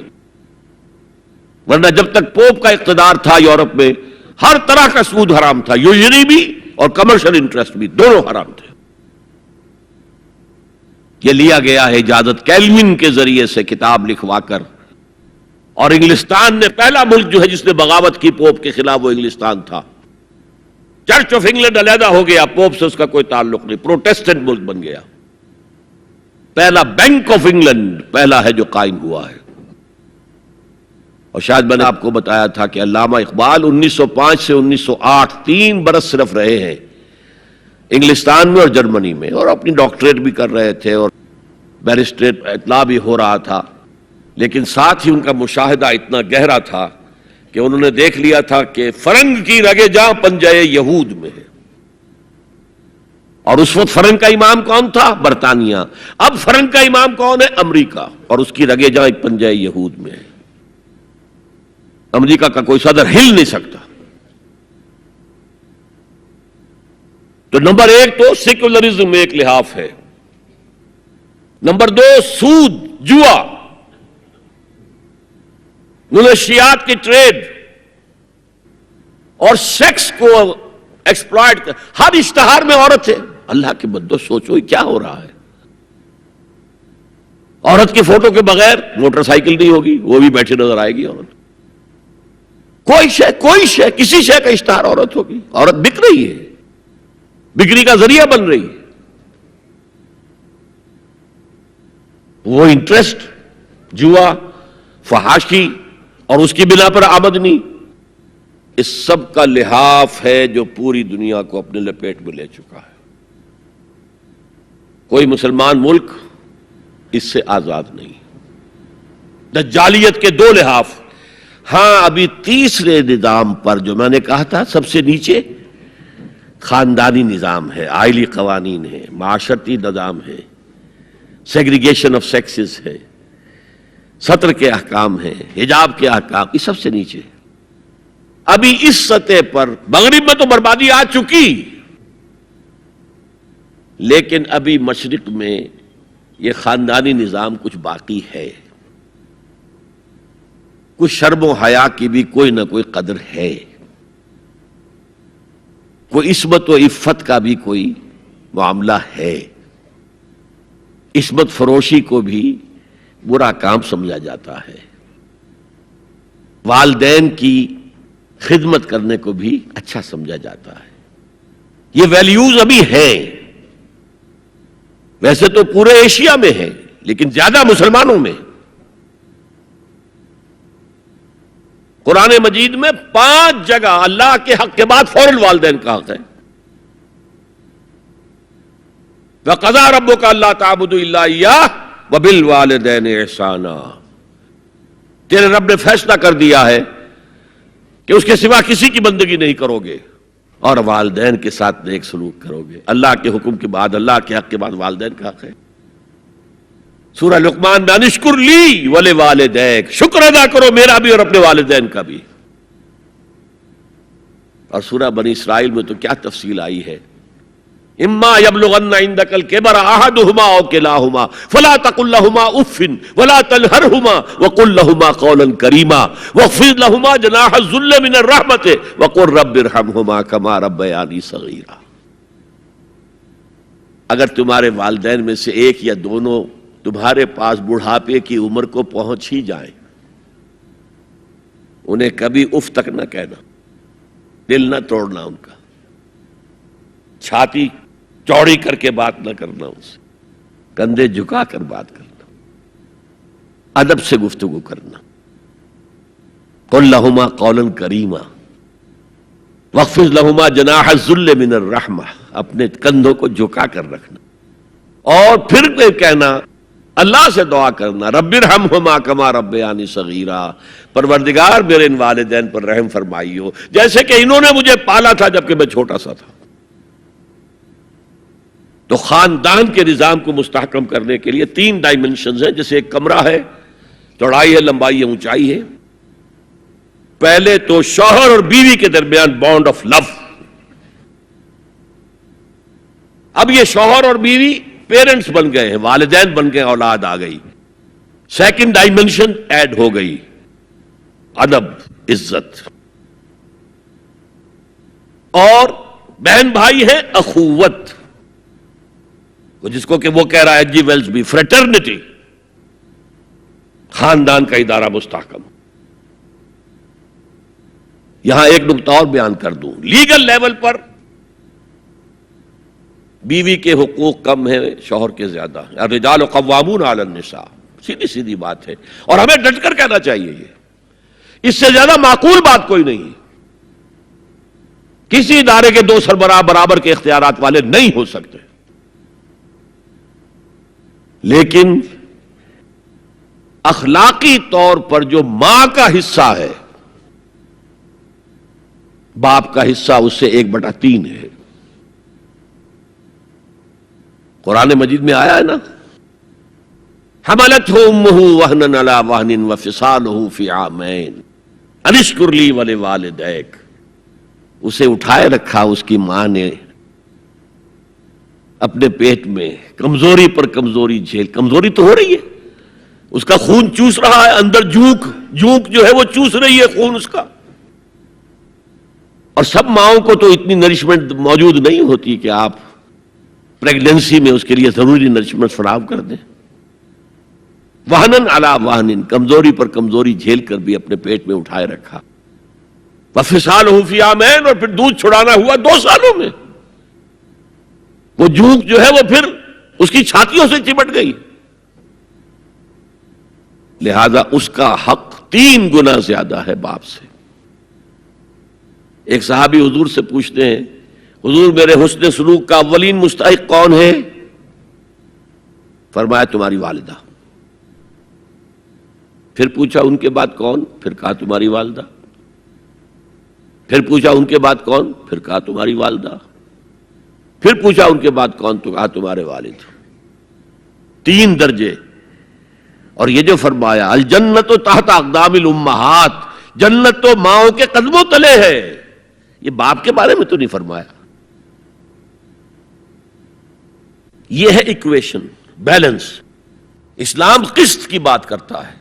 ورنہ جب تک پوپ کا اقتدار تھا یورپ میں، ہر طرح کا سود حرام تھا، یوزری بھی اور کمرشل انٹرسٹ بھی، دونوں حرام تھے. یہ لیا گیا ہے اجازت کیلوین کے ذریعے سے کتاب لکھوا کر. اور انگلستان نے پہلا ملک جو ہے جس نے بغاوت کی پوپ کے خلاف، وہ انگلستان تھا. چرچ آف انگلینڈ علیحدہ ہو گیا، پوپ سے اس کا کوئی تعلق نہیں، پروٹیسٹنٹ ملک بن گیا. پہلا بینک آف انگلینڈ پہلا ہے جو قائم ہوا ہے. اور شاید میں نے آپ کو بتایا تھا کہ علامہ اقبال 1905 سے 1908 3 برس صرف رہے ہیں انگلستان میں اور جرمنی میں، اور اپنی ڈاکٹریٹ بھی کر رہے تھے اور بیرسٹریٹ اطلاع بھی ہو رہا تھا. لیکن ساتھ ہی ان کا مشاہدہ اتنا گہرا تھا کہ انہوں نے دیکھ لیا تھا کہ فرنگ کی رگے جاں پنجے یہود میں ہے. اور اس وقت فرنگ کا امام کون تھا؟ برطانیہ. اب فرنگ کا امام کون ہے؟ امریکہ. اور اس کی رگے جاں ایک پنجے یہود میں ہے. امریکہ کا کوئی صدر ہل نہیں سکتا. تو نمبر 1 تو سیکولرزم ایک لحاف ہے. نمبر 2 سود، جوا، منشیات کی ٹریڈ اور سیکس کو ایکسپلائٹ کر. ہر اشتہار میں عورت ہے. اللہ کے بندو سوچو یہ کیا ہو رہا ہے. عورت کی فوٹو کے بغیر موٹر سائیکل نہیں ہوگی، وہ بھی بیٹھی نظر آئے گی عورت. کوئی شے کسی شے کا اشتہار عورت ہوگی. عورت بک رہی ہے، بکری کا ذریعہ بن رہی ہے. وہ انٹرسٹ، جوا، فحاشی اور اس کی بنا پر آمدنی، اس سب کا لحاف ہے جو پوری دنیا کو اپنے لپیٹ میں لے چکا ہے. کوئی مسلمان ملک اس سے آزاد نہیں. دجالیت کے 2 لحاف. ہاں ابھی تیسرے نظام پر جو میں نے کہا تھا سب سے نیچے، خاندانی نظام ہے، آئلی قوانین ہے، معاشرتی نظام ہے، سیگریگیشن آف سیکسز ہے، سطر کے احکام ہیں، حجاب کے احکام، یہ سب سے نیچے. ابھی اس سطح پر مغرب میں تو بربادی آ چکی، لیکن ابھی مشرق میں یہ خاندانی نظام کچھ باقی ہے. کچھ شرم و حیا کی بھی کوئی نہ کوئی قدر ہے، کوئی عصمت و عفت کا بھی کوئی معاملہ ہے. عصمت فروشی کو بھی برا کام سمجھا جاتا ہے، والدین کی خدمت کرنے کو بھی اچھا سمجھا جاتا ہے. یہ ویلیوز ابھی ہیں، ویسے تو پورے ایشیا میں ہیں لیکن زیادہ مسلمانوں میں. قرآن مجید میں 5 جگہ اللہ کے حق کے بعد فوراً والدین کا حق ہے. وَقَضَىٰ رَبُّكَ أَلَّا تَعْبُدُوا إِلَّا إِيَّاهُ وَبِالْوَالِدَيْنِ إِحْسَانًا. تیرے رب نے فیصلہ کر دیا ہے کہ اس کے سوا کسی کی بندگی نہیں کرو گے اور والدین کے ساتھ نیک سلوک کرو گے. اللہ کے حکم کے بعد، اللہ کے حق کے بعد والدین کا حق ہے. سورہ لقمان میں انشکر لی ولوالدیک، شکر ادا کرو میرا بھی اور اپنے والدین کا بھی. اور سورہ بنی اسرائیل میں تو کیا تفصیل آئی ہے. اما یبلغن عندک الکبر احدہما او کلاہما فلا تقل لهما اف ولا تنہرهما وقل لهما قولا کریما واخفض لهما جناح الذل من الرحمۃ وقل رب ارحمهما كما ربیانی صغیرا. اگر تمہارے والدین میں سے ایک یا دونوں تمہارے پاس بڑھاپے کی عمر کو پہنچ ہی جائیں، انہیں کبھی اف تک نہ کہنا، دل نہ توڑنا ان کا، چھاتی چوڑی کر کے بات نہ کرنا، ان سے کندھے جھکا کر بات کرنا، ادب سے گفتگو کرنا. قل لہما قولا کریما واخفض لہما جناح الذل من الرحمہ، اپنے کندھوں کو جھکا کر رکھنا. اور پھر کہنا، اللہ سے دعا کرنا، رب ارحمہما کما ربیانی صغیرا، پروردگار میرے ان والدین پر رحم فرمائیو جیسے کہ انہوں نے مجھے پالا تھا جبکہ میں چھوٹا سا تھا. تو خاندان کے نظام کو مستحکم کرنے کے لیے 3 ڈائمنشنز ہیں. جیسے ایک کمرہ ہے، چوڑائی ہے، لمبائی ہے، اونچائی ہے. پہلے تو شوہر اور بیوی کے درمیان بانڈ آف لو. اب یہ شوہر اور بیوی پیرنٹس بن گئے ہیں، والدین بن گئے، اولاد آ گئی. سیکنڈ ڈائمنشن ایڈ ہو گئی، ادب، عزت. اور بہن بھائی ہے، اخوت، جس کو کہ وہ کہہ رہا ہے جی ویلز بھی، فریٹرنٹی. خاندان کا ادارہ مستحکم. یہاں ایک نقطہ اور بیان کر دوں. لیگل لیول پر بیوی کے حقوق کم ہیں، شوہر کے زیادہ ہیں. الرجال قوامون علی النساء، سیدھی سیدھی بات ہے اور ہمیں ڈٹ کر کہنا چاہیے. یہ اس سے زیادہ معقول بات کوئی نہیں ہے. کسی ادارے کے 2 سربراہ برابر کے اختیارات والے نہیں ہو سکتے، لیکن اخلاقی طور پر جو ماں کا حصہ ہے، باپ کا حصہ اس سے 1/3 ہے. قرآن مجید میں آیا ہے نا، حملتہ امہ وہنا علی وہن وفصالہ فی عامین ان اشکر لی ولوالدیک. اسے اٹھائے رکھا اس کی ماں نے اپنے پیٹ میں، کمزوری پر کمزوری جھیل. کمزوری تو ہو رہی ہے، اس کا خون چوس رہا ہے اندر، جھونک جو ہے وہ چوس رہی ہے خون اس کا. اور سب ماؤں کو تو اتنی نرشمنٹ موجود نہیں ہوتی کہ آپ پریگننسی میں اس کے لیے ضروری نرشمنٹ فراہم کر دیں. وہنن علی وہن، کمزوری پر کمزوری جھیل کر بھی اپنے پیٹ میں اٹھائے رکھا. وفصالہ فی عامین، اور پھر دودھ چھڑانا ہوا 2 سالوں میں. وہ جھونک جو ہے وہ پھر اس کی چھاتیوں سے چمٹ گئی. لہذا اس کا حق 3 گنا زیادہ ہے باپ سے. ایک صحابی حضور سے پوچھتے ہیں، حضور میرے حسن سلوک کا اولین مستحق کون ہے؟ فرمایا تمہاری والدہ. پھر پوچھا ان کے بعد کون؟ پھر کہا تمہاری والدہ. پھر پوچھا ان کے بعد کون؟ پھر کہا تمہاری والدہ. پھر پوچھا ان کے بعد کون؟ تو کہا تمہارے والد۔ 3 درجے۔ اور یہ جو فرمایا الجنت تحت اقدام الامہات، جنت تو ماؤں کے قدموں تلے ہے، یہ باپ کے بارے میں تو نہیں فرمایا۔ یہ ہے ایکویشن، بیلنس۔ اسلام قسط کی بات کرتا ہے،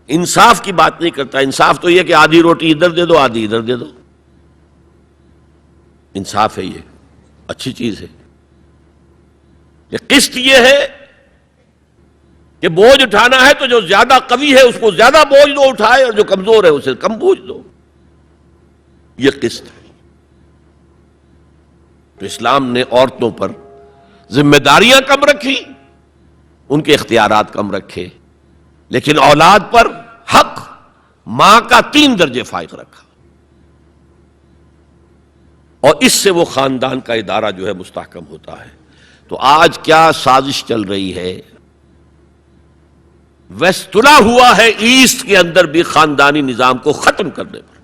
انصاف کی بات نہیں کرتا۔ انصاف تو یہ کہ آدھی روٹی ادھر دے دو آدھی ادھر دے دو، انصاف ہے، یہ اچھی چیز ہے۔ یہ قسط یہ ہے کہ بوجھ اٹھانا ہے تو جو زیادہ قوی ہے اس کو زیادہ بوجھ دو اٹھائے، اور جو کمزور ہے اسے کم بوجھ دو، یہ قسط ہے۔ تو اسلام نے عورتوں پر ذمہ داریاں کم رکھی، ان کے اختیارات کم رکھے، لیکن اولاد پر حق ماں کا 3 درجے فائق رکھا، اور اس سے وہ خاندان کا ادارہ جو ہے مستحکم ہوتا ہے۔ تو آج کیا سازش چل رہی ہے؟ ویسٹ تلا ہوا ہے ایسٹ کے اندر بھی خاندانی نظام کو ختم کرنے پر۔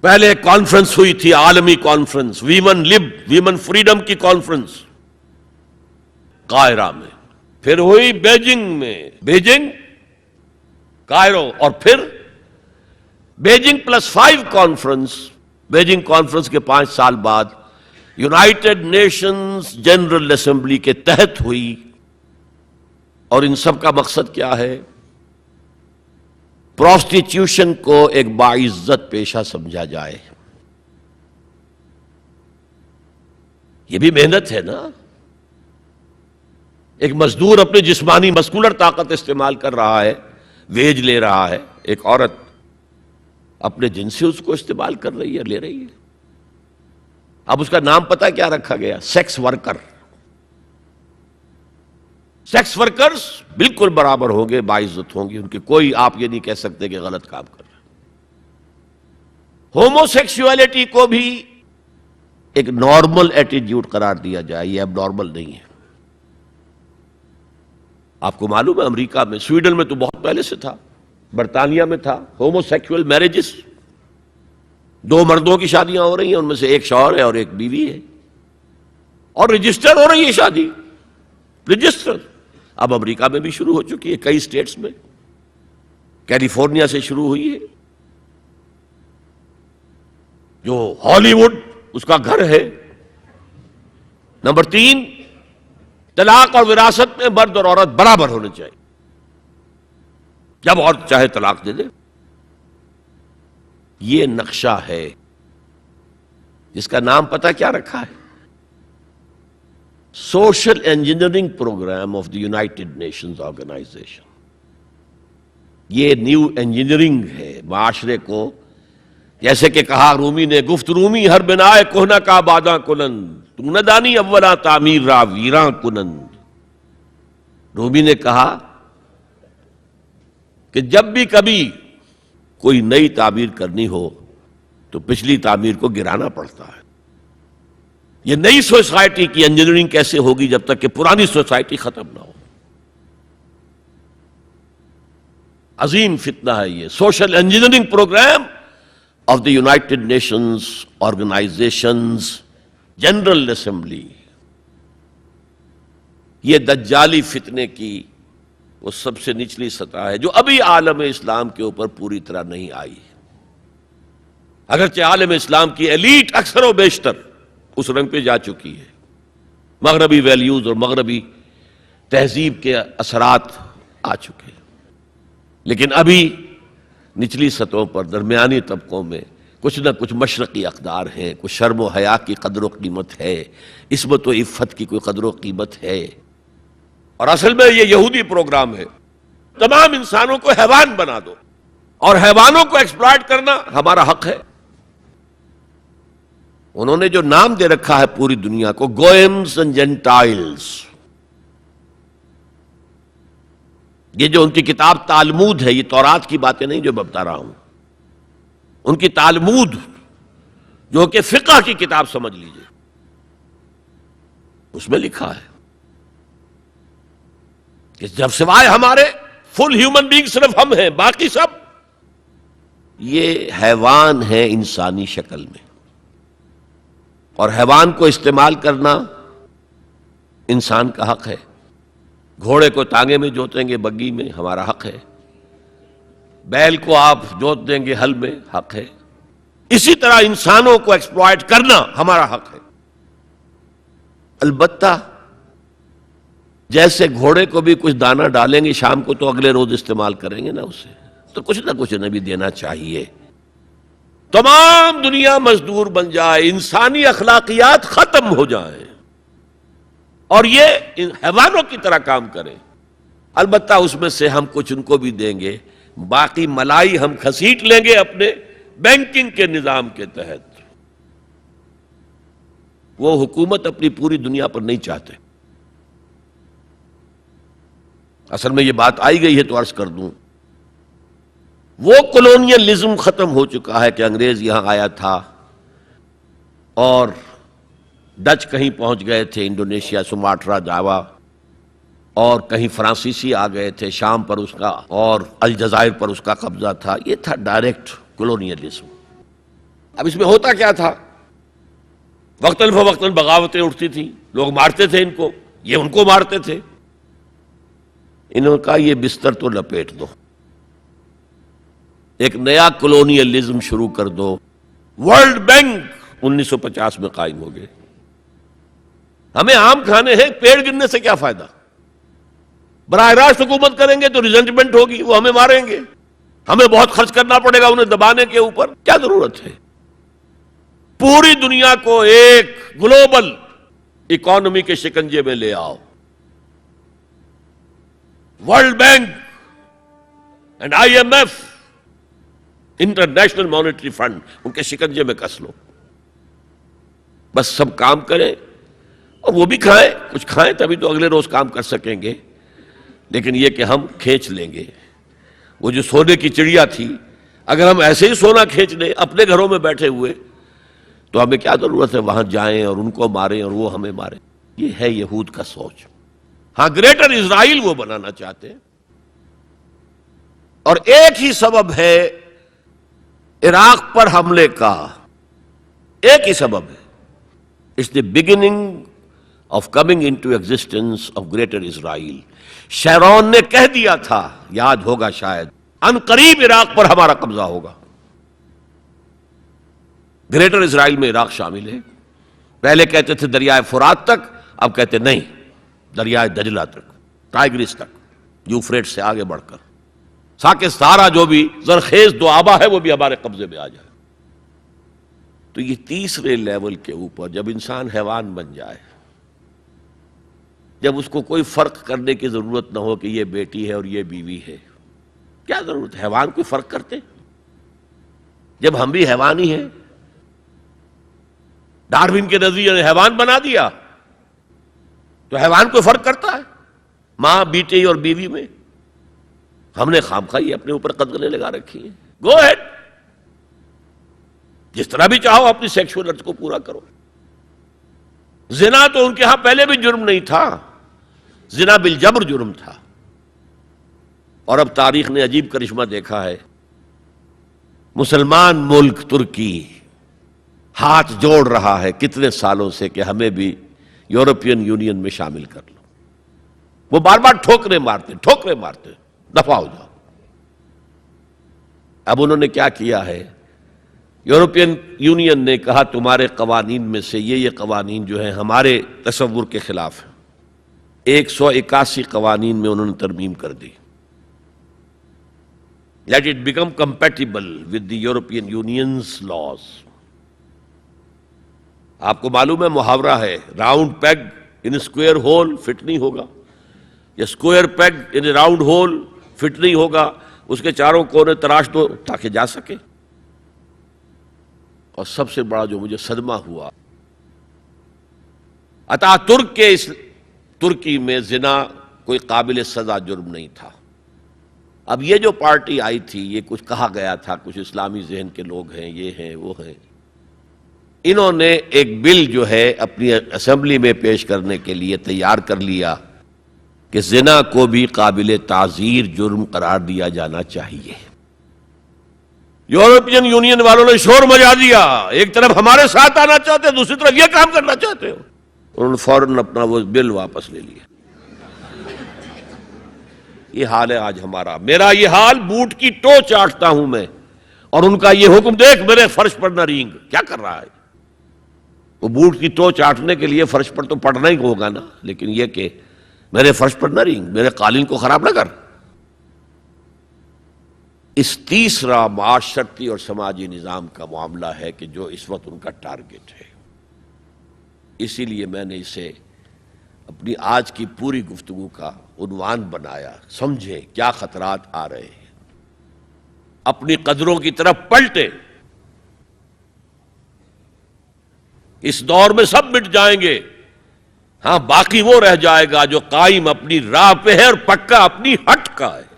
پہلے ایک کانفرنس ہوئی تھی، عالمی کانفرنس، ویمن فریڈم کی کانفرنس قاہرہ میں، پھر ہوئی بیجنگ کائرو، اور پھر بیجنگ +5 کانفرنس۔ بیجنگ کانفرنس کے 5 سال بعد یونائٹڈ نیشنز جنرل اسمبلی کے تحت ہوئی، اور ان سب کا مقصد کیا ہے؟ پروسٹیٹیوشن کو ایک باعزت پیشہ سمجھا جائے۔ یہ بھی محنت ہے نا، ایک مزدور اپنے جسمانی مسکولر طاقت استعمال کر رہا ہے، ویج لے رہا ہے، ایک عورت اپنے جن سے اس کو استعمال کر رہی ہے، لے رہی ہے۔ اب اس کا نام پتہ کیا رکھا گیا؟ Sex worker. سیکس ورکرز بالکل برابر ہوں گے، باعزت ہوں گے، ان کے کوئی آپ یہ نہیں کہہ سکتے کہ غلط کام کر رہے۔ ہومو سیکسولیٹی کو بھی ایک نارمل ایٹیٹیوڈ قرار دیا جائے، یہ اب نارمل نہیں ہے۔ آپ کو معلوم ہے امریکہ میں، سویڈن میں تو بہت پہلے سے تھا، برطانیہ میں تھا، ہومو سیکسول میرجز، 2 مردوں کی شادیاں ہو رہی ہیں، ان میں سے ایک شوہر ہے اور ایک بیوی ہے، اور رجسٹر ہو رہی ہے شادی، رجسٹر۔ اب امریکہ میں بھی شروع ہو چکی ہے، کئی اسٹیٹس میں، کیلیفورنیا سے شروع ہوئی ہے، جو ہالی ووڈ اس کا گھر ہے۔ نمبر 3، طلاق اور وراثت میں مرد اور عورت برابر ہونے چاہیے، جب عورت چاہے طلاق دے دے۔ یہ نقشہ ہے جس کا نام پتہ کیا رکھا ہے؟ Social engineering program of the United Nations organization. یہ نیو انجینئرنگ ہے معاشرے کو، جیسے کہ کہا رومی نے، گفت رومی ہر بنائے کوہنا کا باداں کنند، تو نہ دانی اولا تعمیر را ویراں کنند۔ رومی نے کہا کہ جب بھی کبھی کوئی نئی تعمیر کرنی ہو تو پچھلی تعمیر کو گرانا پڑتا ہے۔ یہ نئی سوسائٹی کی انجینئرنگ کیسے ہوگی جب تک کہ پرانی سوسائٹی ختم نہ ہو؟ عظیم فتنہ ہے یہ social engineering program of the United Nations organizations general assembly. یہ دجالی فتنے کی وہ سب سے نچلی سطح ہے جو ابھی عالم اسلام کے اوپر پوری طرح نہیں آئی۔ اگرچہ عالم اسلام کی ایلیٹ اکثر و بیشتر اس رنگ پہ جا چکی ہے، مغربی ویلیوز اور مغربی تہذیب کے اثرات آ چکے ہیں، لیکن ابھی نچلی سطحوں پر درمیانی طبقوں میں کچھ نہ کچھ مشرقی اقدار ہیں، کچھ شرم و حیا کی قدر و قیمت ہے، عصمت و عفت کی کوئی قدر و قیمت ہے۔ اور اصل میں یہ یہودی پروگرام ہے، تمام انسانوں کو حیوان بنا دو، اور حیوانوں کو ایکسپلائٹ کرنا ہمارا حق ہے۔ انہوں نے جو نام دے رکھا ہے پوری دنیا کو، گوئمز اینڈ جینٹائلز، یہ جو ان کی کتاب تالمود ہے، یہ تورات کی باتیں نہیں جو میں بتا رہا ہوں، ان کی تالمود جو کہ فقہ کی کتاب سمجھ لیجئے، اس میں لکھا ہے کہ جب سوائے ہمارے فل ہیومن بینگ صرف ہم ہیں، باقی سب یہ حیوان ہیں انسانی شکل میں۔ اور حیوان کو استعمال کرنا انسان کا حق ہے. گھوڑے کو تانگے میں جوتیں گے بگی میں، ہمارا حق ہے. بیل کو آپ جوت دیں گے ہل میں، حق ہے. اسی طرح انسانوں کو ایکسپلائٹ کرنا ہمارا حق ہے. البتہ جیسے گھوڑے کو بھی کچھ دانہ ڈالیں گے شام کو تو اگلے روز استعمال کریں گے نا اسے، تو کچھ نہ کچھ انہیں بھی دینا چاہیے. تمام دنیا مزدور بن جائے، انسانی اخلاقیات ختم ہو جائیں اور یہ حیوانوں کی طرح کام کریں. البتہ اس میں سے ہم کچھ ان کو بھی دیں گے، باقی ملائی ہم کھسیٹ لیں گے اپنے بینکنگ کے نظام کے تحت. وہ حکومت اپنی پوری دنیا پر نہیں چاہتے. اصل میں یہ بات آئی گئی ہے تو عرض کر دوں، وہ کولونیلزم ختم ہو چکا ہے کہ انگریز یہاں آیا تھا اور ڈچ کہیں پہنچ گئے تھے، انڈونیشیا، سماٹرا، جاوا، اور کہیں فرانسیسی آ گئے تھے، شام پر اس کا اور الجزائر پر اس کا قبضہ تھا. یہ تھا ڈائریکٹ کولونیلزم. اب اس میں ہوتا کیا تھا؟ وقتاً فوقتاً بغاوتیں اٹھتی تھیں، لوگ مارتے تھے ان کو، یہ ان کو مارتے تھے. انہوں نے کہا یہ بستر تو لپیٹ دو، ایک نیا کولونیلزم شروع کر دو. ورلڈ بینک 1950 میں قائم ہو گئے. ہمیں آم کھانے ہیں، پیڑ گرنے سے کیا فائدہ؟ براہ راست حکومت کریں گے تو ریزنٹمنٹ ہوگی، وہ ہمیں ماریں گے، ہمیں بہت خرچ کرنا پڑے گا انہیں دبانے کے اوپر. کیا ضرورت ہے؟ پوری دنیا کو ایک گلوبل اکانومی کے شکنجے میں لے آؤ. World bank and IMF، international monetary fund, ان کے شکنجے میں کس لو. بس سب کام کریں اور وہ بھی کھائیں، کچھ کھائیں تبھی تو اگلے روز کام کر سکیں گے. لیکن یہ کہ ہم کھینچ لیں گے. وہ جو سونے کی چڑیا تھی، اگر ہم ایسے ہی سونا کھینچ لیں اپنے گھروں میں بیٹھے ہوئے تو ہمیں کیا ضرورت ہے وہاں جائیں اور ان کو ماریں اور وہ ہمیں ماریں. یہ ہے یہود کا سوچ. ہاں، گریٹر اسرائیل وہ بنانا چاہتے ہیں، اور ایک ہی سبب ہے عراق پر حملے کا، ایک ہی سبب ہے. It's the beginning of coming into existence of greater Israel. Sharon نے کہہ دیا تھا، یاد ہوگا شاید، ان قریب عراق پر ہمارا قبضہ ہوگا. گریٹر اسرائیل میں عراق شامل ہے. پہلے کہتے تھے دریائے فرات تک، اب کہتے نہیں، دریائے دجلہ تک، ٹائگرس تک، یوفریٹ سے آگے بڑھ کر تاکہ سارا جو بھی زرخیز دو آبا ہے وہ بھی ہمارے قبضے میں آ جائے. تو یہ تیسرے لیول کے اوپر جب انسان حیوان بن جائے، جب اس کو کوئی فرق کرنے کی ضرورت نہ ہو کہ یہ بیٹی ہے اور یہ بیوی ہے، کیا ضرورت ہے؟ حیوان کوئی فرق کرتے؟ جب ہم بھی حیوان ہی ہیں. ڈارون کے نظریے نے حیوان بنا دیا تو حیوان کوئی فرق کرتا ہے ماں بیٹی اور بیوی میں؟ ہم نے خامخواہ اپنے اوپر قدغنیں لگا رکھی ہیں. گو ہیڈ، جس طرح بھی چاہو اپنی سیکشول ارتھ کو پورا کرو. زنا تو ان کے ہاں پہلے بھی جرم نہیں تھا، زنا بالجبر جرم تھا. اور اب تاریخ نے عجیب کرشمہ دیکھا ہے. مسلمان ملک ترکی ہاتھ جوڑ رہا ہے کتنے سالوں سے کہ ہمیں بھی یورپین یونین میں شامل کر لو. وہ بار بار ٹھوکریں مارتے، دفع ہو جاؤ. اب انہوں نے کیا کیا ہے؟ یورپین یونین نے کہا تمہارے قوانین میں سے یہ قوانین جو ہیں ہمارے تصور کے خلاف ہیں. 181 قوانین میں انہوں نے ترمیم کر دی. Let it become compatible with the European Union's laws. آپ کو معلوم ہے محاورہ ہے، round peg in square hole fit نہیں ہوگا، یا square peg in round hole fit نہیں ہوگا. اس کے چاروں کونے تراش دو تاکہ جا سکے. اور سب سے بڑا جو مجھے صدمہ ہوا، اتا ترک کے ترکی میں زنا کوئی قابل سزا جرم نہیں تھا. اب یہ جو پارٹی آئی تھی، یہ کچھ کہا گیا تھا، کچھ اسلامی ذہن کے لوگ ہیں، یہ ہیں وہ ہیں، انہوں نے ایک بل جو ہے اپنی اسمبلی میں پیش کرنے کے لیے تیار کر لیا کہ زنا کو بھی قابل تعزیر جرم قرار دیا جانا چاہیے. یورپین یونین والوں نے شور مچا دیا، ایک طرف ہمارے ساتھ آنا چاہتے ہیں، دوسری طرف یہ کام کرنا چاہتے ہو، انہوں نے فوراً اپنا وہ بل واپس لے لیا۔ یہ حال ہے آج ہمارا، میرا یہ حال، بوٹ کی ٹو چاٹتا ہوں میں، اور ان کا یہ حکم دیکھ میرے فرش پر نہ رینگ، کیا کر رہا ہے؟ وہ بوٹ کی ٹو چاٹنے کے لیے فرش پر تو پڑنا ہی ہوگا نا، لیکن یہ کہ میرے فرش پر نہ رینگ، میرے قالین کو خراب نہ کر۔ اس تیسرا معاشرتی اور سماجی نظام کا معاملہ ہے کہ جو اس وقت ان کا ٹارگٹ ہے۔ اسی لیے میں نے اسے اپنی آج کی پوری گفتگو کا عنوان بنایا، سمجھیں کیا خطرات آ رہے ہیں، اپنی قدروں کی طرف پلٹے۔ اس دور میں سب مٹ جائیں گے، ہاں باقی وہ رہ جائے گا جو قائم اپنی راہ پہ ہے اور پکا اپنی ہٹ کا ہے۔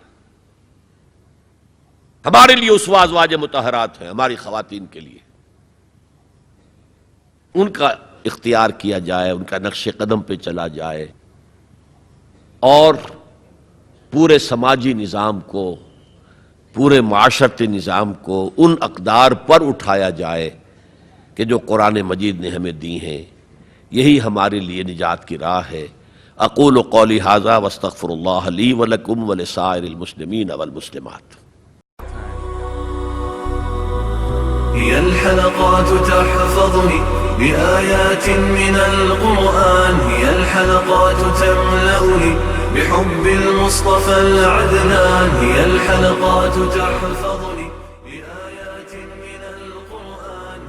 ہمارے لیے اسوہ ازواج مطہرات ہیں، ہماری خواتین کے لیے، ان کا اختیار کیا جائے، ان کا نقش قدم پہ چلا جائے، اور پورے سماجی نظام کو، پورے معاشرتی نظام کو ان اقدار پر اٹھایا جائے کہ جو قرآن مجید نے ہمیں دی ہیں۔ یہی ہمارے لیے نجات کی راہ ہے۔ اقول قولی ھذا واستغفر اللہ لی ولکم ولسائر المسلمین والمسلمات۔ هي الحلقات تحفظني بآيات من القرآن، هي الحلقات تملأني بحب المصطفى العدنان، هي الحلقات تحفظني